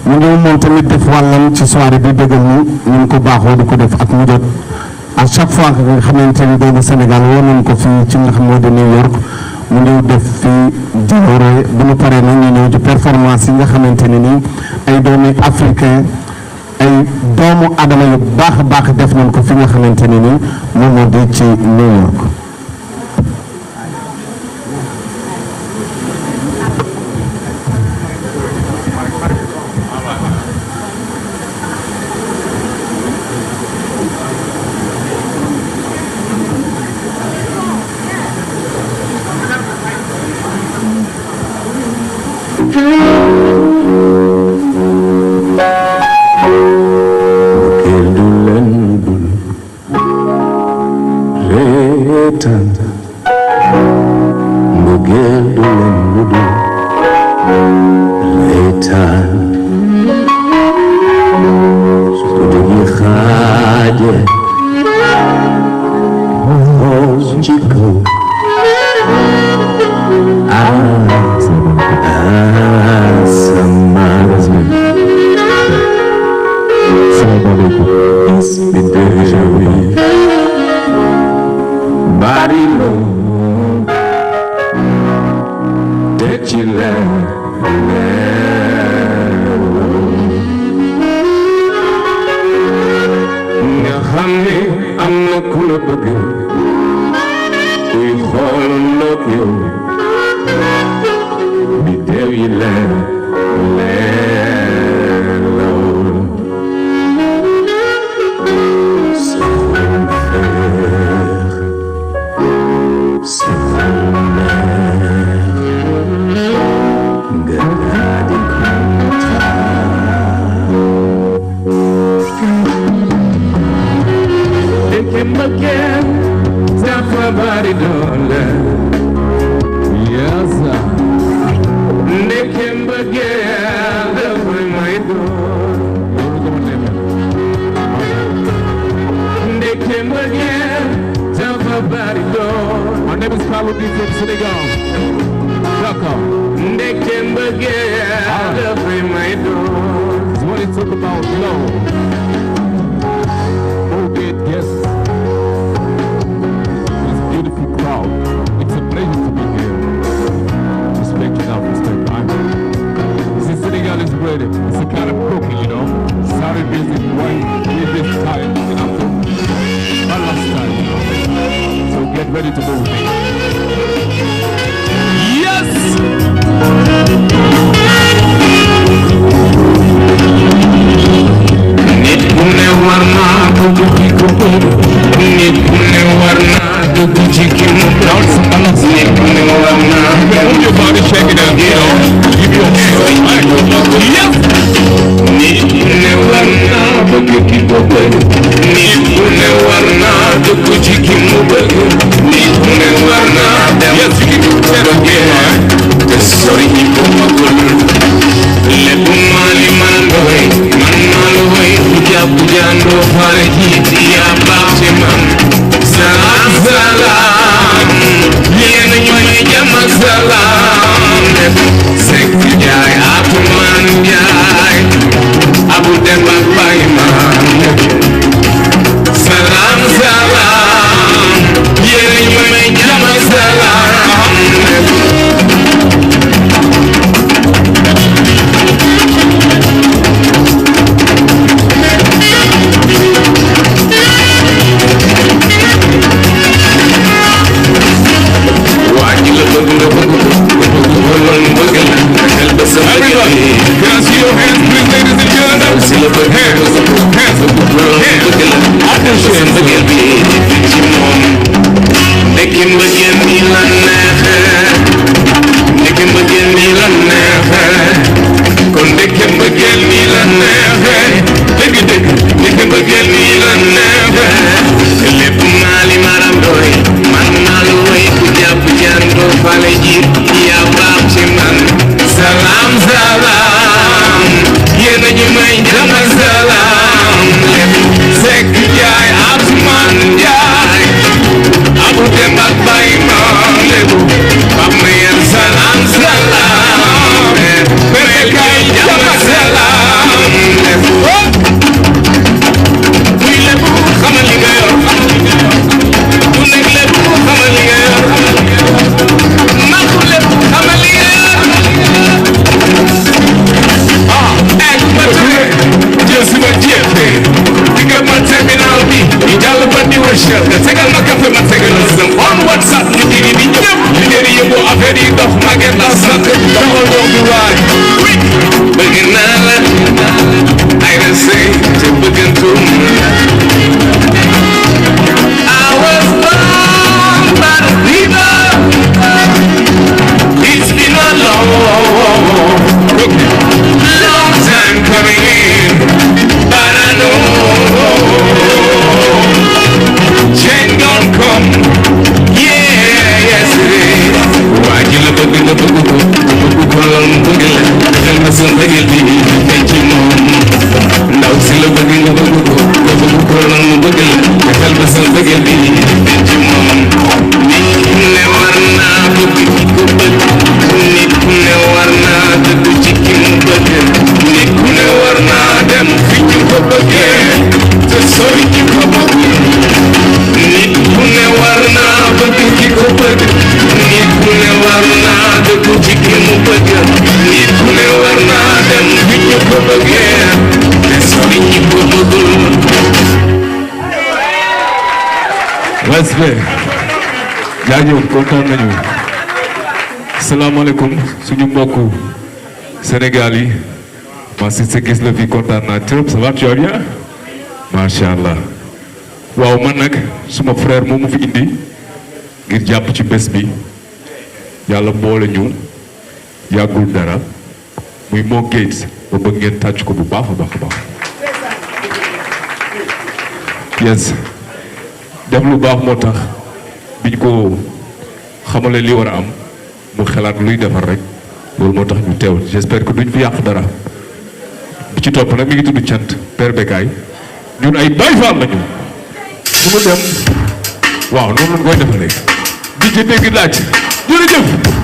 mu ñëw moom tamit def wàllam ci soirée bi dëggal ñu ko baaxoo di ko def ak mu jot à chaque fois que nga xamante ni doomu Sénégal woo nañ ko fii ci nga xam moo di New York mu ñëw def fii jaloore bu ñu paree nag ñu ñëw ci performance yi nga xamante ne nii ay doomi africain ay doomu adama yu baax a baax def nañ ko fi nga xamante ne nii moom moo di ci New York. nobody knows. My name is Carlo D from Senegal. Welcome. It's what it talk about love. Okay, yes. It's a beautiful crowd. It's a pleasure to be here. Respect enough, respect time. This is Senegal is ready. It's a kind of cooking, you know. Started busy, right? With this time, you know. My last time, you know. So get ready to move. Yes! Nit ku ne war naa dugg ci ku bëgg. Nit ku ne war naa dugg ci ki mu bëgg. Nit ku ne war naa dugg ci body shake it out, you know. Give your hands. Yes! Nit ku ne war naa bëgg ki ko bëgg. Nit ku ne war naa dugg ci ki mu bëgg. Nit ku ne war naa dem. Yes, you can do that again. Te sori ñi ko bëggul. Lépp maali man doy. Man maa la way bu jàpp jàndoo fare jiiti yaa baax ci man. Salaam salaam. Yéen ñu may jàmm ak salaam. Sekk jaay Atumaan jaay. Abu Demba Baay maan. Salaam salaam. Yéen ñu may jàmm ak salaam. respect jaajëf kontaan nañu salaamaaleykum suñu mbokku Sénégal yi ma si se gis la fi kontaan naa trop ça va tu vas bien macha allah waaw man nag suma frère moom mu fi indi ngir jàpp ci bés bi yàlla boole ñu yàggul dara muy Mo Gates ba bëgg ngeen tàcc ko bu baax a baax a baax yes def lu baax moo tax biñ ko xamale li war a am mu xalaat luy defar rek loolu moo tax ñu teew j'espère que duñ fi yàq dara bi ci topp nag mi ngi tudd cant Père Bécaye ñun ay Baay Faal lañu fu mu dem waaw noonu lañ koy defalee di ci dégg laaj jërëjëf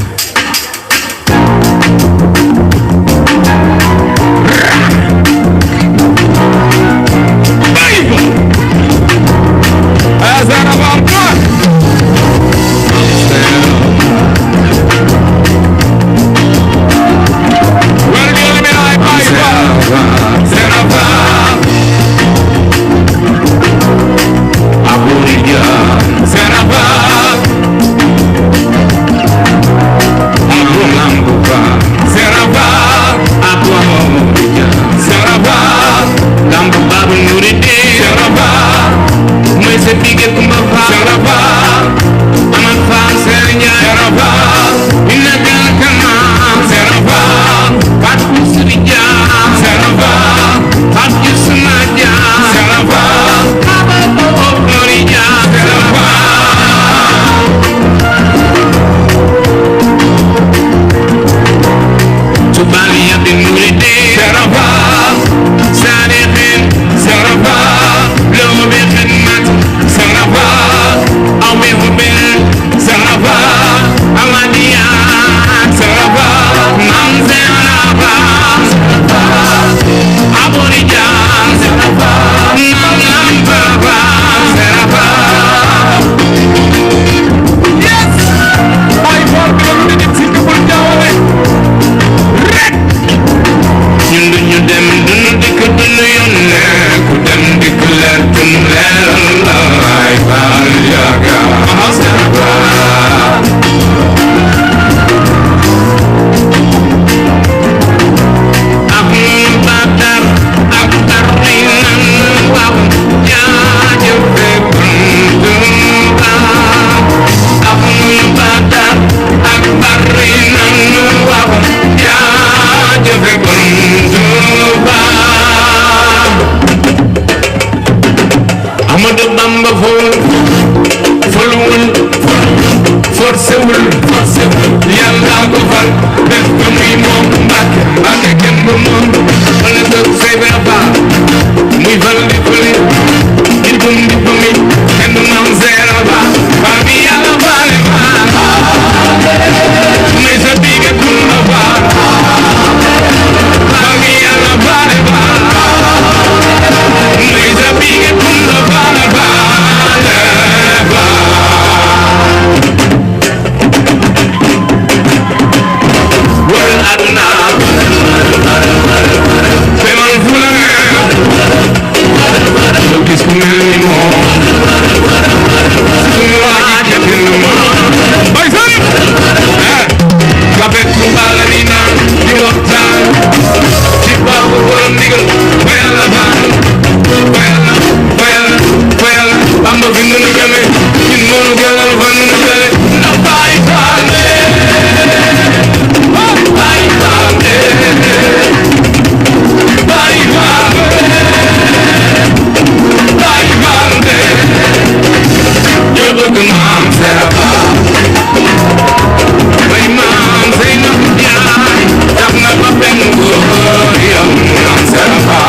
Sarah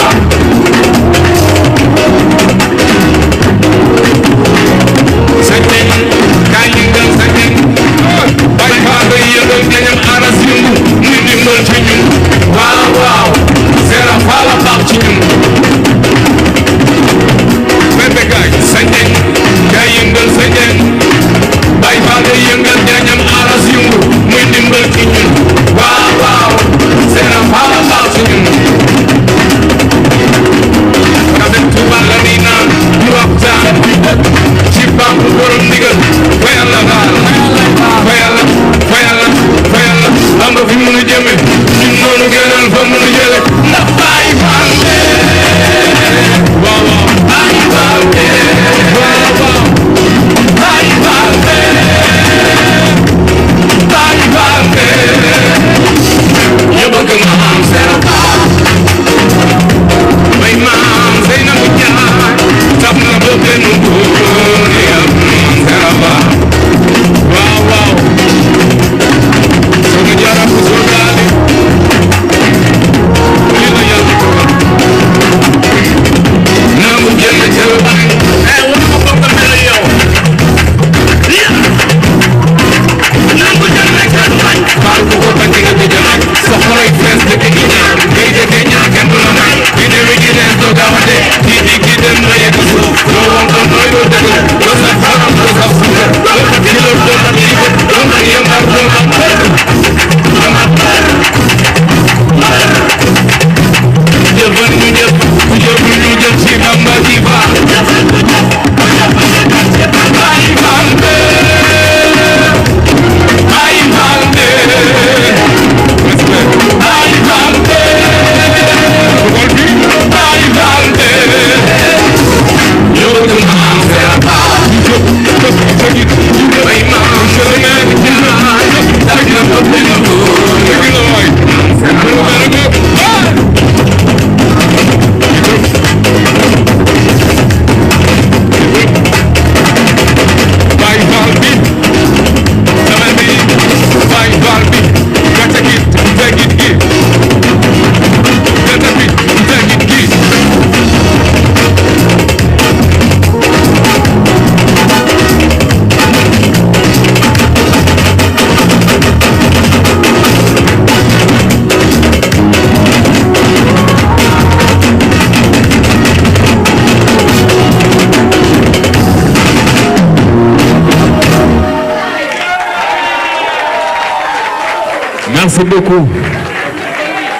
Merci beaucoup.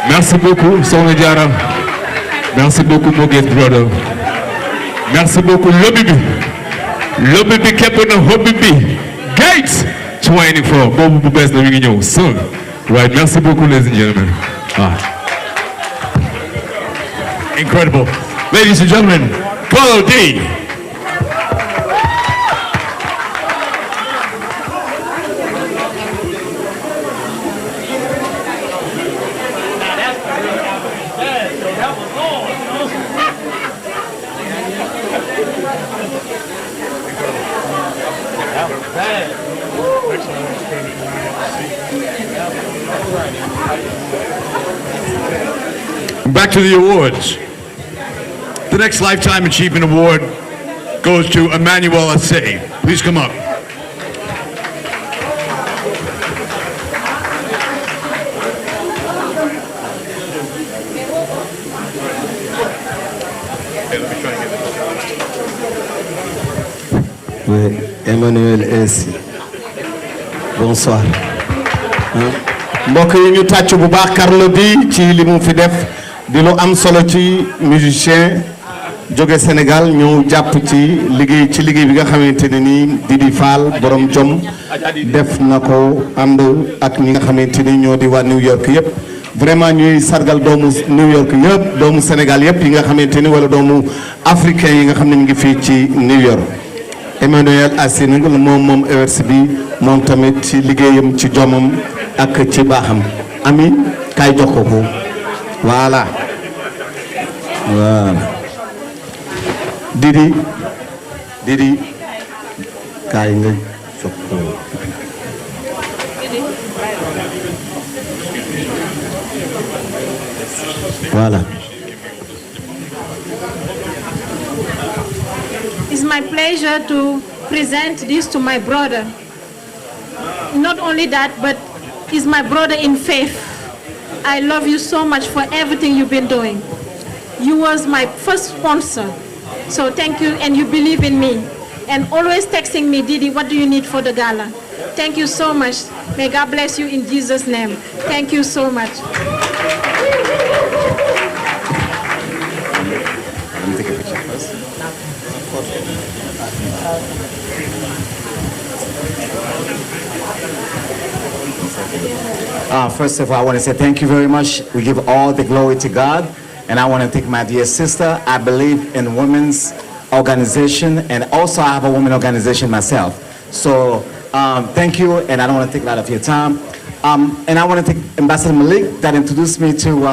Merci beaucoup, Sonia Diarra. Merci beaucoup, Moget brother. Merci beaucoup, Lobibi. Lobibi kept on the Hobibi. Gates 24. Bobo Best Navigno. Soon. Right. Merci beaucoup, ladies and gentlemen. Incredible. Ladies and gentlemen, Paul D. Back to the awards. The next Lifetime Achievement Award goes to Emmanuel Assay. Please come up. Oui, Emmanuel Essi. Bonsoir. mbokk yi ñu tàcc bu baax Carlou D ci li mu fi def di lu am solo ci musicien jóge Sénégal ñëw jàpp ci liggéey bi nga xamante ne nii Didi Fall borom jom def na ko ànd ak ñi nga xamante ni ñoo di waa New York yëpp vraiment ñuy sargal doomu New York yëpp doomu Sénégal yëpp yi nga xamante ni wala doomu africain yi nga xam ne ñu ngi fii ci New York. Emmanuel Assé moom ERC bi moom tamit ci liggéeyam ci jomam ak ci baaxam ami kaay jox ko voilà Didi kaay nga jox ko voilà. It's my pleasure to present this to my brother. Not only that, but he's my brother in faith. I love you so much for everything you've been doing. You was my first sponsor. So thank you, and you believe in me. And always texting me, Didi, what do you need for the gala? Thank you so much. May God bless you in Jesus' name. Thank you so much. First of all, I want to say thank you very much. We give all the glory to God. And I want to thank my dear sister. I believe in women's organization, and also I have a women organization myself. So thank you, and I don't want to take a lot of your time. And I want to thank Ambassador Malik that introduced me to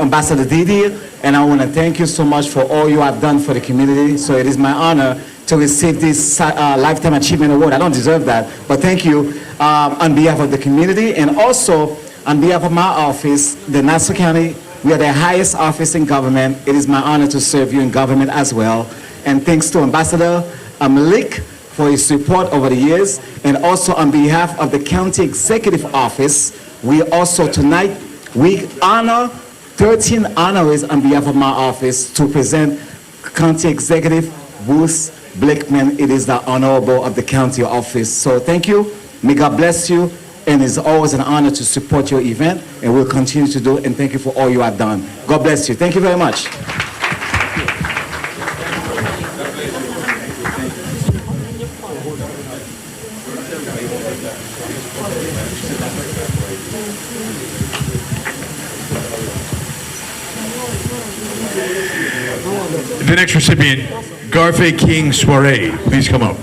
Ambassador Didi. And I want to thank you so much for all you have done for the community. So it is my honor to receive this Lifetime Achievement Award. I don't deserve that, but thank you on behalf of the community, and also on behalf of my office, the Nassau County. We are the highest office in government. It is my honor to serve you in government as well. And thanks to Ambassador Malik for his support over the years. And also on behalf of the County Executive Office, we also tonight, we honor 13 honorees on behalf of my office to present County Executive Bruce Blakeman. It is the honorable of the county office. So thank you. May God bless you. And it's always an honor to support your event, and we'll continue to do it. And thank you for all you have done. God bless you. Thank you very much. The next recipient, Garfe King Soiree. Please come up.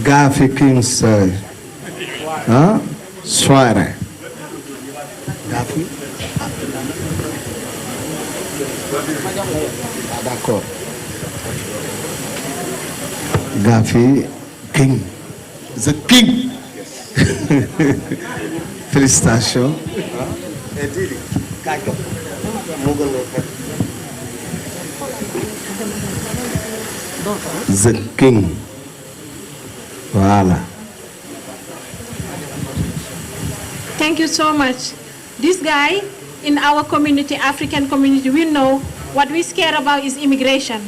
Garfe King Soiree. Soirée. Garfe. D'accord. Garfe King. The King. Félicitations. the king. Voilà. Thank you so much. This guy in our community, African community, we know what we care about is immigration.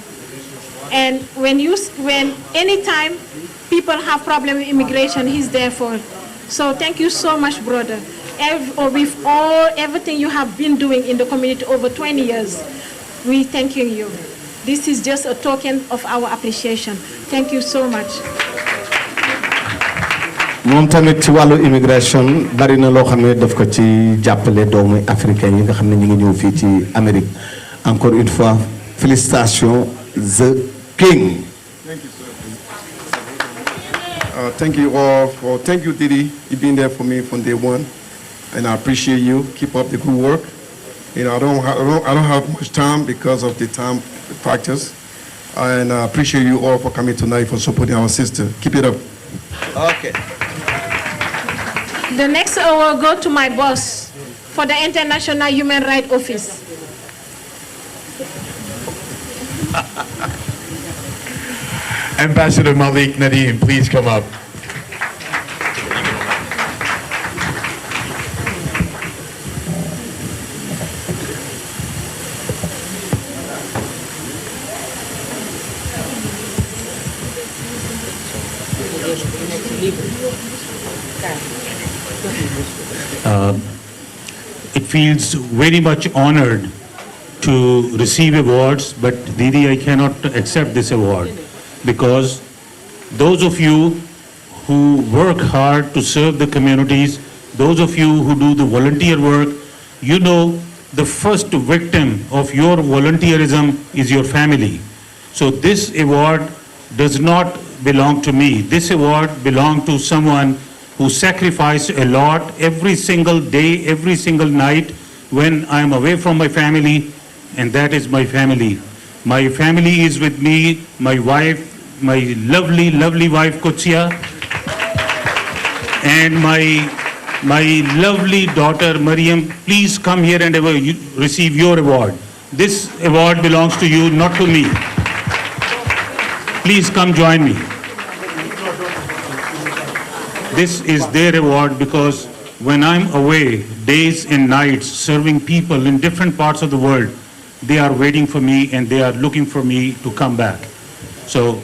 And when anytime people have problem with immigration, he's there for it. So thank you so much, brother. With everything you have been doing in the community over 20 years, we thanking you. This is just a token of our appreciation. Thank you so much. moom tamit ci wàllu immigration bari na loo xam ne daf ko ci jàppale doomu africain yi nga xam ne ñu ngi ñëw fii ci Amérique encore une fois félicitations the king. Thank you all thank you Didi, you've been there for me from day one, and I appreciate you. Keep up the good work. You know, I don't have much time because of the time practice, and I appreciate you all for coming tonight for supporting our sister. Keep it up. Okay. The next award go to my boss for the International Human Rights Office. Ambassador Malik Nadim, please come up. It feels very much honored to receive awards, but Didi, I cannot accept this award because those of you who work hard to serve the communities, those of you who do the volunteer work, you know the first victim of your volunteerism is your family. So this award does not belong to me. This award belongs to someone who sacrificed a lot every single day, every single night when I'm away from my family, and that is my family. My family is with me, my wife, my lovely, lovely wife Kutsia, and my lovely daughter Mariam. Please come here and receive your award. This award belongs to you, not to me. Please come join me. This is their award because when I'm away, days and nights, serving people in different parts of the world, they are waiting for me and they are looking for me to come back. So,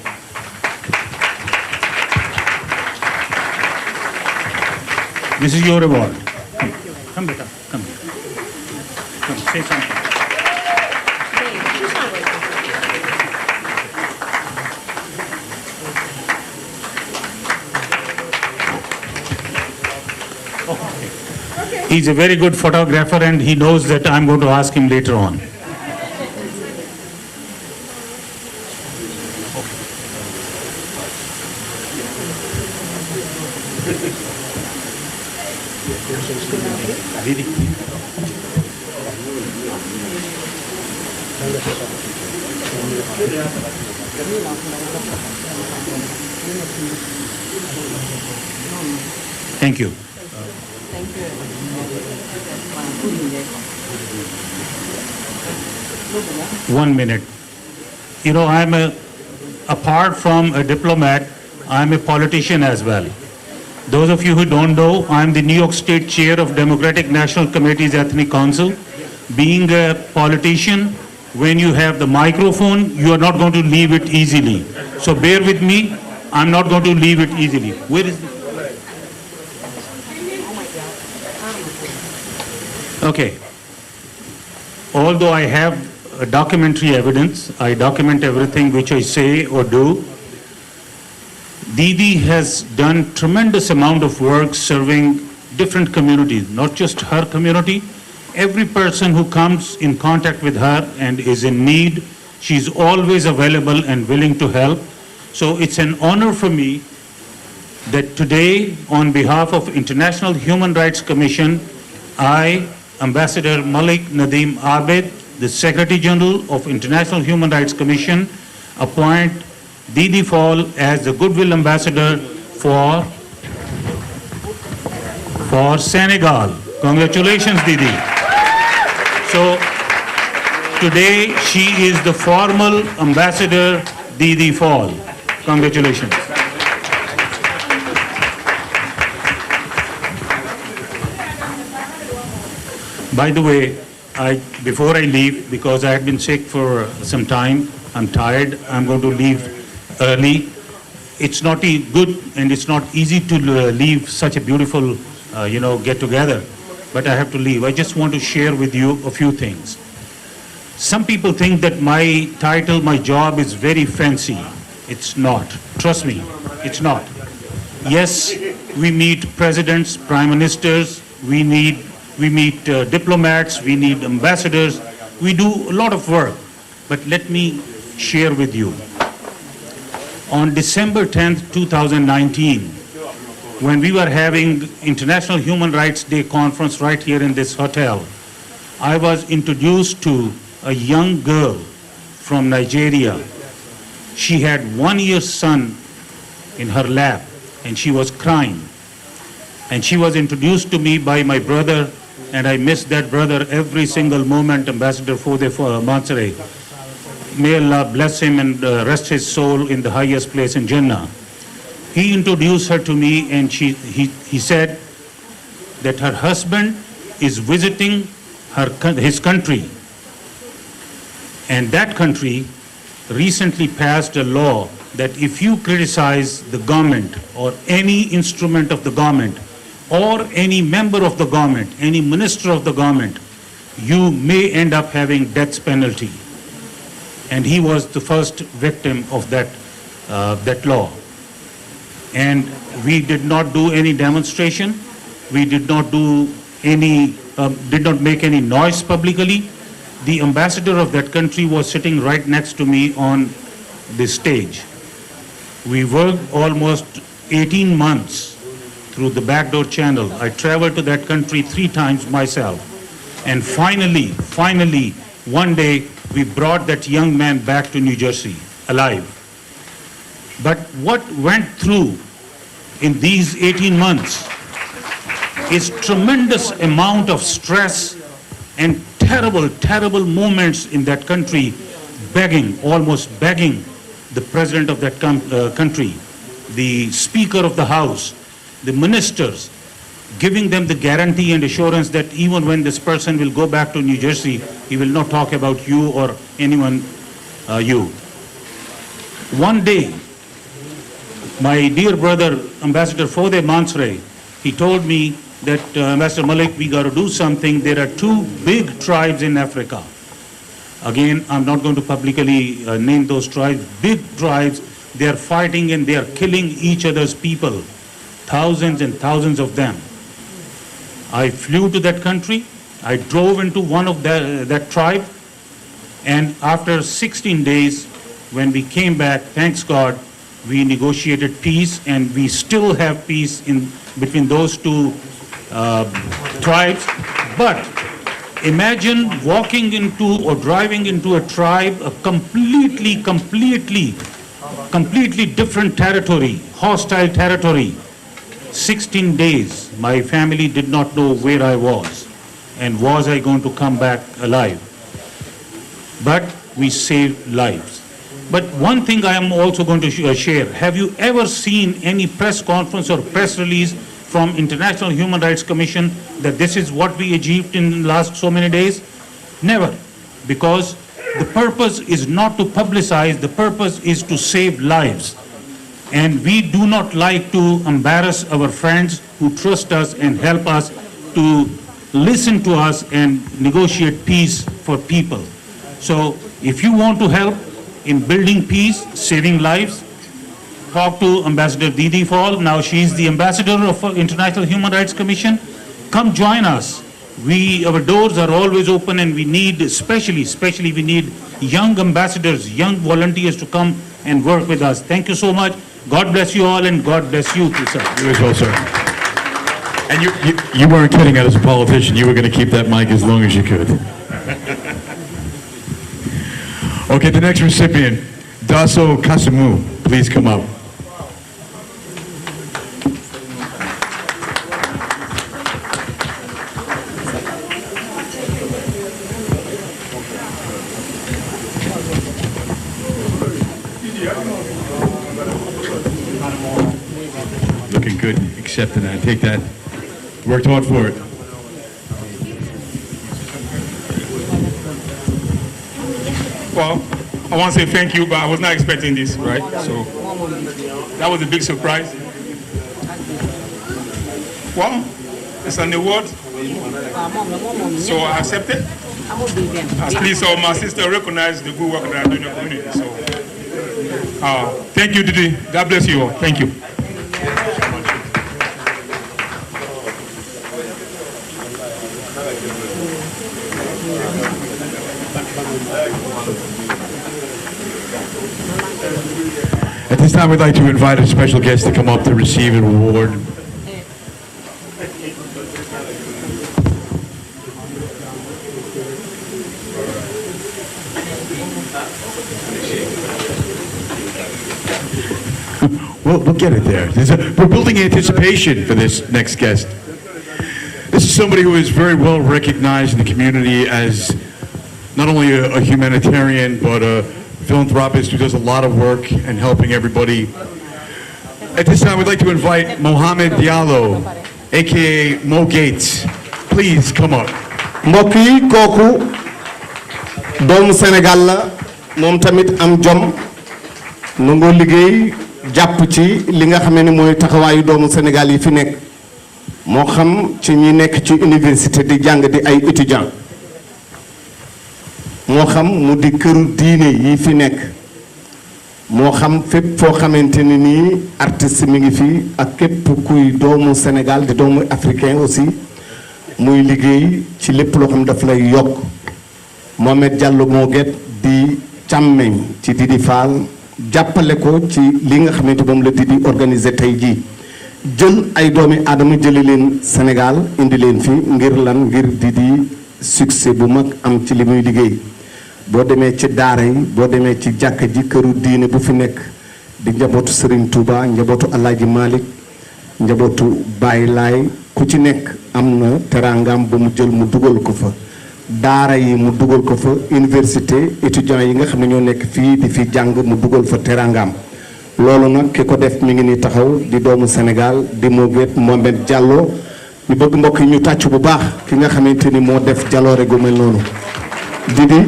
this is your award. Come, Beta, come here. Come, say something. He's a very good photographer and he knows that I'm going to ask him later on. Thank you. One minute. You know, apart from a diplomat, I'm a politician as well. Those of you who don't know, I'm the New York State Chair of Democratic National Committee's Ethnic Council. Being a politician, when you have the microphone, you are not going to leave it easily. So bear with me, I'm not going to leave it easily. Where is it? Okay. Although I have documentary evidence, I document everything which I say or do. Didi has done tremendous amount of work serving different communities, not just her community. Every person who comes in contact with her and is in need, she's always available and willing to help. So it's an honor for me that today, on behalf of International Human Rights Commission, I, Ambassador Malik Nadim Abed, the Secretary General of International Human Rights Commission, appoint Didi Fall as the Goodwill Ambassador for Senegal. Congratulations, Didi. So today she is the formal ambassador Didi Fall. Congratulations. By the way, before I leave, because I have been sick for some time, I'm tired, I'm going to leave early. It's not good and it's not easy to leave such a beautiful, get together, but I have to leave. I just want to share with you a few things. Some people think that my title, my job is very fancy. It's not. Trust me, it's not. Yes, we meet presidents, prime ministers, we meet diplomats, we need ambassadors, we do a lot of work. But let me share with you. On December 10th, 2019, when we were having International Human Rights Day conference right here in this hotel, I was introduced to a young girl from Nigeria. She had 1-year son in her lap and she was crying. And she was introduced to me by my brother, and I miss that brother every single moment, Ambassador Fode Mansare. May Allah bless him and rest his soul in the highest place in Jannah. He introduced her to me and he said that her husband is visiting his country. And that country recently passed a law that if you criticize the government or any instrument of the government or any member of the government, any minister of the government, you may end up having death penalty. And he was the first victim of that law. And we did not do any demonstration. We did not do did not make any noise publicly. The ambassador of that country was sitting right next to me on the stage. We worked almost 18 months through the backdoor channel. I traveled to that country 3 times myself. And finally, one day, we brought that young man back to New Jersey, alive. But what went through in these 18 months is tremendous amount of stress and terrible moments in that country, almost begging the president of that country, the Speaker of the House, the ministers, giving them the guarantee and assurance that even when this person will go back to New Jersey, he will not talk about you or anyone you. One day, my dear brother, Ambassador Fode Mansare, he told me that, Ambassador Malik, we got to do something. There are 2 big tribes in Africa. Again, I'm not going to publicly name those tribes. Big tribes, they are fighting and they are killing each other's people. Thousands and thousands of them. I flew to that country. I drove into one of that tribe. And after 16 days, when we came back, thanks God, we negotiated peace, and we still have peace between those 2 tribes. But imagine walking into or driving into a tribe, a completely different territory, hostile territory. 16 days, my family did not know where I was, and was I going to come back alive. But we saved lives. But one thing I am also going to share, have you ever seen any press conference or press release from International Human Rights Commission that this is what we achieved in the last so many days? Never. Because the purpose is not to publicize, the purpose is to save lives. And we do not like to embarrass our friends who trust us and help us to listen to us and negotiate peace for people. So if you want to help in building peace, saving lives, talk to Ambassador Didi Fall. Now she is the ambassador of International Human Rights Commission. Come join us. Our doors are always open, and we need, especially we need young ambassadors, young volunteers to come and work with us. Thank you so much. God bless you all, and God bless you too, sir. You as well, sir. And you weren't kidding as a politician. You were going to keep that mic as long as you could. Okay, the next recipient, Daso Kasimu, please come up. accepting that. Take that. Worked hard for it. Well, I want to say thank you, but I was not expecting this, right? So that was a big surprise. Well, it's an award, so I accept it. At least my sister recognized the good work that I do in the community. So thank you, Didi. God bless you all. Thank you. At this time, we'd like to invite a special guest to come up to receive an award. We'll get it there. We're building anticipation for this next guest. This is somebody who is very well recognized in the community as not only a humanitarian, but a philanthropist who does a lot of work and helping everybody. At this time, we'd like to invite Mohamed Diallo, aka Mo Gates. Please come up. mbokk yi kooku doomu Sénégal la moom tamit am jom nangoo liggéey jàpp ci li nga xamee ne mooy taxawaayu doomu Sénégal yi fi nekk moo xam ci ñi nekk ci université di jàng di ay étudiants moo xam mu di këru diine yi fi nekk moo xam fépp foo xamante ni nii artiste mi ngi fi ak képp kuy doomu Sénégal di doomu africain aussi muy liggéey ci lépp loo xam daf lay yokk Mohamed Diallo moo get di càmmeñ ci Didi Fall jàppale ko ci li nga xamante moom la Didi organisé tey jii jël ay doomi aadama jële leen Sénégal indi leen fi ngir lan ngir Didi succès bu mag am ci li muy liggéey boo demee ci daara yi boo demee ci jàkka ji këru diine bu fi nekk di njabootu Serigne Touba njabootu Alaaji Malick njabootu Baye Laay ku ci nekk am na teraangam bu mu jël mu dugal ko fa daara yi mu dugal ko fa université étudiants yi nga xam ne ñoo nekk fii di fi jàng mu dugal fa teraangam loolu nag ki ko def mi ngi ni taxaw di doomu Sénégal di Mohamed Diallo ñu bëgg mbokk yi ñu tàcc bu baax ki nga xamante ni moo def jaloore gu mel noonu Didi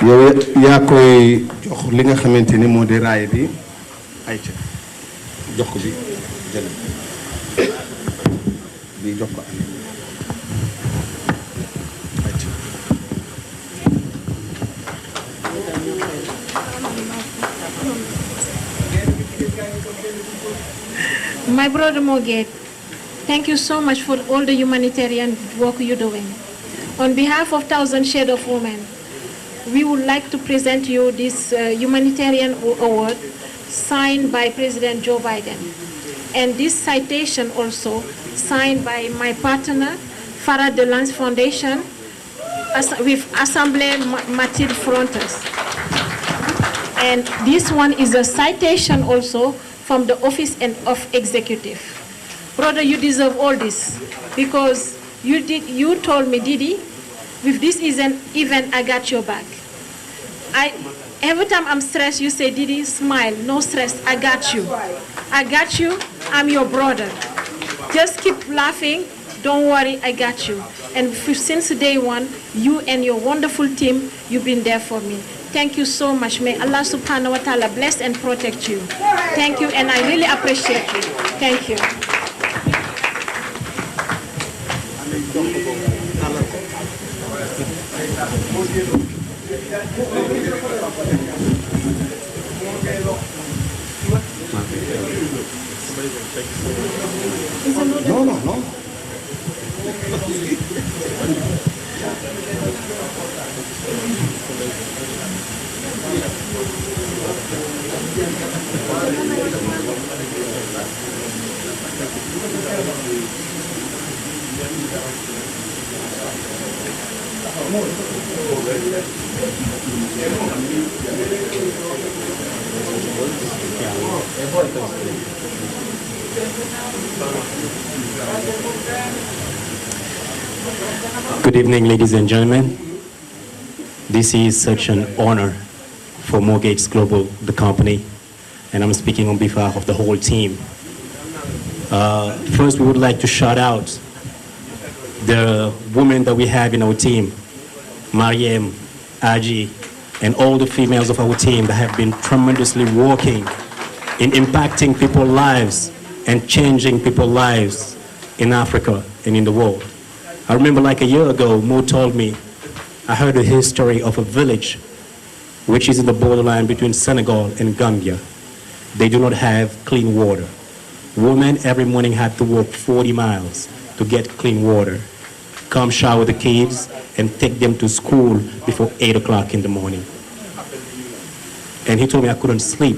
yow yaa koy jox li nga xamante ni moo di raay bi ay ca jox ko bi jël bi jox ko My brother Moget, thank you so much for all the humanitarian work you're doing. On behalf of Thousand Shades of Women, we would like to present you this humanitarian award signed by President Joe Biden. And this citation also signed by my partner, Farah Delance Foundation, with Assemblée Mathilde Frontes. And this one is a citation also from the Office of Executive. Brother, you deserve all this because you told me, Didi, if this is an event, I got your back. Every time I'm stressed, you say, Didi, smile, no stress, I got you. I got you, I'm your brother. Just keep laughing, don't worry, I got you. And since day one, you and your wonderful team, you've been there for me. Thank you so much. May Allah subhanahu wa ta'ala bless and protect you. Thank you, and I really appreciate you. Thank you. No. Good evening, ladies and gentlemen. This is such an honor for Mortgage Global, the company, and I'm speaking on behalf of the whole team. First, we would like to shout out the women that we have in our team, Mariam, Aji, and all the females of our team that have been tremendously working in impacting people's lives and changing people's lives in Africa and in the world. I remember like a year ago, Mo told me, I heard a history of a village which is in the borderline between Senegal and Gambia. They do not have clean water. Women every morning have to walk 40 miles to get clean water, come shower the kids, and take them to school before 8 o'clock in the morning. And he told me I couldn't sleep.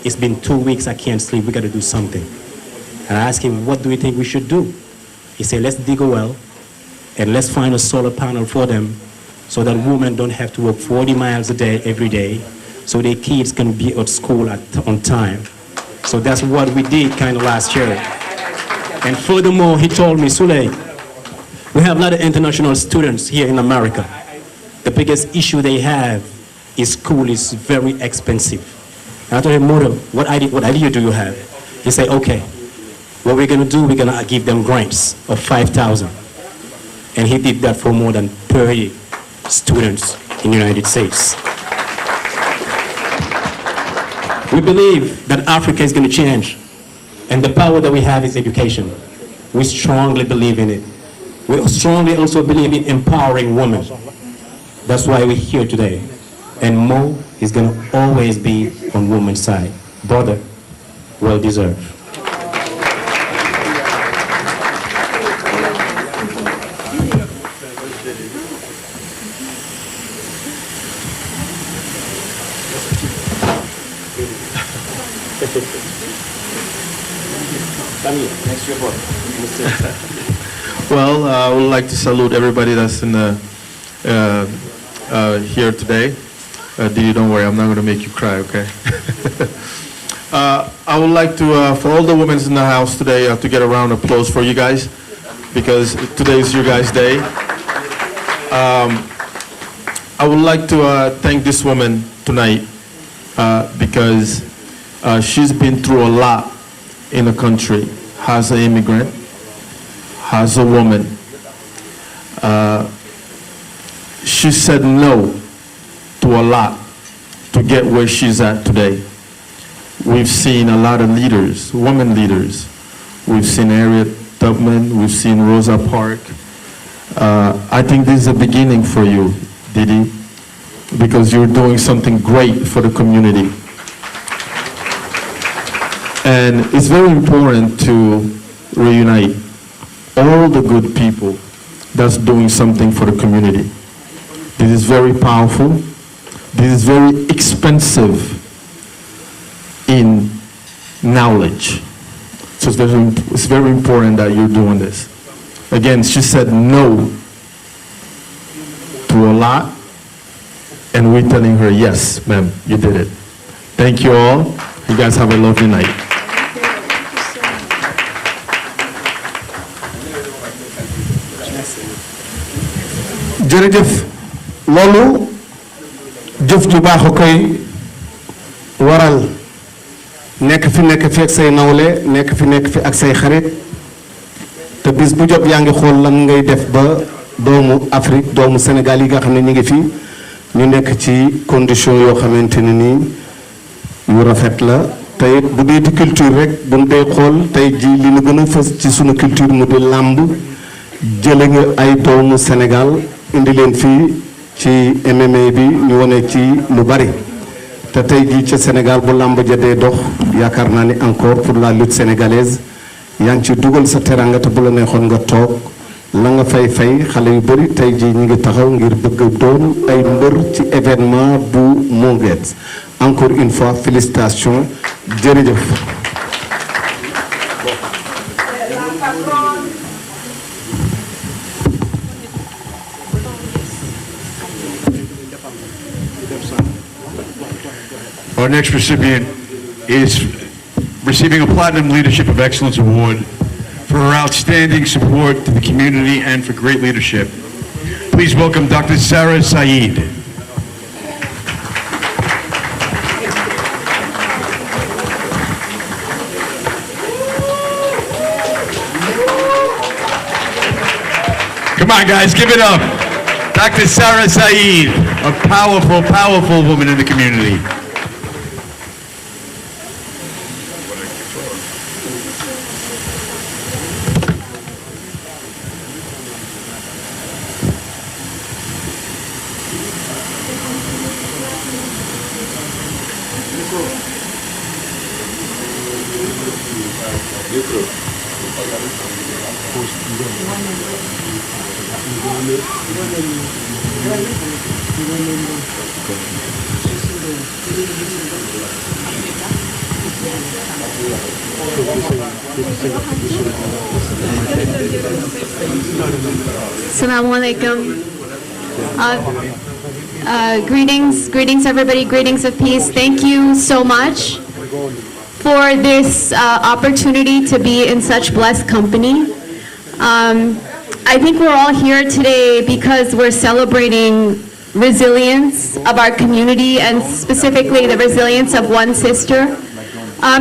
It's been 2 weeks, I can't sleep, we gotta do something. And I asked him, what do you think we should do? He said, let's dig a well, and let's find a solar panel for them so that women don't have to walk 40 miles a day, every day, so their kids can be at school on time. So that's what we did kind of last year. And furthermore, he told me, Sule, we have a lot of international students here in America. The biggest issue they have is school is very expensive. And I told him, Moro, what idea do you have? He said, okay, what we're gonna do, we're gonna give them grants of $5,000. And he did that for more than 30 students in the United States. We believe that Africa is going to change, and the power that we have is education. We strongly believe in it. We strongly also believe in empowering women. That's why we're here today. And Mo is going to always be on women's side. Brother, well deserved. Well, I would like to salute everybody that's in the here today. Didi, don't worry, I'm not going to make you cry, okay? I would like to, for all the women in the house today, to get a round of applause for you guys, because today is your guys' day. I would like to thank this woman tonight because she's been through a lot in the country, as an immigrant, as a woman. She said no to a lot to get where she's at today. We've seen a lot of leaders, women leaders. We've seen Harriet Tubman, we've seen Rosa Parks. I think this is a beginning for you, Didi, because you're doing something great for the community. And it's very important to reunite all the good people that's doing something for the community. This is very powerful. This is very expensive in knowledge. So it's very important that you're doing this. Again, she said no to a lot, and we're telling her, yes, ma'am, you did it. Thank you all. You guys have a lovely night. jërëjëf loolu jëf ju baax a koy waral nekk fi ak say nawle nekk fi ak say xarit te bis bu jot yaa ngi xool lan ngay def ba doomu Afrique doomu Sénégal yi nga xam ne ñu ngi fi ñu nekk ci condition yoo xamante ne nii yu rafet la tey bu dee di culture rek bu ñu dee xool tey ji li ñu gën a fës ci sunu culture mu di làmb jële nga ay doomu Sénégal indi leen fii ci MMA bi ñu wane ci lu bari te tey jii ci Sénégal bu làmb ja dee dox yaakaar naa ni encore pour la lutte sénégalaise yaa ngi ci dugal sa teranga te bu la neexoon nga toog la nga fay xale yu bari tey jii ñu ngi taxaw ngir bëgg doon ay mbër ci événement bu Monguet encore une fois félicitations jërëjëf. Our next recipient is receiving a Platinum Leadership of Excellence Award for her outstanding support to the community and for great leadership. Please welcome Dr. Sarah Saeed. Come on, guys, give it up. Dr. Sarah Saeed, a powerful, powerful woman in the community. Assalamu alaikum. Greetings everybody, greetings of peace. Thank you so much for this opportunity to be in such blessed company. I think we're all here today because we're celebrating resilience of our community and specifically the resilience of one sister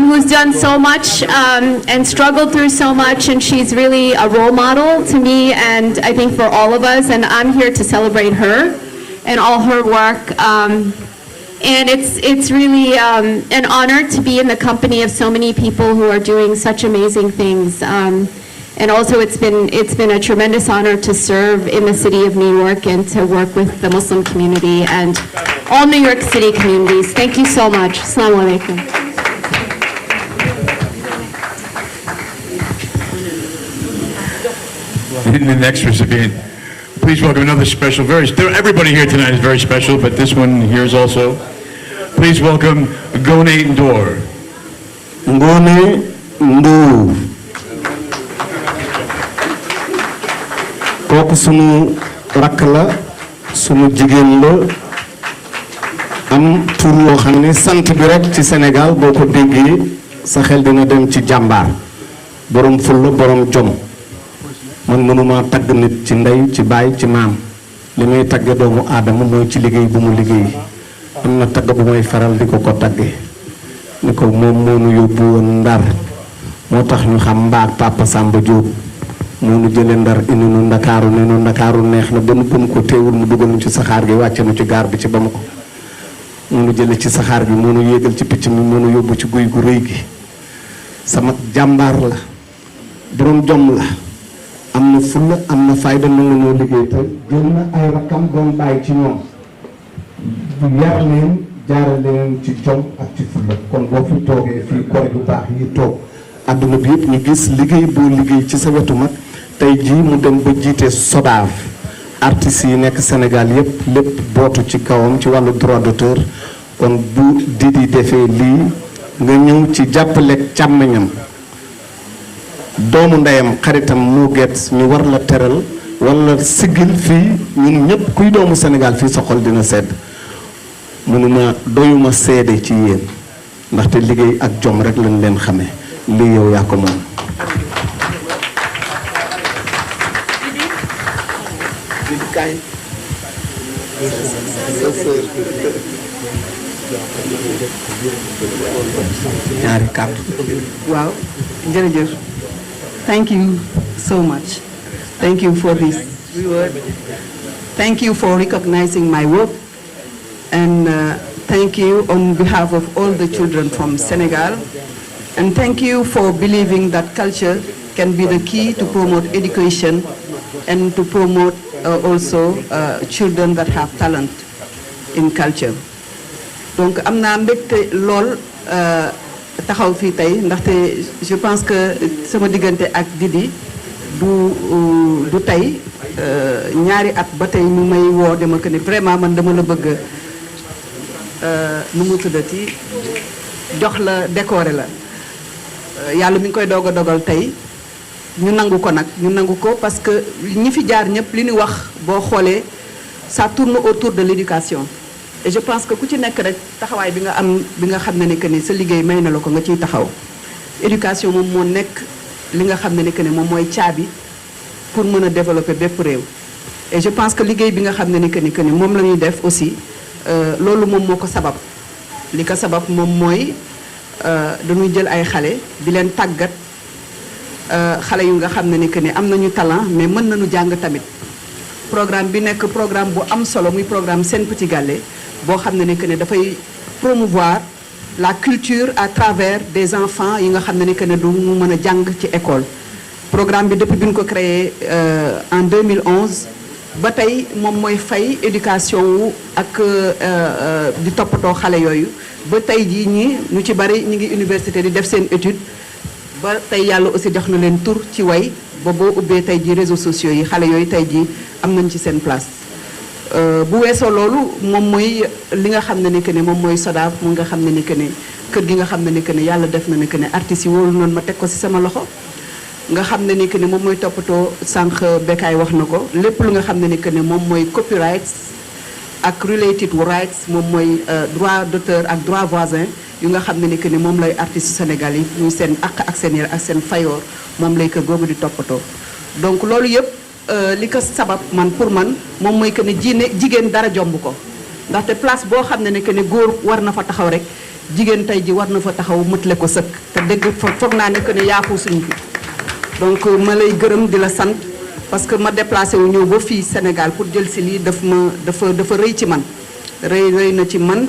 who's done so much and struggled through so much, and she's really a role model to me and I think for all of us, and I'm here to celebrate her and all her work. And it's really an honor to be in the company of so many people who are doing such amazing things. And also it's been a tremendous honor to serve in the city of New York and to work with the Muslim community and all New York City communities. Thank you so much. Assalamu alaikum. The next recipient. Please welcome another special, everybody here tonight is very special, but this one here is also. Please welcome Ngone Ndour. Ngone Ndour. kooku sunu rakk la sunu jigéen la am tur yoo xam ne sant bi rek ci Sénégal boo ko déggee sa xel dina dem ci jàmbaar borom fulla borom jom man mënuma tagg nit ci ndey ci baay ci maam li may tagge doomu aadama mooy ci liggéey bu mu liggéey am na tagg bu may faral di ko tagge ni ko moom moo nu yóbbu woon Ndar moo tax ñu xam mbaak Papa Samba Diop moo nu jële Ndar indi nu Ndakaaru ne nu Ndakaaru neex na ba nu gëm ko teewul mu dugal nu ci saxaar gi wàcce nu ci gaar bi ci Bamako moo nu jële ci saxaar gi moo nu yéegal ci picc mi moo nu yóbbu ci guy gu rëy gi sama jàmbaar la borom jom la am na fulla am na fayda nangu noo liggéey te jël na ay rakkam doon bàyyi ci ñoom yar leen jaarale leen ci jom ak ci fulla kon boo fi toogee fii kore bu baax yi toog àdduna bi yëpp ñu gis liggéey boo liggéey ci sa wetu mag tey jii mu dem ba jiite SODAV artistes yi nekk Sénégal yëpp lépp bootu ci kawam ci wàllu droit d'auteur kon bu Didi defee lii nga ñëw ci jàppale càmmiñam doomu ndeyam xaritam moo get ñu war la teral wala siggil fii ñun ñëpp kuy doomu Sénégal fii sa xol dina sedd mënuma doyuma seede ci yéen ndaxte liggéey ak jom rek lañ leen xamee lii yow yaa ko moom ñaari kàddu waaw jërëjëf thank you so much thank you for this reward thank you for recognizing my work and thank you on behalf of all the children from Senegal and thank you for believing that culture can be the key to promote education and to promote also children that have talent in culture. Donc am naa mbégte lool taxaw fii tey ndaxte je pense que sama diggante ak Didi du tey ñaari at ba tey mu may woo dama ko ne vraiment man dama la bëgg nu mu tuddati jox la décoré la yàlla mi ngi koy doog a dogal tey ñu nangu ko nag ñu nangu ko parce que ñi fi jaar ñëpp li ñu wax boo xoolee ça tourne autour de l'éducation et je pense que ku ci nekk rek taxawaay bi nga am bi nga xam ne que ni sa liggéey may na la ko nga ciy taxaw éducation moom moo nekk li nga xam ne que ne moom mooy caabi pour mën a développer bépp réew et je pense que liggéey bi nga xam ne que ni moom la ñuy def aussi loolu moom moo ko sabab li ko sabab moom mooy dañuy jël ay xale di leen tàggat xale yu nga xam ne ni que ne am nañu talent mais mën nañu jàng tamit programme bi nekk programme bu am solo muy programme Sen Petit Gallé boo xam ne ni que ne dafay promouvoir la culture à travers des enfants yi nga xam ne ni que ne du mu mën a jàng ci école programme bi depuis bi ñu ko créé en 2011 ba tey moom mooy fay éducation wu ak di toppatoo xale yooyu ba tey jii ñi ñu ci bari ñu ngi université di def seen étude ba tey yàlla aussi jox na leen tur ci way ba boo ubbee tey jii réseaux sociaux yi xale yooyu tey jii am nañ ci seen place bu weesoo loolu moom mooy li nga xam ne ni que ne moom mooy SODAV mu nga xam ne ni que ne kër gi nga xam ne ni que ne yàlla def na ni que ne artistes yi wóolu noonu ma teg ko ci sama loxo nga xam ne ni que ne moom mooy toppatoo sànq Bekkaay wax na ko lépp lu nga xam ne ni que ne moom mooy copyrights ak related rights moom mooy droit d'auteur ak droit voisin yu nga xam ne ni que ne moom lay artistes Sénégal yi muy seen àq ak seen yar ak seen fayoor moom lay kër googu di toppatoo donc loolu yëpp li ko sabab man pour man moom mooy que ne jigéen dara jomb ko ndaxte place boo xam ne ne que ne góor war na fa taxaw rek jigéen tey ji war na fa taxaw mëtle ko sëkk te dégg foog naa ne que ne yaaku suñ fi donc ma lay gërëm di la sant parce que ma déplacé wu ñëw ba fii Sénégal pour jël si lii dafa rëy ci man rëy na ci man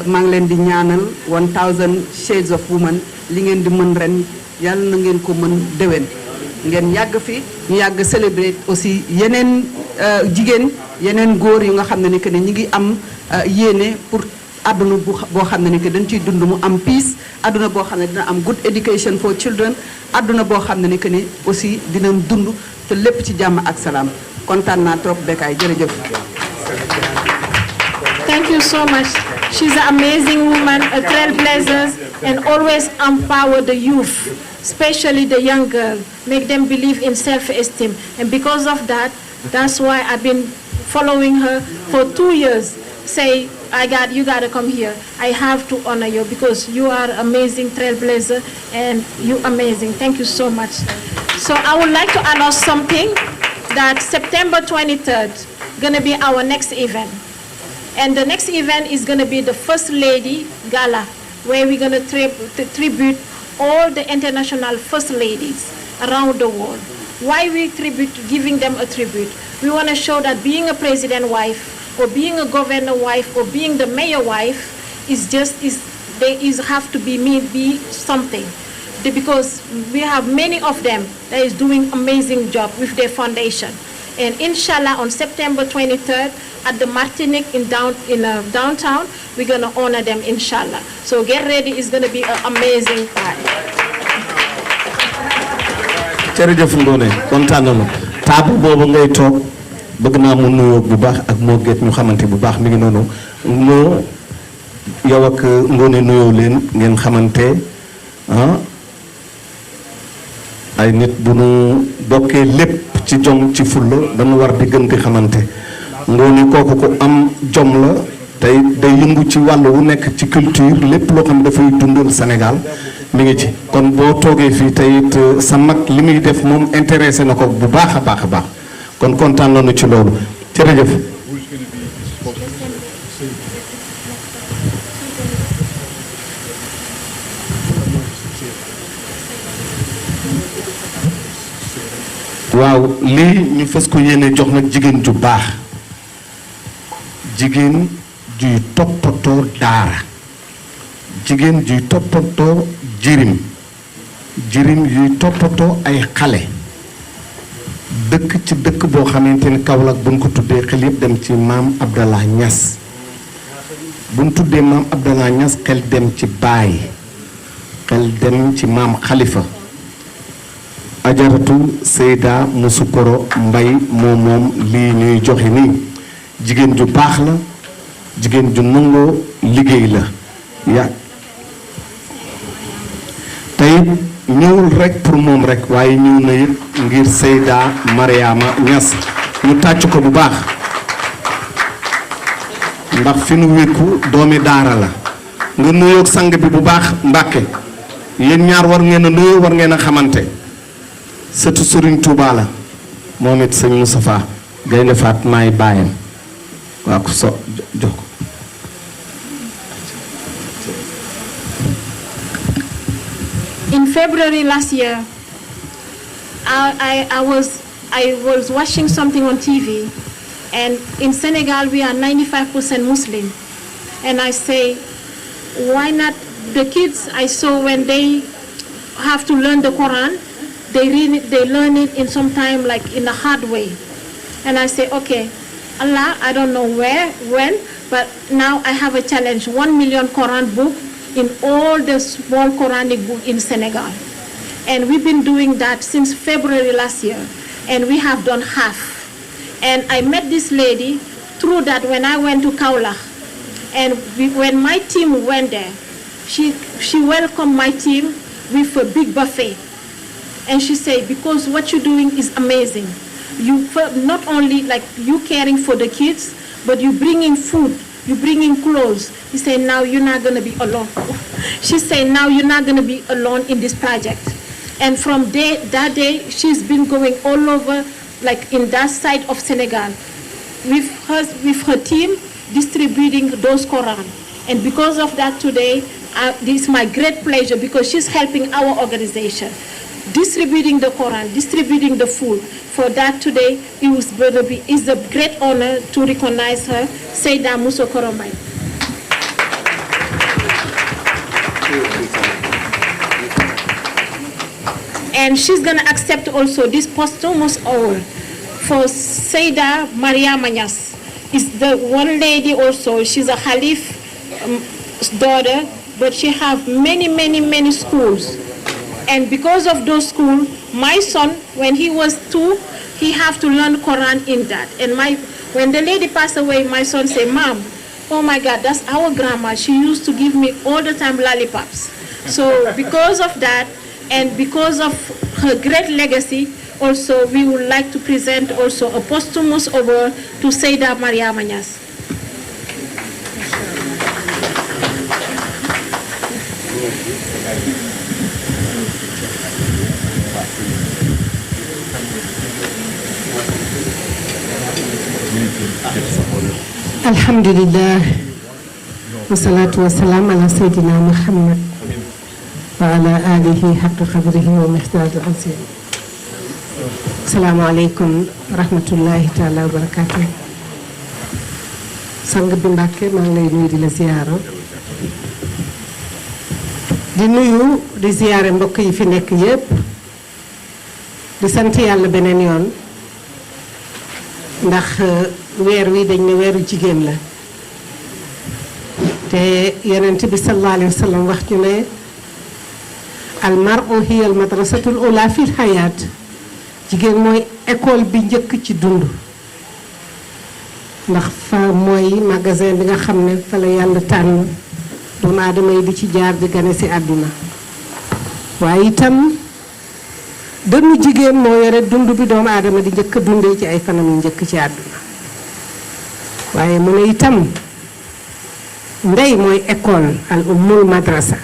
maa ngi leen di ñaanal 1000 Shades of Woman li ngeen di mën ren yàlla na ngeen ko mën déwén ngeen yàgg fi ñu yàgg célébrer aussi yeneen jigéen yeneen góor yu nga xam ne ni que ne ñi ngi am yéene pour àdduna boo xam ne ni que dañ ciy dund mu am peace àdduna boo xam ne dina am good education for children àdduna boo xam ne ni que ni aussi dinañ dund te lépp ci jàmm ak salaam kontaan naa trop Bekkaay jërëjëf. Thank you so much. She's an amazing woman, a trailblazer, and always empower the youth, especially the young girl, make them believe in self-esteem. And because of that, that's why I've been following her for 2 years. Say, you gotta come here. I have to honor you because you are amazing trailblazer and you amazing. Thank you so much. So I would like to announce something that September 23rd gonna be our next event. And the next event is gonna be the First Lady Gala, where we're gonna tribute all the international First Ladies around the world. Why we giving them a tribute? We wanna show that being a president wife or being a governor wife or being the mayor wife have to be something. Because we have many of them that is doing amazing job with their foundation. And inshallah on September 23rd at the Martinique in downtown, we're gonna honor them inshallah. So get ready, it's gonna be an amazing party. jërëjëf Ngoné kontaan nañu table boobu ngay toog bëgg naa mu nuyoo bu baax ak moo géet ñu xamante bu baax mi ngi noonu moo yow ak Ngoné nuyoo leen ngeen xamante ay nit bu nu bokkee lépp ci jom ci fulla dañu war di gën di xamante Ngoné kooku ko am jom la tey day yëngu ci wàll wu nekk ci culture lépp loo xam dafay dundal Sénégal mi ngi ci kon boo toogee fii tey it sa mag li muy def moom intéressé na ko bu baax a baax a baax kon kontaan nañu ci loolu jërëjëf. waaw lii ñu fas ko yéene jox nag jigéen ju baax jigéen juy toppatoo daara jigéen juy toppatoo jirim yuy toppatoo ay xale dëkk ci dëkk boo xamante ni Kaolack buñ ko tuddee xel yëpp dem ci maam Abdallah Niass buñ tuddee maam Abdallah Niass xel dem ci baay xel dem ci maam Khalifa ajaratu Seyda Musukoro Mbay moom lii ñuy joxe nii jigéen ju baax la jigéen ju nangoo liggéey la tey ñëwul rek pour moom rek waaye ñëw na it ngir Seyda Mariama Niass ñu tàcc ko bu baax ndax fi nu wékku doomi daara la nga nuyoog sang bi bu baax Mbàkke yéen ñaar war ngeen a nuyoo war ngeen a xamante sëtu Sëriñ Tuubaa la moom it sëñ Moustapha Gaynde Faat maay baayam waa ko so jox ko In February last year, I was watching something on TV, and in Senegal we are 95% Muslim, and I say, why not the kids I saw when they have to learn the Quran, they learn it in some time like in a hard way, and I say, okay, Allah, I don't know where, when, but now I have a challenge, 1 million Quran book in all the small Quranic book in Senegal. And we've been doing that since February last year, and we have done half. And I met this lady through that when I went to Kaolack. And when my team went there, she welcomed my team with a big buffet. And she said, because what you're doing is amazing. You not only like you caring for the kids, but you bringing food, you bringing clothes. He said, now you're not going to be alone. She said, now you're not going to be alone in this project. And from that day, she's been going all over, like in that side of Senegal, with her team, distributing those Quran. And because of that today, this is my great pleasure because she's helping our organization, distributing the Quran, distributing the food. For that today, it's a great honor to recognize her, Seyda Muso Koromay. And she's going to accept also this posthumous award for Seyda Maria Manyas. Is the one lady also, she's a Khalif daughter, but she have many schools. And because of those schools, my son, when he was 2, he have to learn Quran in that. And when the lady passed away, my son said, Mom, oh my God, that's our grandma. She used to give me all the time lollipops. So because of that, and because of her great legacy, also we would like to present also a posthumous award to Seyda Maria Manyas. Alhamdulillah, wassalatu wassalam ala Sayyidina Muhammad wa ala alihi haqqa qadrihi wa miqdaarihi al-azim. Assalamu alaikum rahmatullahi ta'ala wa barakatuh. Sang bi Mbàkke maa ngi lay nuyu di la ziyaara. Di nuyu di ziyaare mbokk yi fi nekk yépp. Di sant Yàlla beneen yoon. Ndax weer wi dañ ne weeru jigéen la. Te Yonent bi sallallahu alayhi wa sallam wax ñu ne almar'u hiya almadrasatul ula fil hayat. Jigéen mooy école bi njëkk ci dund. Ndax fa mooy magasin bi nga xam ne fa la Yàlla tànn doomu aadama yi di ci jaar di gane ci àdduna. Waaye itam dënnu jigéen moo yore dund bi doomu aadama di njëkk dundee ci ay fanam yu njëkk ci àdduna. Waaye mu ne itam ndey mooy école al ummul madrasa.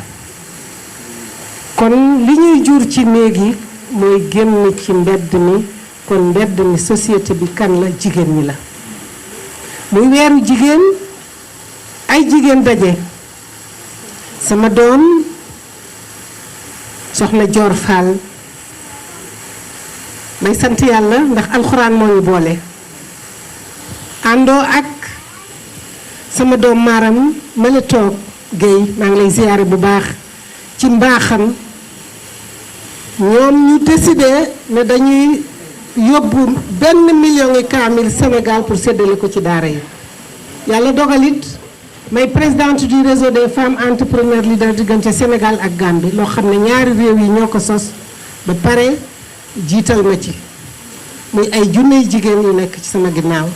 Kon li ñuy jur ci néeg yi mooy génn ci mbedd mi, kon mbedd mi société bi kan la, jigéen ñi la. Muy weeru jigéen, ay jigéen daje. Sama doom soxna Joor Fall may sant Yàlla ndax alxuraan moo ñu boole. Àndoo ak sama doom Maram ma la toog Guèye maa ngi lay ziyaare bu baax ci mbaaxam. ñoom ñu décidé ne dañuy yóbbu 1 million yi kaamil Sénégal pour séddale ko ci daara yi. Yàlla dogalit may présidente du réseau des femmes entrepreneurs leaders diggante Sénégal ak Gambie loo xam ne ñaari réew yi ñoo ko sos ba pare jiital ma ci muy ay junney jigéen yu nekk ci sama ginnaaw.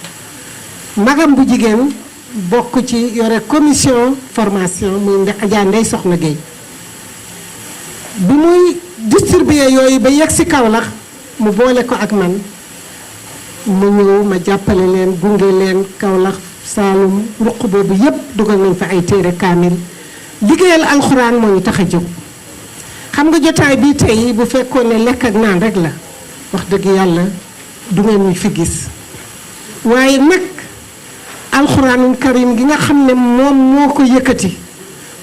Magam bu jigéen bokk ci yore commission formation muy Adja Ndeye Soxna Guèye. bi muy distribuer yooyu ba yegg si Kaolack mu boole ko ak man mu ñëw ma jàppale leen gunge leen Kaolack Saalum ruq boobu yépp dugal nañ fa ay téere kaamil liggéeyal alxuraan moo ñu tax a jóg. xam nga jotaay bii tey bu fekkoon ne lekk ak naan rek la wax dëgg yàlla du ngeen ñu fi gis waaye nag alxuraanul karim gi nga xam ne moom moo ko yëkkati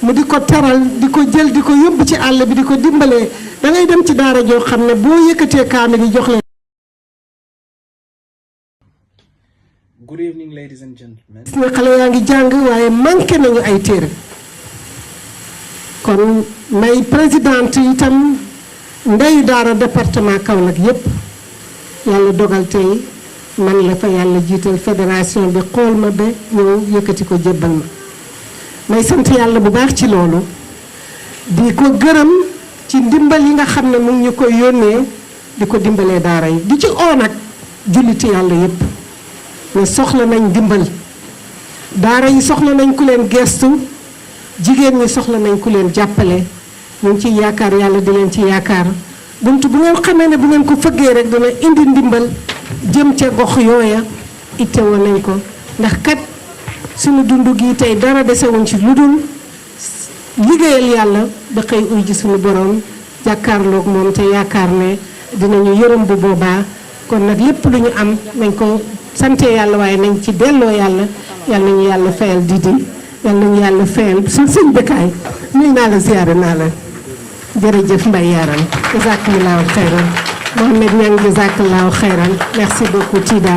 mu di ko teral di ko jël di ko yóbbu ci àll bi di ko dimbalee da ngay dem ci daara joo xam ne boo yëkkatee kaamil yi jox leen. Good evening, ladies and gentlemen. gis nga xale yaa ngi jàng waaye manqué nañu ay téere kon may présidente itam ndeyu daara département Kaolack yépp yàlla dogal tey man la fa yàlla jiital fédération bi xool ma ba ñëw yëkkati ko jébbal ma may sant yàlla bu baax ci loolu di ko gërëm ci ndimbal yi nga xam ne mu ngi ñu koy yónnee di ko dimbalee daara yi di ci oo nag julliti yàlla yépp ne soxla nañ dimbal daara yi soxla nañ ku leen gestu jigéen ñi soxla nañ ku leen jàppale ñu ngi ciy yaakaar yàlla di leen ci yaakaar buntu bu ngeen xamee ne bu ngeen ko fëggee rek dana indi ndimbal jëm ca gox yooya ittewoo nañ ko ndax kat suñu dund gi tey dara desewuñ ci lu dul liggéeyal yàlla ba xëy uy ji suñu borom jàkkaarloog moom te yaakaar ne dinañu yërëm bu boobaa kon nag lépp lu ñu am nañ ko sante yàlla waaye nañ ci delloo yàlla yàlla nañu yàlla fayal Didi yàlla nañu yàlla fayal suñ sëñ Bécaye nuyu naa la ziyaare naa la jërëjëf Mbaye Yaram jazakallahu xayran Mohamed Niang jazakallahu xayran merci beaucoup Tida.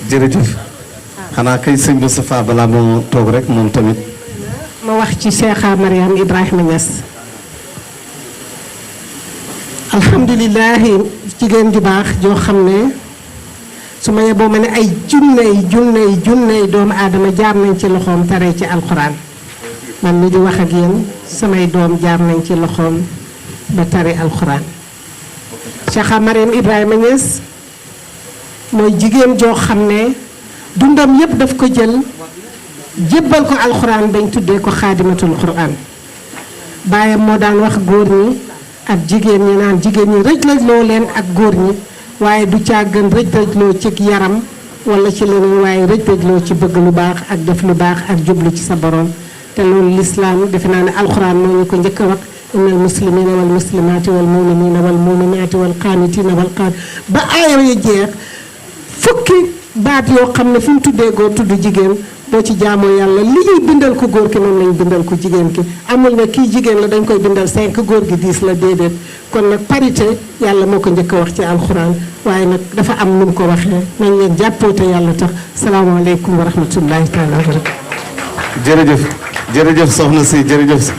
jërëjëf xanaa kay sëñ Moustapha balaa moo toog rek moom tamit. ma wax ci Cheikha Mariam Ibrahima Niass alhamdulilahi jigéen ju baax joo xam ne su ma yeboo ma ne ay junney doomu aadama jaar nañ ci loxoom tare ci alxuraan man mi di wax ak yéen samay doom jaar nañ ci loxoom ba tare alxuraan Cheikha Mariam Ibrahima Niass mooy jigéen joo xam ne dundam yépp daf ko jël jébbal ko alxuraan bañ tuddee ko xaadimatul xuraan baayam moo daan wax góor ñi ak jigéen ñi naan jigéen ñi rëj-rëjloo leen ak góor ñi waaye du caa gën rëj-rëjloo ci yaram wala ci leneen waaye rëj-rëjloo ci bëgg lu baax ak def lu baax ak jublu ci sa borom te loolu lislaam defe naa ne alxuraan moo ñu ko njëkk a wax innal muslimina wal muslimaati wal muminina wal muminaati wal qaanitina wal qaanit ba aaya yi jeex fukki baat yoo xam ne fu mu tuddee góor tudd jigéen boo ci jaamoo yàlla li ñuy bindal ko góor ki noonu lañ bindal ko jigéen ki amul ne kii jigéen la dañ koy bindal 5 góor gi 10 la déedéet kon nag parité yàlla moo ko njëkk a wax ci alxuraan waaye nag dafa am nu mu ko waxee nañ leen jàppoo te yàlla tax salaamaaleykum wa rahmatullahi taala wa barakatu. jërëjëf soxna si jërëjëf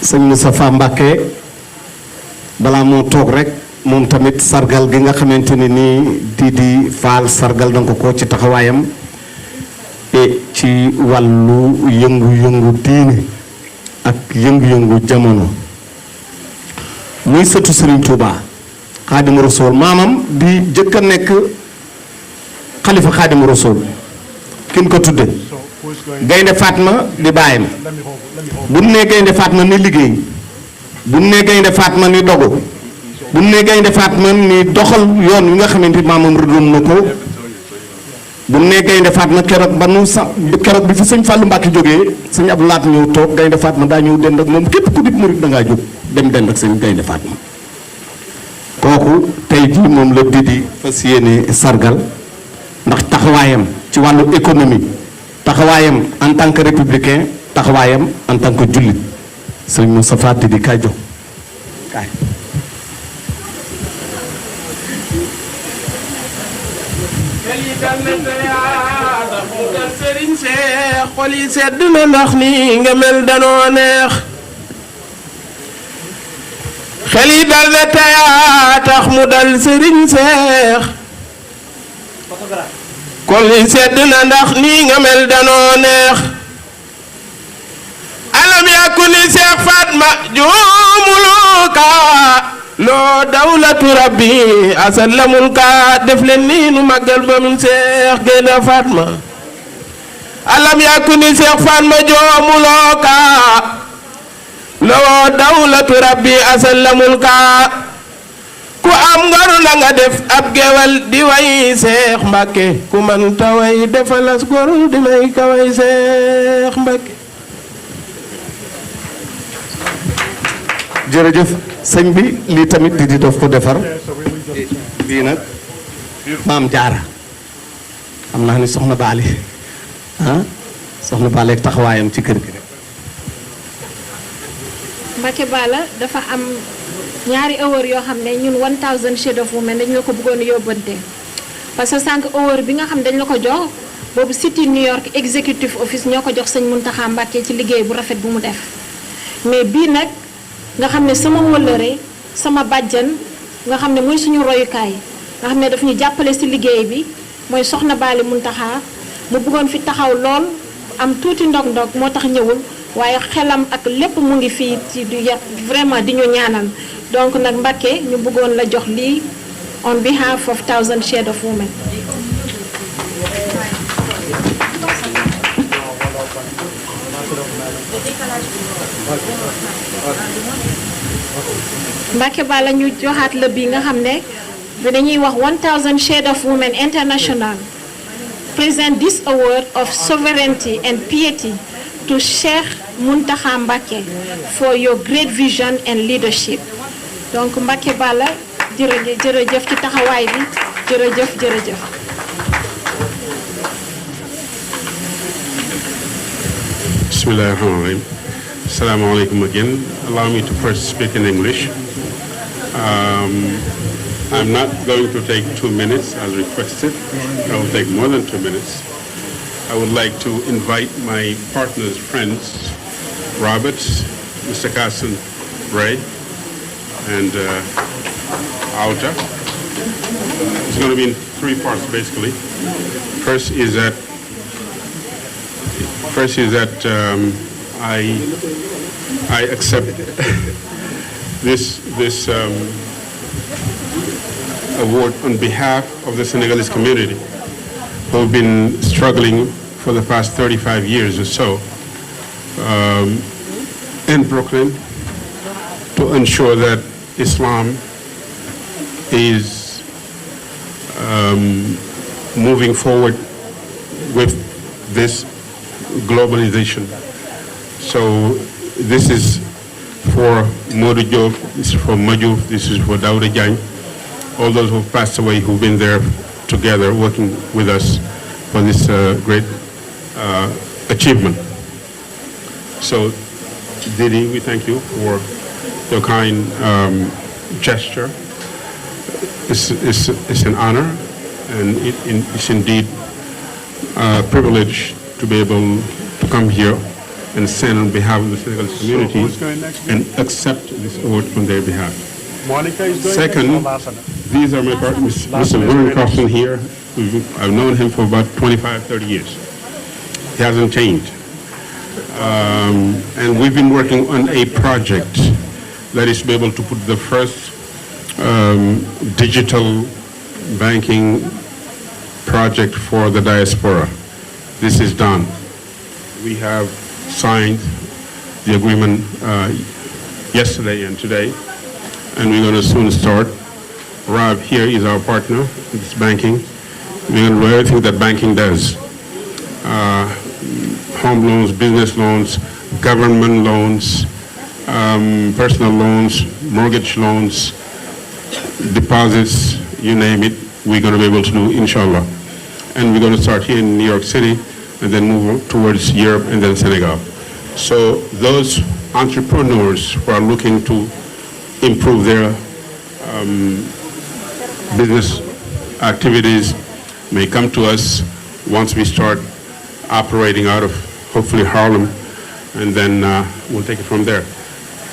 sëñ Moustapha Mbacké balaa moo toog rek moom tamit sargal gi nga xamante ne nii Didi Fall sargal na ko ci taxawaayam et ci wàllu yëngu-yëngu diine ak yëngu-yëngu jamono muy sëtu Serigne Touba Xaadimu Rasuul maamam di jëkk a nekk xalifa Xaadimu Rasuul kin ko tudde Gaynde Fatma di baayam bu ne Gaynde Fatma ni liggéey bu ne Gaynde Fatma ni dogu bu ne Gaynde Fatma ni doxal yoon wi nga xamante maamam rëddoon na ko bu ne Gaynde Fatma keroog ba nu sa keroog bi fi sëñ Fallou Mbacke jógee sëñ Abdou Lahat ñëw toog Gaynde Fatma daa ñëw dend ak moom képp ku di murit da ngaa jóg dem dend ak sëñ Gaynde Fatma kooku tey jii moom la Didi fas yéene sargal ndax taxawaayam ci wàllu économie taxawaayam en tant que républicain taxawaayam en tant que jullit sëñ Moustapha Didi kaay jóg kaay. xol yi sedd na ndax ni nga mel danoo neex xel yi dal na taya tax mu dal sëriñ seex xol yi sedd na ndax ni nga mel danoo neex alam yàkku ni seex Fatma juumuluka loo dawlatu rabbi asallamul ka def leen nii nu màggal ba mu seex Gaynde Fatma alam yàkku ni seex Fatma joomuloo ka loo dawlatu rabbi asallamul ka ku am ngaru la nga def ab gewal di way seex Mbàkke ku man taway defalas gor di may kaway seex Mbàkke. jërëjëf sëñ bi lii tamit Didi daf ko defar bii nag maam Jaara xam naa ni soxna Baali soxna Baali ak taxawaayam ci kër gi rek Mbacke Bala dafa am ñaari award yoo xam ne ñun 1000 Shades of Women dañ la ko bëggoon yóbbante parce que sànq award bi nga xam dañ la ko jox boobu City New York Executive Office ñoo ko jox sëñ Mountakha Mbacké ci liggéey bu rafet bu mu def mais bii nag nga xam ne sama wëllëre sama bàjjan nga xam ne mooy suñu royukaay nga xam ne daf ñu jàppale ci liggéey bi mooy soxna Bali Mountakha mu bëggoon fi taxaw lool am tuuti ndog-ndog moo tax ñëwul waaye xelam ak lépp mu ngi fii ci du vraiment di ñu ñaanal donc nag Mbacké ñu bëggoon la jox lii on behalf of 1000 Shades of Women. Mbacke Bala ñu joxaat la bi nga xam ne dañuy wax 1000 Shades of Women International present this award of sovereignty and piety to Cheikh Mountakha Mbacké for your great vision and leadership. Donc Mbacke Bala jërëjëf ci taxawaay bi jërëjëf. Bismillahirrahmanirrahim. Assalamu alaikum again. Allow me to first speak in English. I'm not going to take 2 minutes as requested. I will take more than 2 minutes. I would like to invite my partner's friends, Robert, Mr. Carson Ray, and Alta. It's going to be in 3 parts basically. First is that I accept this award on behalf of the Senegalese community who have been struggling for the past 35 years or so in Brooklyn to ensure that Islam is moving forward with this globalization. So this is for Modou Diop, this is for Madjouf, this is for Daouda Diagne, all those who passed away who've been there together working with us for this great achievement. So Didi, we thank you for your kind gesture. It's an honor, and it's indeed a privilege to be able to come here and stand on behalf of the Senegalese community and accept this award on their behalf. Second, these are my partners, Mr. Warren Carson here. I've known him for about 25, 30 years. He hasn't changed. And we've been working on a project that is to be able to put the first digital banking project for the diaspora. This is done. We have signed the agreement yesterday and today, and we're going to soon start. Rob here is our partner in this banking. We're going to do everything that banking does. Home loans, business loans, government loans, personal loans, mortgage loans, deposits, you name it, we're going to be able to do, inshallah. And we're going to start here in New York City and then move towards Europe and then Senegal. So those entrepreneurs who are looking to improve their business activities may come to us once we start operating out of hopefully Harlem, and then we'll take it from there.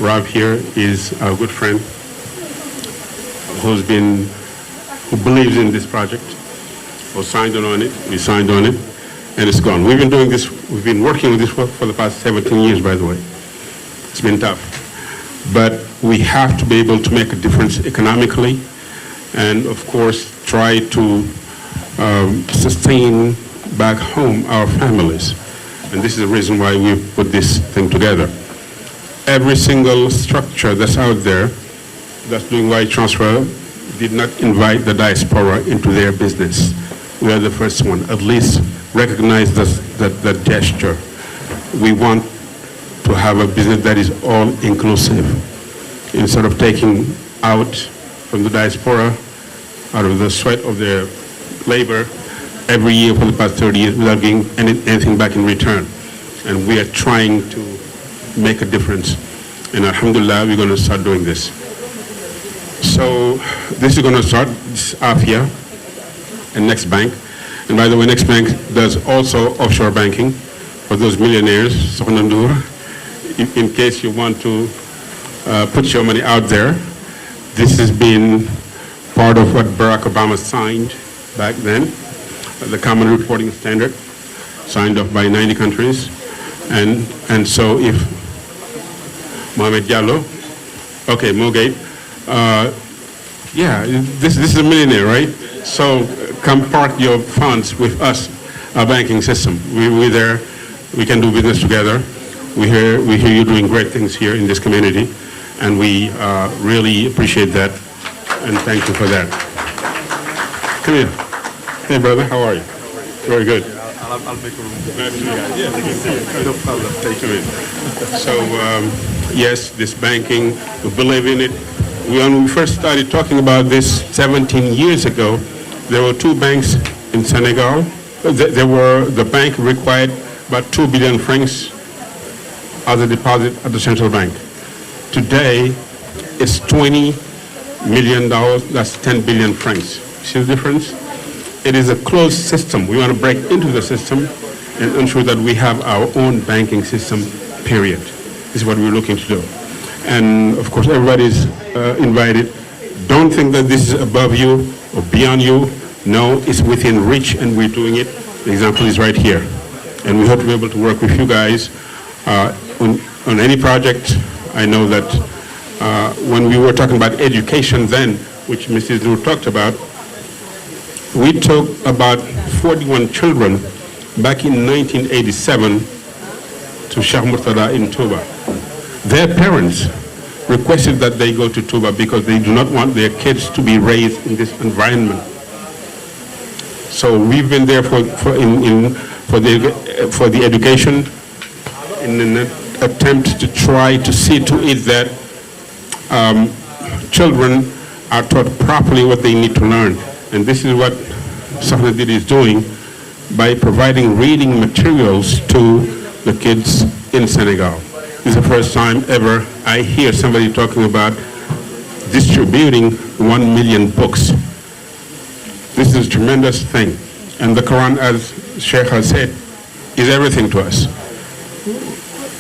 Rob here is a good friend who believes in this project, who signed on it, we signed on it, and it's gone. We've been working with this for the past 17 years, by the way. It's been tough. But we have to be able to make a difference economically, and of course, try to sustain back home our families. And this is the reason why we put this thing together. Every single structure that's out there that's doing wire transfer did not invite the diaspora into their business. We are the first one. At least recognize that gesture. We want to have a business that is all inclusive. Instead of taking out from the diaspora, out of the sweat of their labor, every year for the past 30 years without getting anything back in return. And we are trying to make a difference. And alhamdulillah, we're going to start doing this. So this is going to start this Afia and Next Bank. And by the way, Next Bank does also offshore banking for those millionaires, Sokhna Ndour. In case you want to put your money out there, this has been part of what Barack Obama signed back then, the Common Reporting Standard, signed off by 90 countries. And so if Mohamed Diallo, okay, Mogate, yeah, this is a millionaire, right? So come park your funds with us, our banking system. We're there, we can do business together. We hear you doing great things here in this community, and we really appreciate that, and thank you for that. Come here. Hey, brother, how are you? Very good. I'll make a room. Nice to meet you. Yeah, no problem. Take you in. So, yes, this banking, we believe in it. When we first started talking about this 17 years ago, there were 2 banks in Senegal. The bank required about 2 billion francs as a deposit at the central bank. Today, it's $20 million, that's 10 billion francs. See the difference? It is a closed system. We want to break into the system and ensure that we have our own banking system, period. This is what we're looking to do. And of course, everybody's invited. Don't think that this is above you or beyond you. No, it's within reach, and we're doing it. The example is right here. And we hope to be able to work with you guys on any project. I know that when we were talking about education then, which Mrs. Noor talked about, we took about 41 children back in 1987 to Sheikh Murtada in Touba. Their parents requested that they go to Touba because they do not want their kids to be raised in this environment. So we've been there for the education in an attempt to try to see to it that children are taught properly what they need to learn. And this is what Sokhna Didi is doing by providing reading materials to the kids in Senegal. This is the first time ever I hear somebody talking about distributing 1 million books. This is a tremendous thing. And the Quran, as Sheikh has said, is everything to us.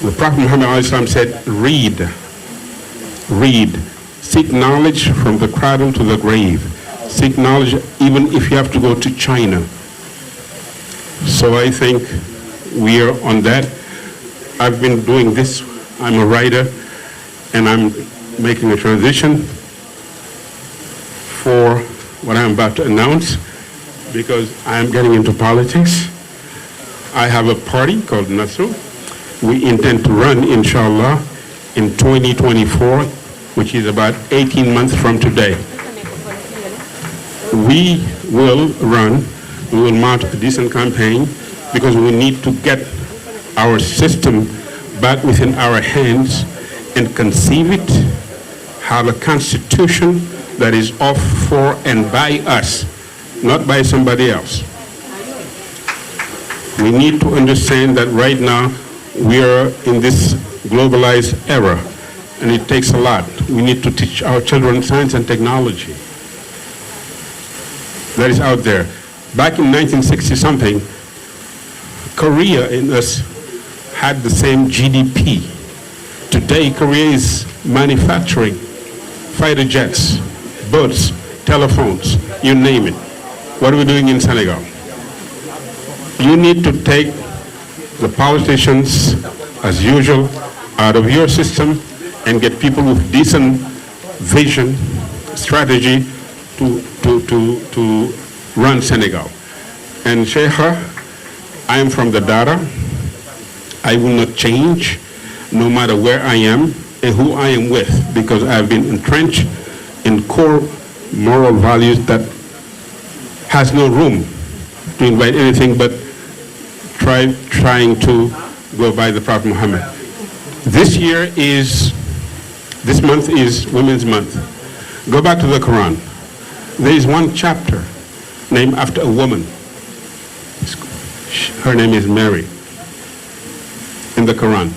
The Prophet Muhammad said, read, seek knowledge from the cradle to the grave. Seek knowledge even if you have to go to China. So I think we are on that. I've been doing this. I'm a writer, and I'm making a transition for what I'm about to announce because I'm getting into politics. I have a party called Nasru. We intend to run, inshallah, in 2024, which is about 18 months from today. We will run, we will mount a decent campaign because we need to get our system back within our hands and conceive it, have a constitution that is of, for, and by us, not by somebody else. We need to understand that right now we are in this globalized era, and it takes a lot. We need to teach our children science and technology. That is out there. Back in 1960-something, Korea and us had the same GDP. Today, Korea is manufacturing fighter jets, boats, telephones, you name it. What are we doing in Senegal? You need to take the politicians, as usual, out of your system and get people with decent vision, strategy to run Senegal. And Sheikha, I am from the Dara. I will not change no matter where I am and who I am with, because I've been entrenched in core moral values that has no room to invite anything but trying to go by the Prophet Muhammad. This month is Women's Month. Go back to the Quran. There is one chapter named after a woman. Her name is Mary in the Quran,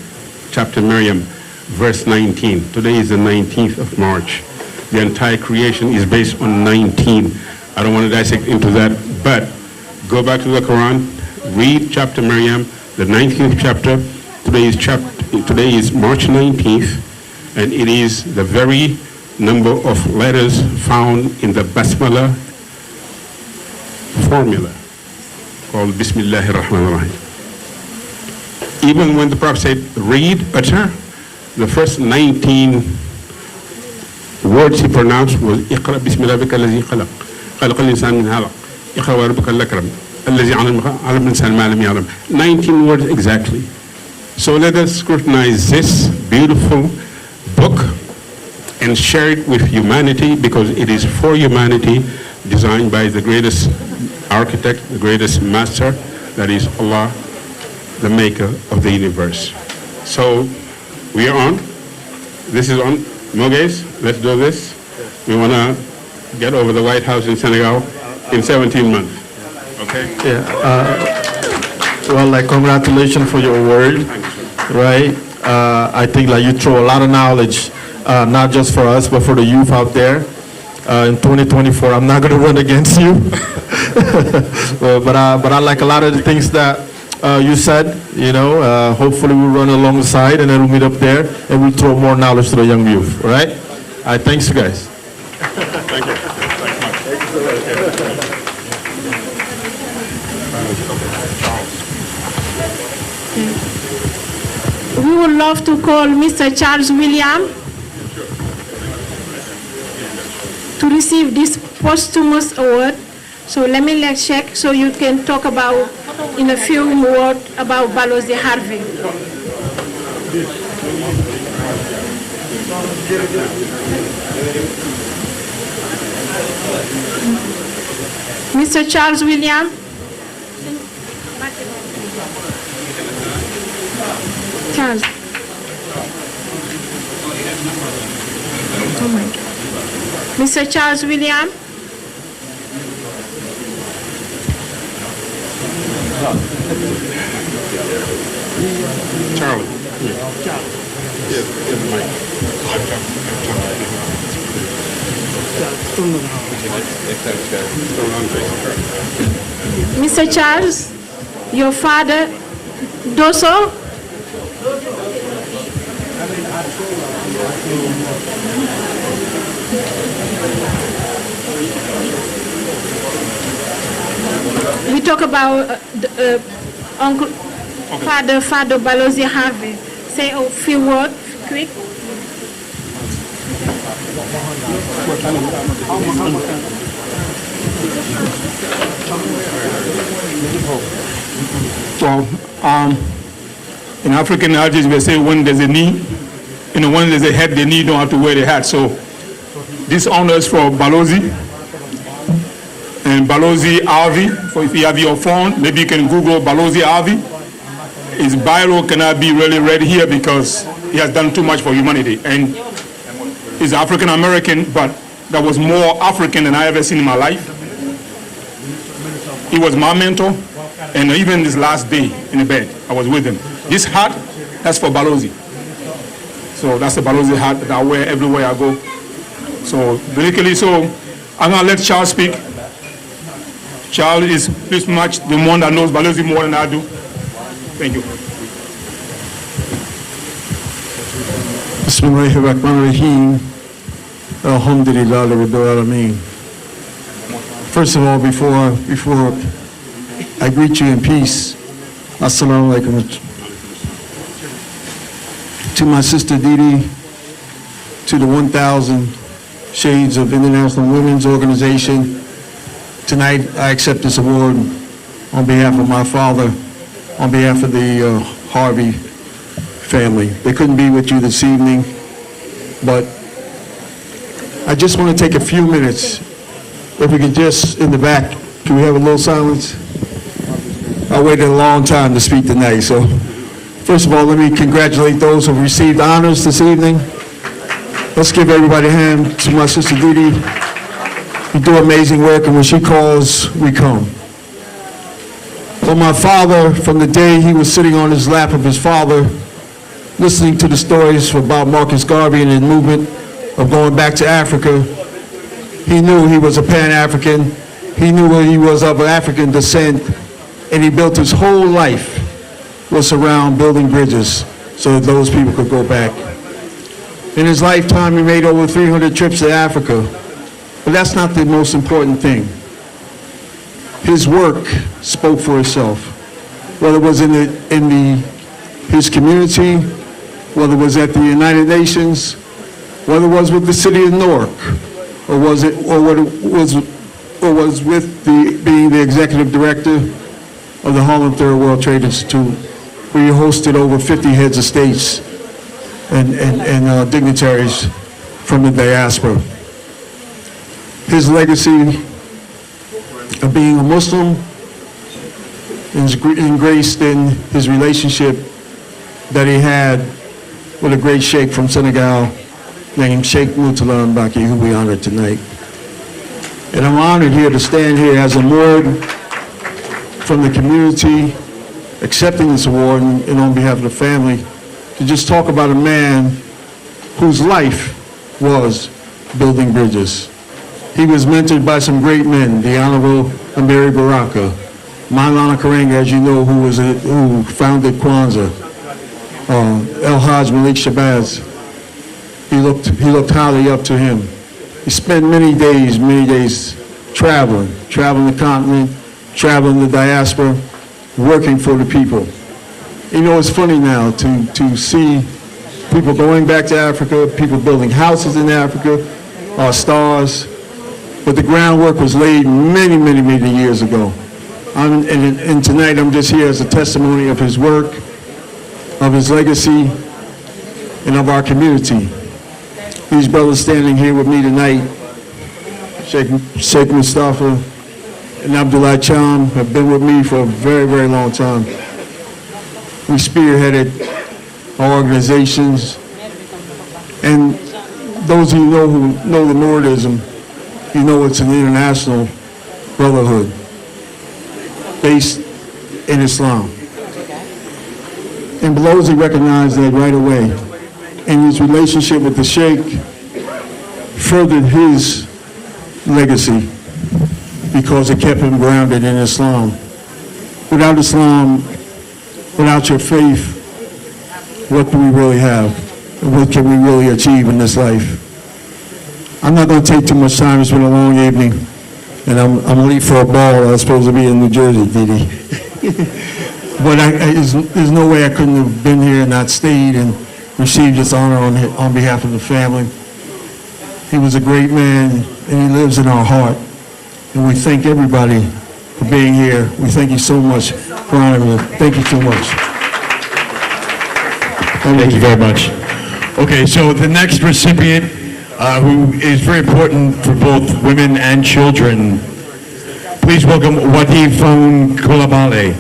chapter Maryam. verse 19. Today is the 19th of March. The entire creation is based on 19. I don't want to dissect into that, but go back to the Quran, read chapter Maryam, the 19th chapter. Today is March 19th, and it is the very number of letters found in the Basmala formula called Bismillahir Rahmanir Rahim. Even when the Prophet said, read, utter, the first 19 words he pronounced was Iqra Bismillah bika allazi khalaq, khalaqa al-insan min halaq, Iqra wa rabbuka al-akram, allazi 'allama al-insan ma lam ya'lam. 19 words exactly. So let us scrutinize this beautiful book and share it with humanity, because it is for humanity, designed by the greatest architect, the greatest master, that is Allah, the maker of the universe. So we are on. This is on. Mogues, let's do this. We want to get over the White House in Senegal in 17 months. Okay? Yeah. Well, like, congratulations for your word, right? I think like you throw a lot of knowledge, not just for us, but for the youth out there. In 2024, I'm not going to run against you, but I like a lot of the things that you said. You know, hopefully we'll run alongside, and then we'll meet up there, and we'll throw more knowledge to the young youth. All right? Thanks, you guys. Thank you. We would love to call Mr. Charles William to receive this posthumous award. So let me check so you can talk about, in a few words, about Balozi Harvey. Mr. Charles William. Charles. Oh my God. Mr. Charles William. Charlie. Mr. Charles, your father, Doso. We talk about Uncle, Father Balozi Harvey. Say a few words, quick. Well, in African artists, we say when there's a knee, when there's a head, the knee don't have to wear the hat. So this honor is for Balozi and Balozi Harvey. So if you have your phone, maybe you can Google Balozi Harvey. His bio cannot be really read here because he has done too much for humanity. And he's African American, but that was more African than I ever seen in my life. He was my mentor, and even this last day in the bed, I was with him. This hat, that's for Balozi. So that's the Balozi hat that I wear everywhere I go. So basically, I'm gonna let Charles speak. Charles is pretty much the one that knows Balozi more than I do. Thank you. Bismillahirrahmanirrahim. Alhamdulillah Rabbil Alameen. First of all, before I greet you in peace, Assalamu alaikum. To my sister Didi, to the 1,000 Shades of International Women's Organization, tonight I accept this award on behalf of my father, on behalf of the Harvey family. They couldn't be with you this evening, but I just want to take a few minutes. If we could just, in the back, can we have a little silence? I waited a long time to speak tonight, so first of all, let me congratulate those who received honors this evening. Let's give everybody a hand to my sister Didi. You do amazing work, and when she calls, we come. For my father, from the day he was sitting on his lap of his father, listening to the stories about Marcus Garvey and his movement of going back to Africa, he knew he was a Pan-African. He knew he was of African descent, and he built his whole life was around building bridges so that those people could go back. In his lifetime, he made over 300 trips to Africa, but that's not the most important thing. His work spoke for itself, whether it was in his community, whether it was at the United Nations, whether it was with the city of Newark, or was with being the executive director of the Harlem Third World Trade Institute, where he hosted over 50 heads of states and dignitaries from the diaspora. His legacy of being a Muslim is engraced in his relationship that he had with a great sheikh from Senegal named Sheikh Murtala Mbaki, who we honor tonight. And I'm honored here to stand here as a Moor from the community accepting this award and on behalf of the family to just talk about a man whose life was building bridges. He was mentored by some great men, the Honorable Amiri Baraka, Maulana Karenga, as you know, who founded Kwanzaa, El Hajj Malik Shabazz. He looked highly up to him. He spent many days traveling the continent, traveling the diaspora, working for the people. You know, it's funny now to see people going back to Africa, people building houses in Africa, our stars, but the groundwork was laid many years ago. And tonight I'm just here as a testimony of his work, of his legacy, and of our community. These brothers standing here with me tonight, Sheikh Mustafa and Abdullah Cham, have been with me for a very long time. We spearheaded our organizations, and those of you who know the Nordism, you know it's an international brotherhood based in Islam. And Belozi recognized that right away. And his relationship with the Sheikh furthered his legacy because it kept him grounded in Islam. Without Islam, without your faith, what do we really have? And what can we really achieve in this life? I'm not going to take too much time. It's been a long evening. And I'm late for a ball. I was supposed to be in New Jersey, Didi. But there's no way I couldn't have been here and not stayed and received this honor on behalf of the family. He was a great man, and he lives in our heart. And we thank everybody for being here. We thank you so much for honoring me. Thank you so much. Thank you very much. Okay, so the next recipient, who is very important for both women and children, please welcome Wadifon Kulabale.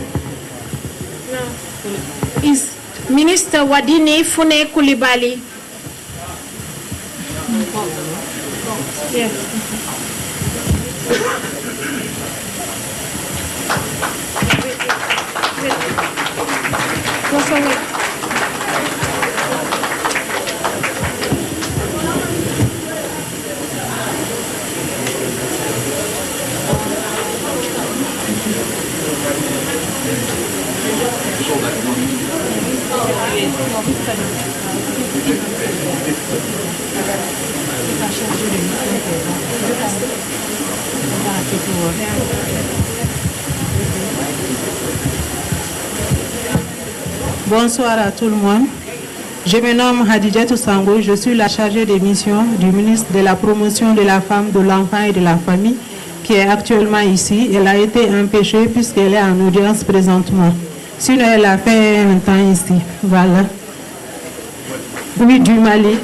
Is Minister Wadini Fune Kulibali. Yes. Bonsoir à tout le monde. Je me nomme Hadidjatou Sango, je suis la chargée des missions du ministre de la promotion de la femme, de l'enfant et de la famille qui est actuellement ici. Elle a été empêchée puisqu'elle est en audience présentement. Sinon, elle a fait un temps ici. Voilà. Oui, du Mali.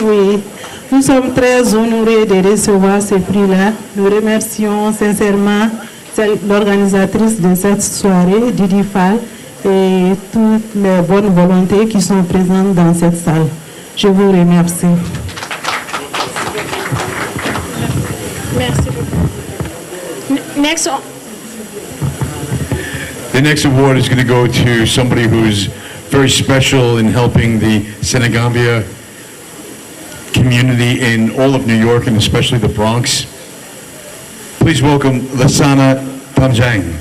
Oui. Nous sommes très honorés de recevoir ce prix-là. Nous remercions sincèrement l'organisatrice de cette soirée, Didi Fall, et toutes les bonnes volontés qui sont présentes dans cette salle. Je vous remercie. Merci beaucoup. Next. The next award is going to go to somebody who's very special in helping the Senegambia community in all of New York and especially the Bronx. Please welcome Lasana Tamjang.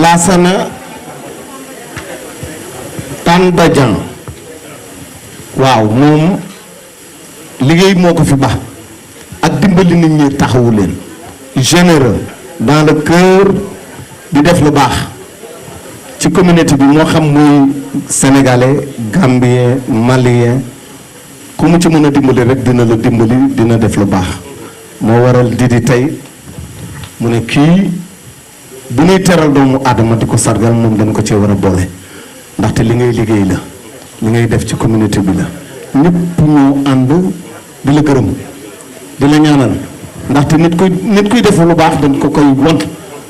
Lassana Tambajang waaw moom liggéey moo ko fi baax ak dimbali nit ñi taxawu leen généreux dans le cœur di def lu baax ci communauté bi moo xam muy sénégalais gambien malien ku mu ci mën a dimbali rek dina la dimbali dina def lu baax moo waral Didi tey mu ne kii bu ñuy teral doomu aadama di ko sargal moom dañ ko cee war a boole ndaxte li ngay liggéey la li ngay def ci communauté bi la ñëpp ñoo ànd di la gërëm di la ñaanal ndaxte nit kuy def lu baax dañ ko koy won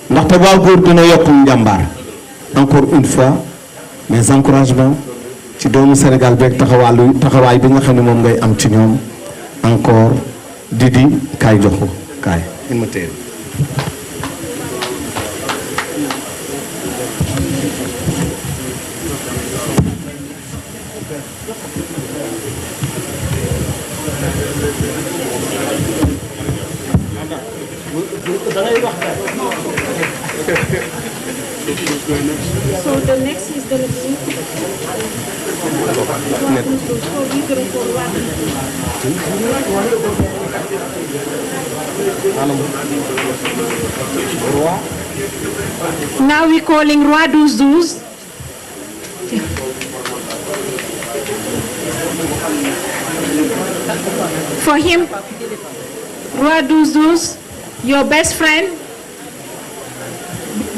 ndaxte waaw góor dina yokk njàmbaar encore une fois mes encouragements ci doomu Sénégal beeg taxawaay bi nga xam ne moom ngay am ci ñoom encore Didi kaay jox ko kaay in ma téel So the next is going to be now we're calling Roi Douze Douze. For him, Roi Douze Douze, your best friend,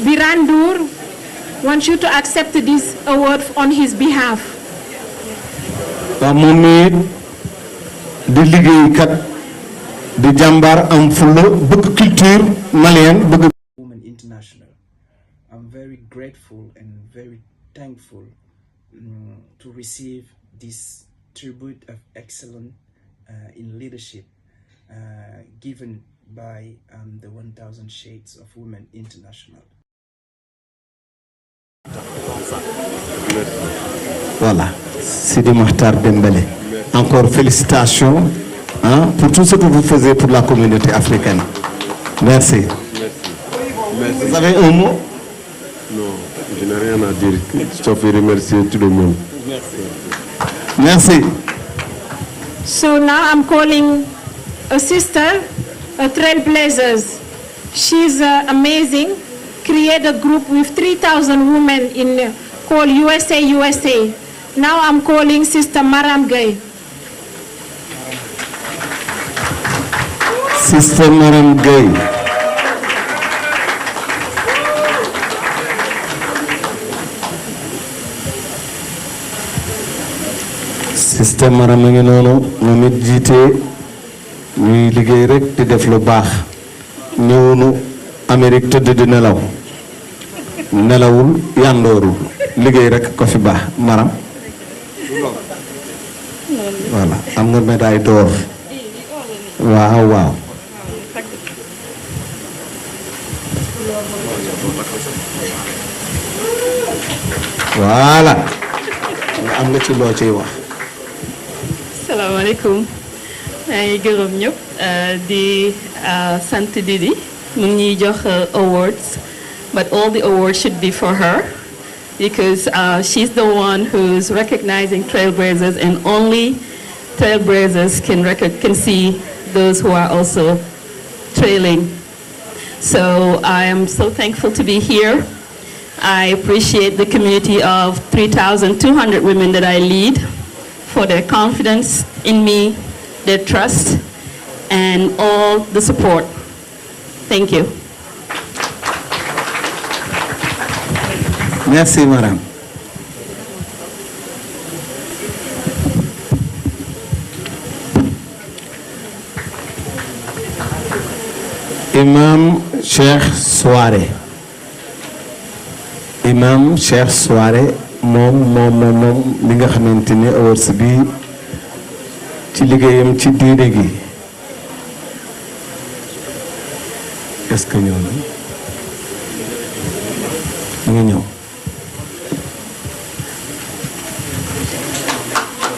Birandour, wants you to accept this award on his behalf. moom it di liggéeykat di jàmbaar am fulla bëgg culture malienne bëgg. Women International. I'm very grateful and very thankful to receive this tribute of excellence in leadership given by the 1000 Shades of Women International. Voilà, Sidi Mahtar Dembélé. Encore félicitations pour tout ce que vous faisiez pour la communauté africaine. Merci. Vous avez un mot? Non, je n'ai rien à dire, sauf remercier tout le monde. Merci. So now I'm calling a sister, a trailblazers. She's amazing. Create a group with 3,000 women in called USA USA. Now I'm calling Sister Maram Gay. Sister Maram Gay. Sister Maram a ngi noonu moom it jiite ñuy liggéey rek di def lu baax ñëwunu Amérique tëdd di nelaw nelawul yandoorul liggéey rek ko fi baax Maram voilà am nga médaille d'or waaw waaw voilà am nga ci loo ciy wax. salaamaaleykum maa ngi gërëm ñëpp di sant Didi mu ngi ñuy jox awards but all the awards should be for her because she's the one who's recognizing trailblazers and only trailblazers can see those who are also trailing. So I am so thankful to be here. I appreciate the community of 3,200 women that I lead for their confidence in me, their trust, and all the support. Thank you. Merci, madame. Imam Cheikh Souare. Imam Cheikh Souare moom li nga xamante ni awards bi ci liggéeyam ci diine gi est-ce que ñëw na mu ngi ñëw.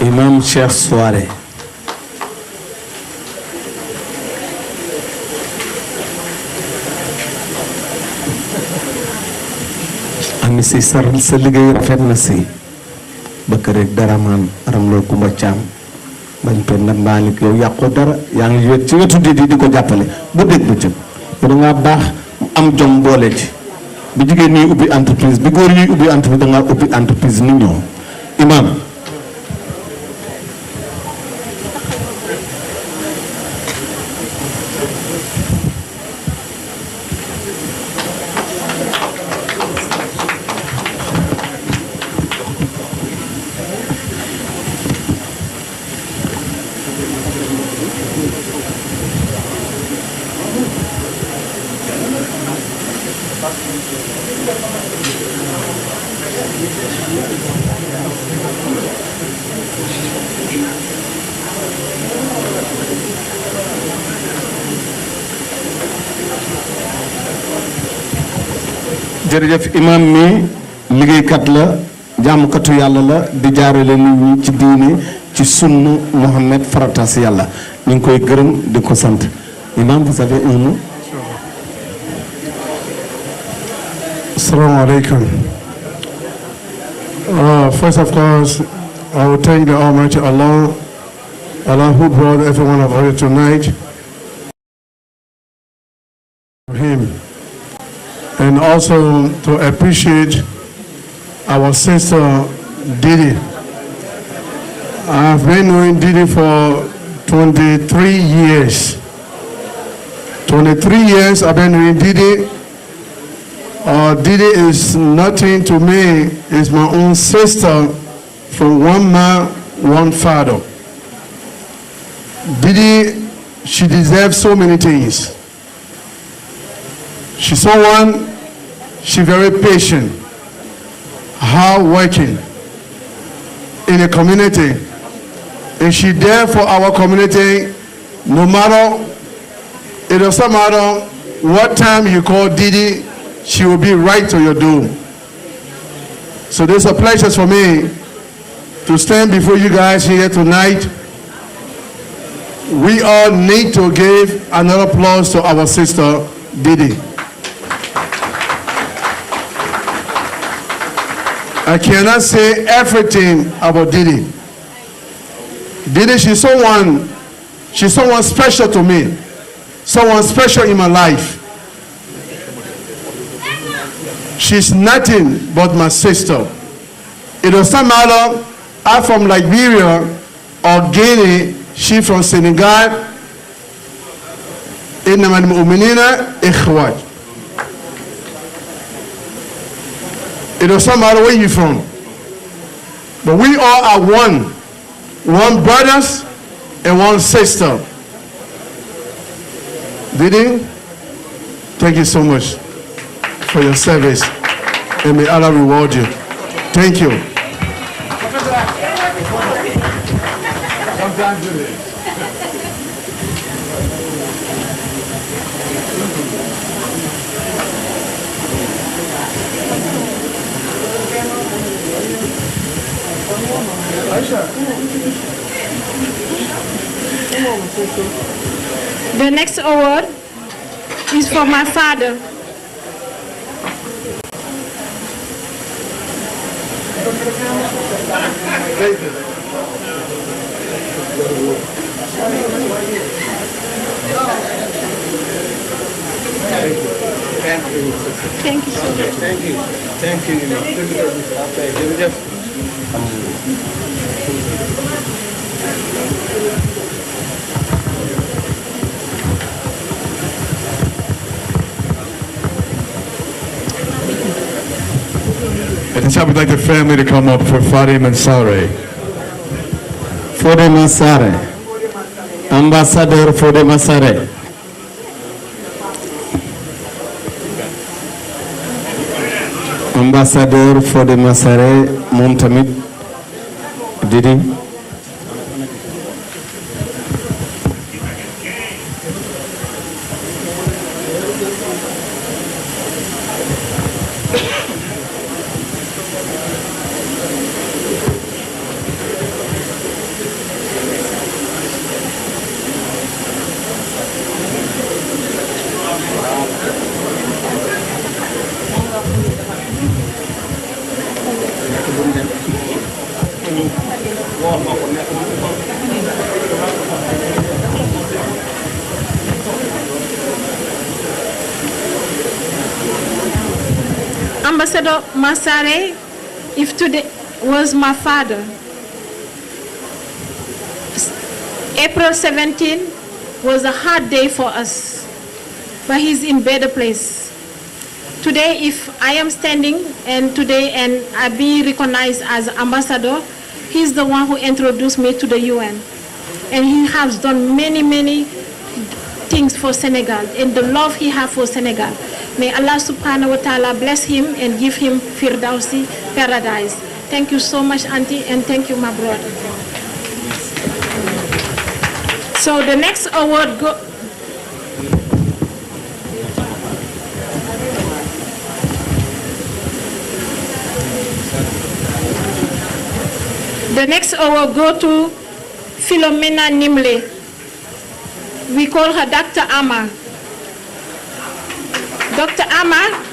Imam Cheikh Souare. ami si sa liggéey rafet na si bëkk rek dara maan aram loo Kumba Caam bañ pen na mbaalik yow yàqoo dara yaa ngi wet ci wetu di ko jàppale bu dégg bu jëm yow da ngaa baax am jom boole ci bi jigéen ñuy ubbi entreprise bi góor ñuy ubbi entreprise da ngaa ubbi entreprise ni ñoom imam jërëjëf imam mi liggéeykat la jaamukatu yàlla la di jaarale nit ñi ci diine ci sunna Mohammed farata si yàlla ñu ngi koy gërëm di ko sant imam vous avez un mot. Assalamu alaikum. First of course, I will thank the Almighty Allah who brought every one of us here tonight. Him. And also to appreciate our sister Didi. I've been knowing Didi for 23 years. 23 years I've been knowing Didi. Didi is nothing to me. It's my own sister from one man, one father. Didi, she deserves so many things. She's someone, she's very patient, hardworking in the community. And she's there for our community no matter, it doesn't matter what time you call Didi, she will be right to your door. So this is a pleasure for me to stand before you guys here tonight. We all need to give another applause to our sister Didi. I cannot say everything about Didi. Didi, she's someone special to me, someone special in my life. She's nothing but my sister. It doesn't matter, I'm from Liberia or Guinea, she from Senegal. إنما المؤمنين إخوات. It doesn't matter where you're from. But we all are one brothers and one sister. Didi, thank you so much for your service. And may Allah reward you. Thank you. The next award is for my father. Thank you so much. Thank you. Thank you. And so I would like the family to come up for Fade Mansare. Fode Masare. Ambassador Fode Masare. Ambassador Fode Masare, moom tamit Didi. Ambassador Masare, if today was my father, April 17 was a hard day for us, but he's in better place. Today, if I am standing and I be recognized as ambassador, he's the one who introduced me to the UN. And he has done many, many things for Senegal and the love he has for Senegal. May Allah subhanahu wa ta'ala bless him and give him Firdausi paradise. Thank you so much, Auntie, and thank you, my brother. So the next award go to Philomena Nimle. We call her Dr. Ama. Dr. Ama,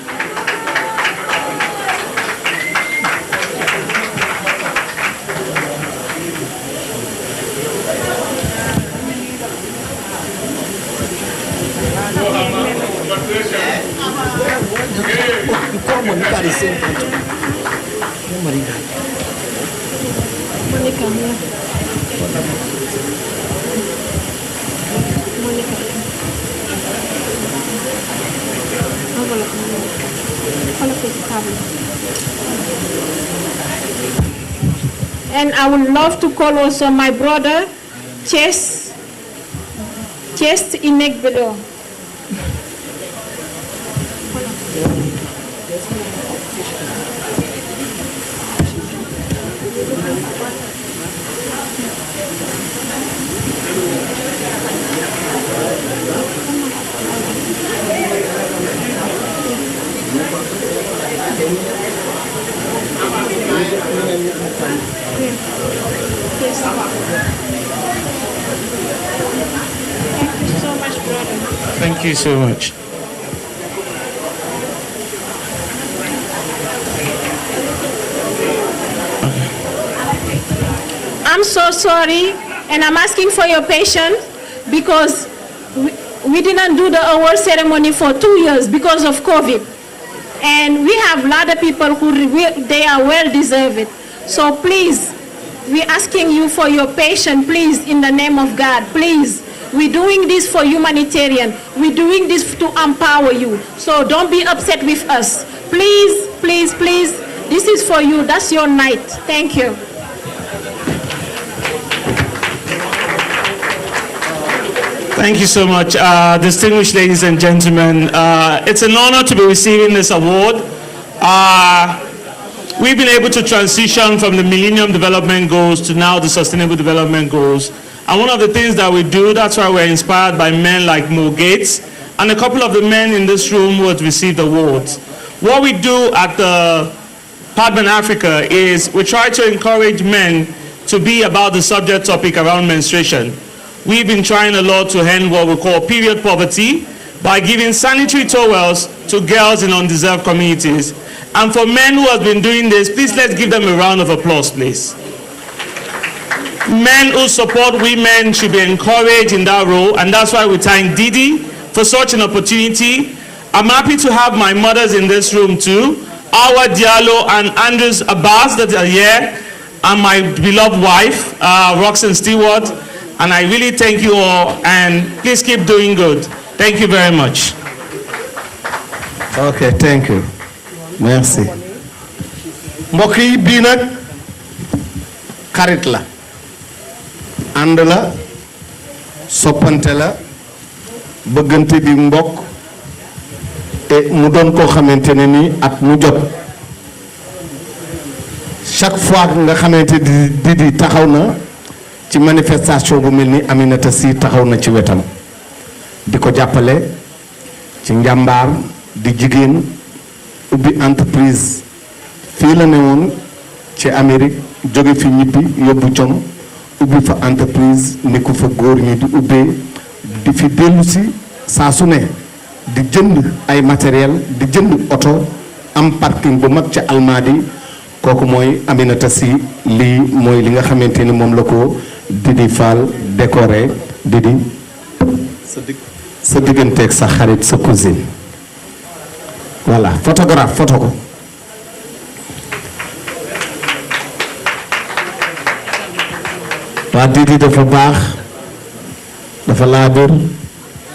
and I would love to call also my brother, Chest Inegbelo. Thank you so much. I'm so sorry, and I'm asking for your patience because we didn't do the award ceremony for 2 years because of COVID. And we have a lot of people who they are well deserved. So please, we're asking you for your patience, please, in the name of God, please. We're doing this for humanitarian. We're doing this to empower you. So don't be upset with us. Please, please, please. This is for you. That's your night. Thank you. Thank you so much, distinguished ladies and gentlemen. It's an honor to be receiving this award. We've been able to transition from the Millennium Development Goals to now the Sustainable Development Goals. And one of the things that we do, that's why we're inspired by men like Mo Gates and a couple of the men in this room who have received awards. What we do at the Padman Africa is we try to encourage men to be about the subject topic around menstruation. We've been trying a lot to end what we call period poverty by giving sanitary towels to girls in undeserved communities. And for men who have been doing this, please let's give them a round of applause, please. Men who support women should be encouraged in that role, and that's why we thank Didi for such an opportunity. I'm happy to have my mothers in this room too, Awa Diallo and Andrews Abbas that are here, and my beloved wife, Roxanne Stewart. And I really thank you all, and please keep doing good. Thank you very much. Okay, thank you. Merci. mbokk yi bii nag xarit la ànd la soppante la bëggante di mbokk te mu doon koo xamante ne ni at mu jot chaque fois nga xamante di taxaw na ci manifestation bu mel ni Aminata Sy taxaw na ci wetam di ko jàppale ci njàmbaar di jigéen ubbi entreprise fii la ne woon ci Amérique jóge fi ñibbi yóbbu com ubbi fa entreprise ni ko fa góor ñi di ubbee di fi dellu si saa su ne di jënd ay matériel di jënd oto am parking bu mag ca Almadi kooku mooy Aminata Sy lii mooy li nga xamante ni moom la ko Didi Fall décoré Didi sa digganteeg sa xarit sa cousine voilà photographe photo ko waa Didi dafa baax dafa laabir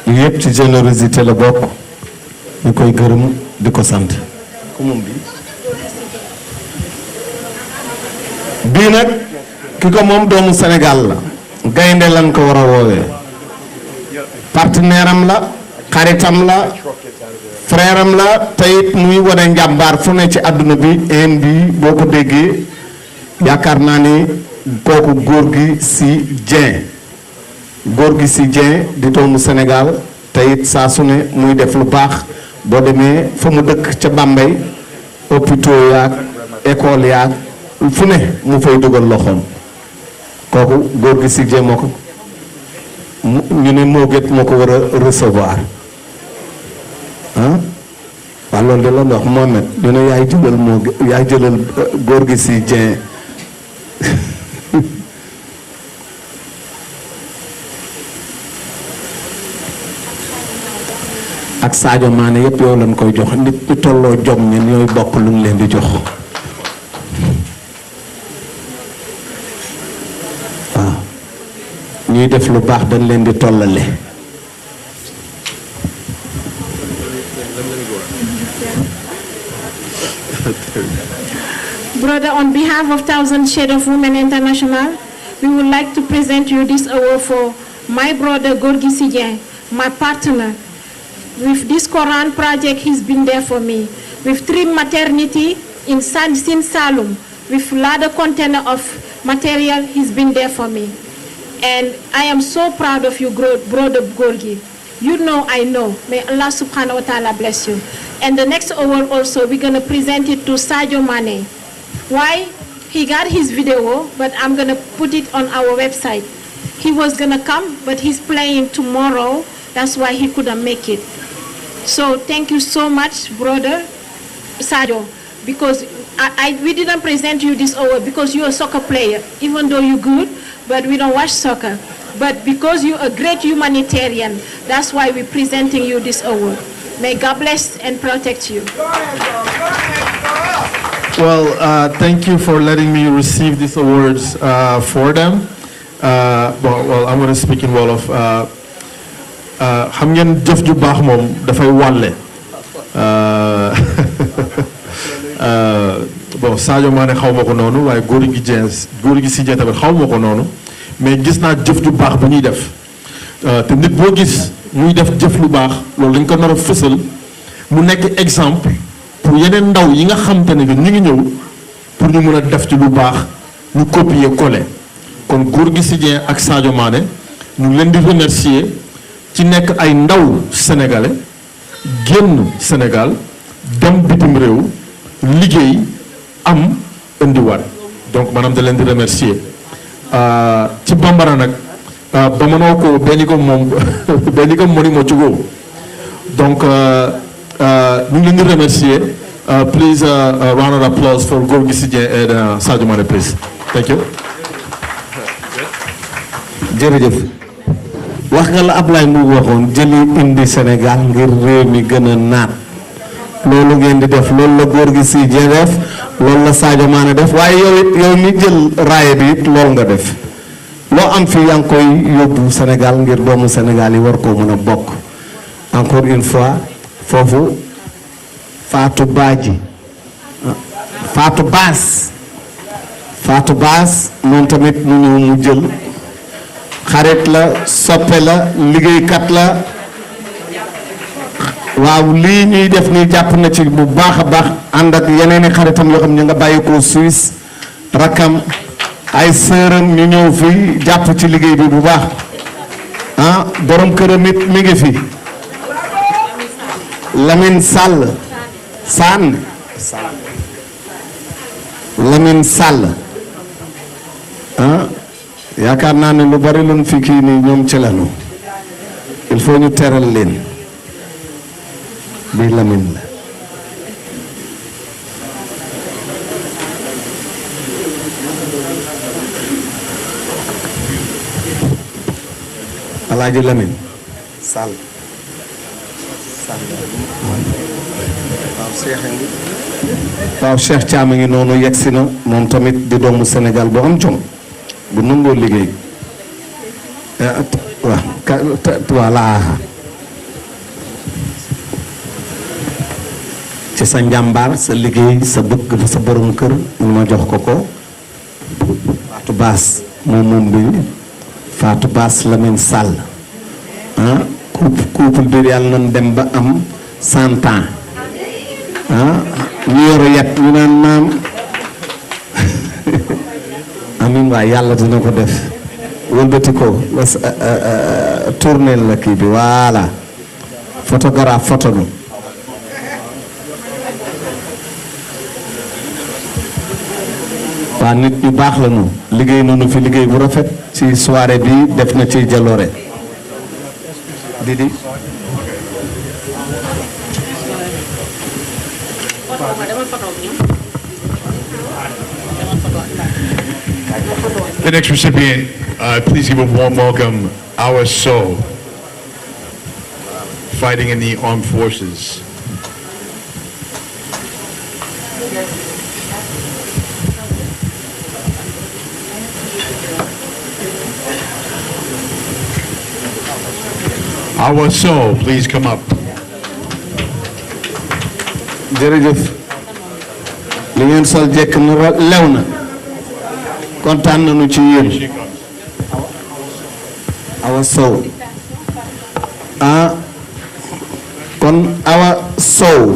yu yëpp ci générosité la bokk ñu koy gërëm di ko sant bii nag ki ko moom doomu Sénégal la gaynde lan ko war a woowee partenaire am la xaritam la frère am la teyit muy wane njàmbaar fu ne ci àdduna bi en bi boo ko déggee yaakaar naa ni kooku góor gi si Dieng di doomu Sénégal teyit saa su ne muy def lu baax boo demee fa mu dëkk ca Bambey hôpitaux yaag école yaag fu ne mu fay dugal loxoom kooku góor gi si Dieng moo ko ñu ne moo gét moo ko war a recevoir ah waaw loolu de la wax Mohamed ñu ne yaay jëlal góor gi si Dieng ak Sadio Mané yëpp yow lañ koy jox nit ñu tolloo jom ñen ñooy bokk lu ñu leen di jox waaw ñuy def lu baax dañ leen di tollale Brother, on behalf of Thousand Shades of Women International, we would like to present you this award for my brother Gorgui Sy Dieng, my partner. With this Quran project, he's been there for me. With 3 maternity in Sin Salum, with larger container of material, he's been there for me. And I am so proud of you, brother Gorgui. You know, I know. May Allah subhanahu wa ta'ala bless you. And the next award also, we're going to present it to Sadio Mané. Why? He got his video, but I'm going to put it on our website. He was going to come, but he's playing tomorrow. That's why he couldn't make it. So thank you so much, brother Sadio, because we didn't present you this award because you're a soccer player, even though you're good, but we don't watch soccer. But because you're a great humanitarian, that's why we're presenting you this award. May God bless and protect you. Well, thank you for letting me receive these awards for them. Well, I'm going to speak in Wolof. Xam ngeen jëf ju baax moom dafay wàlle bon Sadio Mané xaw ma ko noonu waaye Gorgui Sy Dieng tamit xaw ma ko noonu mais gis naa jëf ju baax bu ñuy def te nit boo gis muy def jëf lu baax loolu dañ ko nar a fësal mu nekk exemple pour yeneen ndaw yi nga xam te ne que ñu ngi ñëw pour ñu mën a def ci lu baax ñu copier coller kon Gorgui Sy Dieng ak Sadio Mané ñu ngi leen di remercier ci nekk ay ndaw sénégalais génn Sénégal dem bitim réew liggéey am indiwaat donc maanaam da leen di remercier ci bambara nag ba mënoo ko benn ko moom benn ko moni moo jógoo donc ñu ngi leen di remercier please round of applause for Gorgui Sy Dieng and Sadio Mané please thank you jërëjëf wax nga la Ablaye Mbow waxoon jëli indi Sénégal ngir réew mi gën a naat loolu ngeen di def loolu la Gorgui Sy Dieng def loolu la Sadio Mané def waaye yow mi jël raaya bi it loolu nga def loo am fii yaa ngi koy yóbbu Sénégal ngir doomu Sénégal yi war koo mën a bokk encore une fois foofu Fatou Badji Fatou Bass moom tamit mu ñëw mu jël xarit la soppe la liggéeykat la waaw lii ñuy def nii jàpp na ci bu baax a baax ànd ak yeneen i xaritam yoo xam ñu nga bàyyi ko Suisse rakam ay sëram ñu ñëw fii jàpp ci liggéey bi bu baax ah borom këram it mi ngi fi Lamine Sall ah yaakaar naa ne lu bari luñ fi kii nii ñoom ci lañu il faut ñu teral leen bi Lamine la Alaaji Lamine Sall waaw Cheikh Thiam a ngi noonu yegsi na moom tamit di doomu Sénégal bu am jom bu nangoo liggéey voilà ci sa njàmbaar sa liggéey sa bëgg sa borom kër ñu ma jox ko Fatou Bass moom bi Fatou Bass Lamine Sall ah couple bi yàlla nañ dem ba am 100 ans ah ñu yor yet ñu naan maam amin waay yàlla dina ko def wëlbati ko tourneel la kii bi voilà photographe photo nu waa nit ñu baax la ñu liggéey nañu fi liggéey bu rafet ci soirée bi def na ci jaloore Didi The next recipient, please give a warm welcome, Our Soul, fighting in the armed forces. Our Soul, please come up. jërëjëf li ngeen sol jekk nu lew na kontaan nañu ci yéen Awa Sow ah kon Awa Sow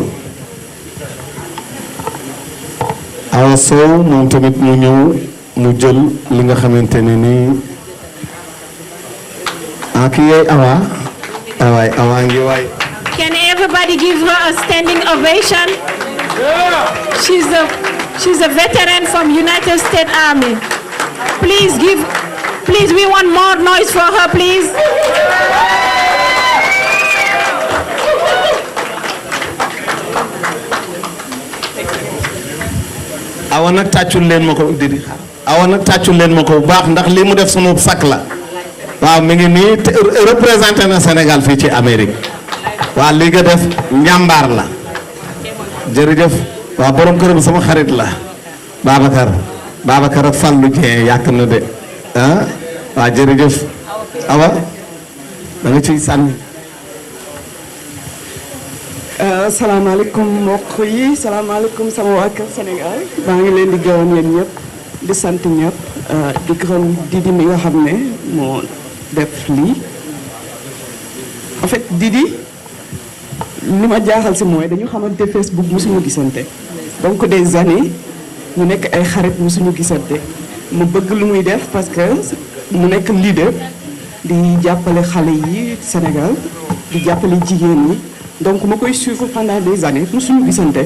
moom tamit mu ñëw mu jël li nga xamante ne nii ah kii yee Awa ngi waay. Can everybody give her a standing ovation? She's a veteran from United States Army. Please we want more noise for her, please. Awa nag tàccul leen ma ko Didi Awa nag tàccul leen ma ko bu baax ndax lii mu def sunu sakk la waaw mi ngi nii te représenté na Sénégal fii ci Amérique waa lii nga def njàmbaar la jërëjëf waa borom këram sama xarit la Babacar ak Fallou Dieng yàq na de ah waa jërëjëf Awa da nga ciy sànni. salaamaaleykum mbokk yi salaamaaleykum sama waa kër Sénégal maa ngi leen di gërëm yéen ñëpp di sant ñëpp di gërëm Didi mi nga xam ne moo def lii en fait Didi li ma jaaxal si mooy dañu xamante Facebook musuñu gisante donc des années ñu nekk ay xarit musuñu gisante mu bëgg lu muy def parce que mu nekk leader di jàppale xale yi Sénégal di jàppale jigéen ñi donc ma koy suivre pendant des années musuñu gisante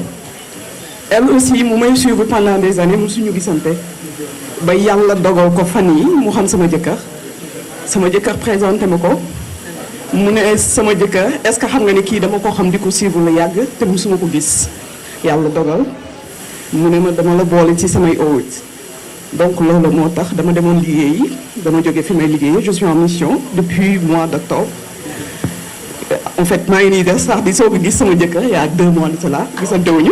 elle aussi mu may suivre pendant des années musuñu gisante ba yàlla dogal ko fan yi mu xam sama jëkkër présenté ma ko mu ne sama jëkkër est-ce que xam nga ne kii dama ko xam di ko suivre la yàgg te musuma ko gis yàlla dogal mu ne ma dama la boole ci samay awards donc loolu moo tax dama demoon liggéeyi dama jóge fi may liggéey je suis en mission depuis mois d'octobre en fait maa ngi nii def sax di soog a gis sama jëkkër il y a 2 mois de cela gisantewuñu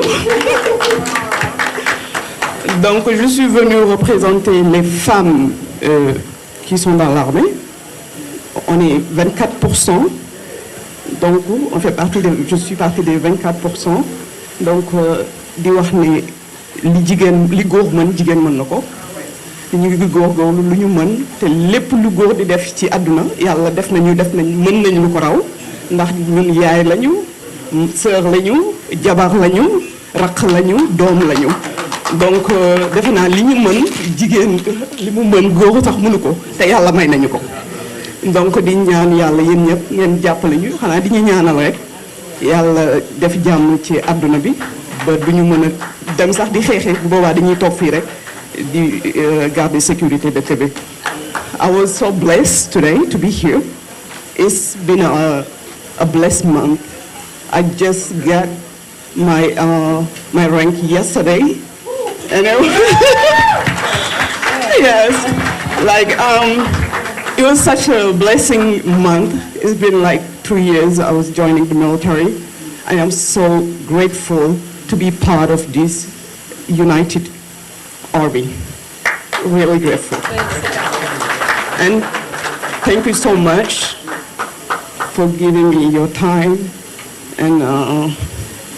donc je suis venue représenter les femmes qui sont dans l'armée on est 24%, donc on fait partie je suis partie des 24%, donc di wax ne li góor mën jigéen mën na ko ñu ngi góorgóorlu lu ñu mën te lépp lu góor di def ci àdduna yàlla def nañ mën nañu lu ko raw ndax ñun yaay lañu sœur lañu jabar lañu raq lañu doom lañu donc defe naa li ñu mën jigéen li mu mën góor sax mënu ko te yàlla may nañu ko donc di ñaan yàlla yéen ñëpp ngeen jàppale ñu xanaa di ñu ñaanal rek yàlla def jàmm ci àdduna bi ba du ñu mën a dem sax di xeexee bu boobaa dañuy toog fii rek di garder sécurité dëkk bi. I was so blessed today to be here. It's been a blessed month. I just got my rank yesterday, and yes, like it was such a blessing month. It's been like 2 years I was joining the military. I am so grateful to be part of this united army. Really grateful. And thank you so much for giving me your time, and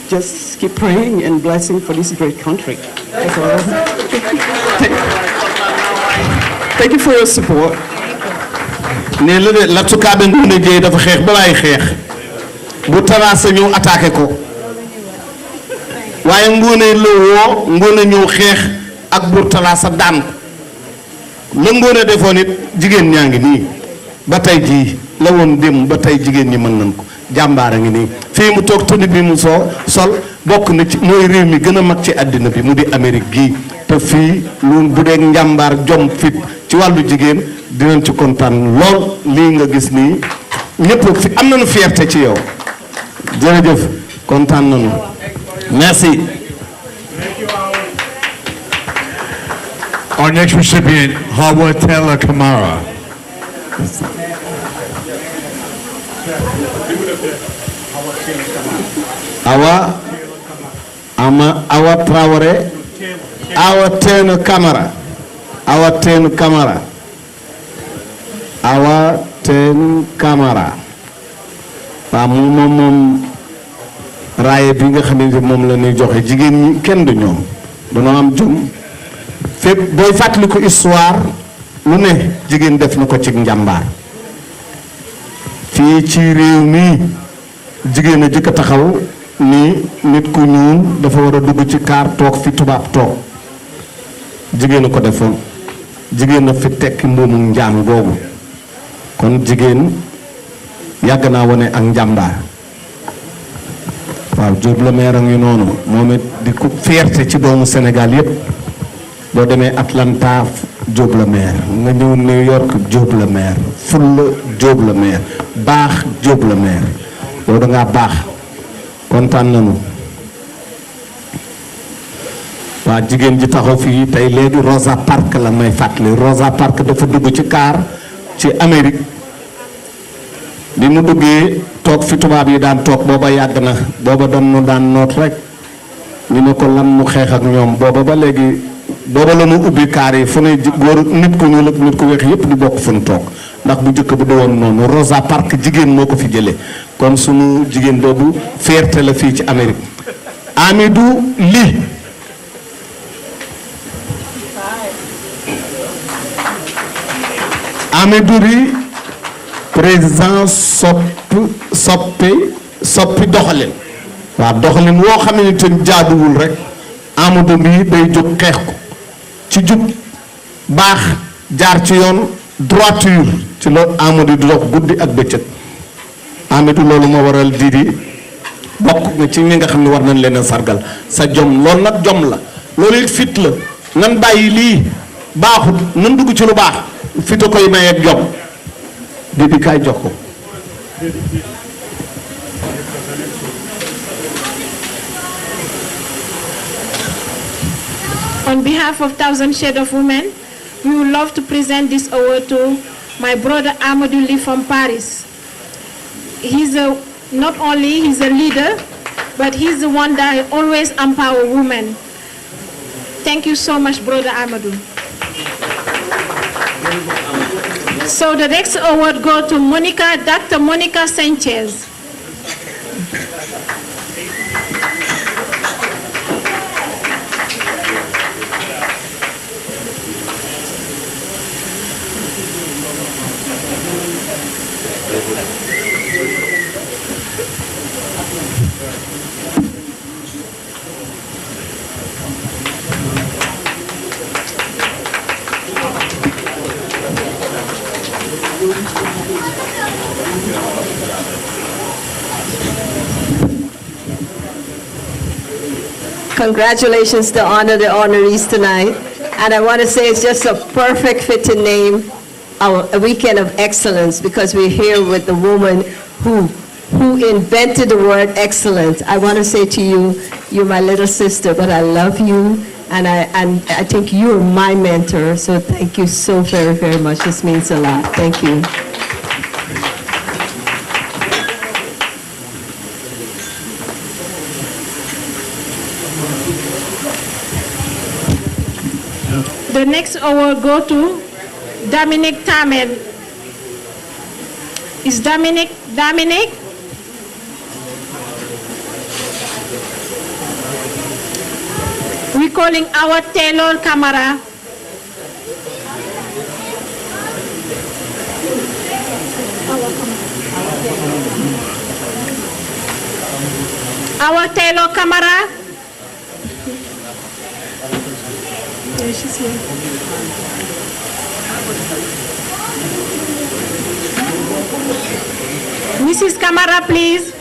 just keep praying and blessing for this great country. That's all. Thank you for your support. ne la de la sukaabe Ngoné Dieye dafa xeex balaay xeex bu taraasa ñëw attaqué ko waaye Ngoné la woo Ngoné ñëw xeex ak bu taraasa daan ko la Ngoné defoon it jigéen ñaa ngi nii ba tey jii la woon dem ba tey jigéen ñi mën nañ ko jàmbaar a ngi nii fii mu toog toni bi mu sol bokk na ci mooy réew mi gën a mag ci àddina bi mu di Amérique gii te fii lu bu dee njàmbaar jom fit ci wàllu jigéen dinañ ci kontaan lool lii nga gis nii ñëpp fi am nañu fierté ci yow jërëjëf kontaan nañu merci. Our next recipient, Hawa Tella Kamara. Awa Traoré, Awa Tella Kamara, Awa Tella Kamara, Awa Tella Kamara. waaw moom raaye bi nga xamante moom la ñuy joxe jigéen ñi kenn du ñoom dañoo am jom fépp booy fàttali ko histoire lu ne jigéen def na ko ci njàmbaar fii ci réew mi jigéen a jëkk a taxaw ni nit ku ñuul dafa war a dugg ci kaar toog fi tubaab toog jigéen a ko defoon jigéen a fi tekki mboomu njaam googu kon jigéen yàgg naa wane ak njàmbaar waaw Diop la maire a ngi noonu moom it di ko fierté ci doomu Sénégal yépp boo demee Atlanta Diop la maire nga ñëw New York Diop la maire Fulla Diop la maire baax Diop la maire yow da ngaa baax kontaan nañu waa jigéen ji taxaw fii tey léegi Rosa Parks la may fàttali Rosa Parks dafa dugg ci kaar ci Amérique bi mu duggee toog fi tubaab yi daan toog booba yàgg na booba dañu daan noot rek ñu ne ko lan mu xeex ak ñoom booba ba léegi booba la mu ubbi kaar yi fu ne góor nit ku ñuul ak nit ku weex yépp di bokk fu nu toog ndax bu njëkk bu doon noonu Rosa Parks jigéen moo ko fi jëlee kon sunu jigéen boobu fierté la fii ci Amérique. Amidou Ly Amidou Ly président soppi doxalin waaw doxalin woo xam ne te jaaduwul rek Amadou bi day jóg xeex ko ci jub baax jaar ci yoon droiture ci loolu Amadou di dox guddi ak bëccëg Amadou loolu moo waral Didi bokk nga ci ñi nga xam ne war nañ leen a sargal sa jom loolu nag jom la loolu it fit la nan bàyyi lii baaxut nan dugg ci lu baax fit a koy may ak jom Didi kaay jox ko. On behalf of Thousand Shades of Women, we would love to present this award to my brother Amadou Ly from Paris. He's not only he's a leader, but he's the one that always empower women. Thank you so much, brother Amadou. So the next award goes to Dr. Monica Sanchez. Congratulations to honor the honorees tonight. And I want to say it's just a perfect fit to name a weekend of excellence, because we're here with the woman who invented the word excellence. I want to say to you, you're my little sister, but I love you, and I think you're my mentor. So thank you so very, very much. This means a lot. Thank you. The next award go to Dominic Tamel. Is Dominic? We're calling our Taylor Camara. Our Taylor Camara. Yeah, she's here. Mrs. Camara, please.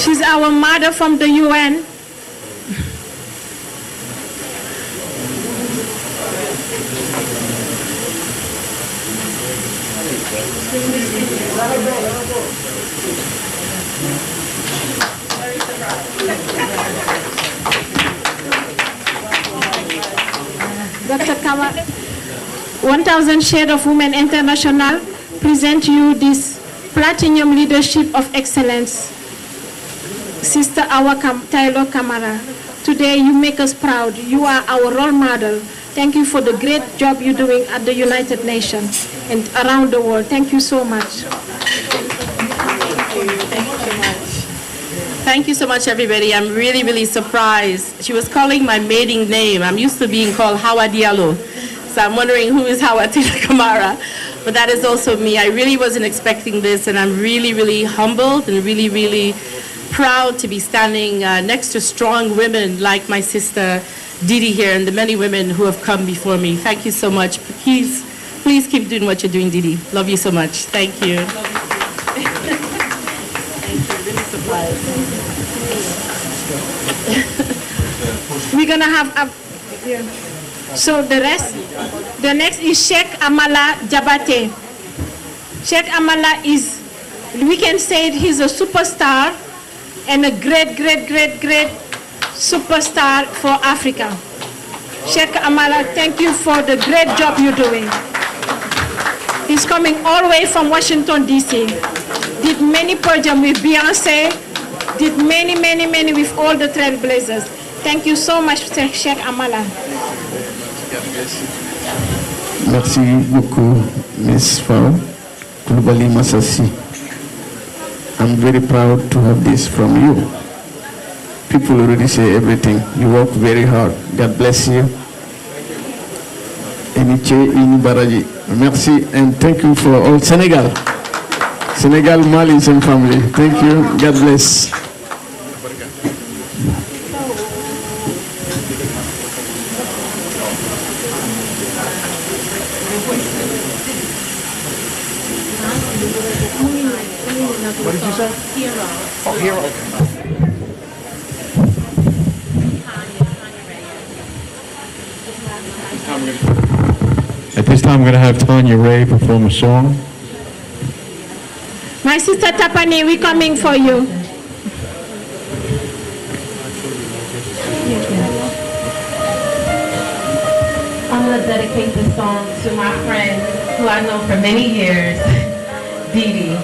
She's our mother from the UN. Dr. Kawa, 1000 Shades of Women International present you this Platinum Leadership of Excellence. Sister Taylor Camara, today you make us proud. You are our role model. Thank you for the great job you're doing at the United Nations and around the world. Thank you so much. Thank you so much, everybody. I'm really, really surprised. She was calling my maiden name. I'm used to being called Hawa Diallo. So I'm wondering who is Hawa Taylor Camara. But that is also me. I really wasn't expecting this, and I'm really, really humbled and really, really proud to be standing next to strong women like my sister Didi here and the many women who have come before me. Thank you so much. Please keep doing what you're doing, Didi. Love you so much. Thank you. We're gonna have a, yeah. So the next is Sheikh Amala Jabate. Sheikh Amala is, we can say he's a superstar and a great superstar for Africa. Sheikh Amala, thank you for the great job you're doing. He's coming all the way from Washington, D.C. Did many podiums with Beyonce, did many with all the trailblazers. Thank you so much, Sheikh Amala. Merci beaucoup, Ms. Fao Kulubali Masasi. I'm very proud to have this from you. People already say everything. You work very hard. God bless you. Eniche Inibaraji. Merci and thank you for all Senegal. Senegal, Mali, same family. Thank you. God bless. What did you say? Hero. Oh, hero. At this time, we're going to have Tanya Ray perform a song. My sister Tapani, we're coming for you. I'm going to dedicate this song to my friend who I know for many years, Didi,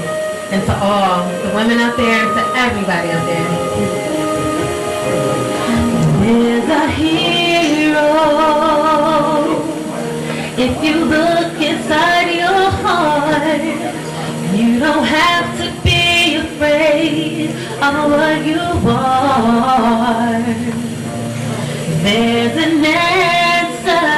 and to all the women out there, and to everybody out there. There's a hero if you look inside your heart. You don't have to be afraid of what you are. There's an answer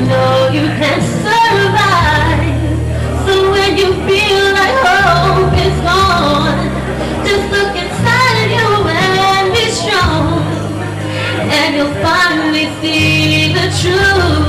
know you can survive. So when you feel like hope is gone, just look inside you and be strong, and you'll finally see the truth.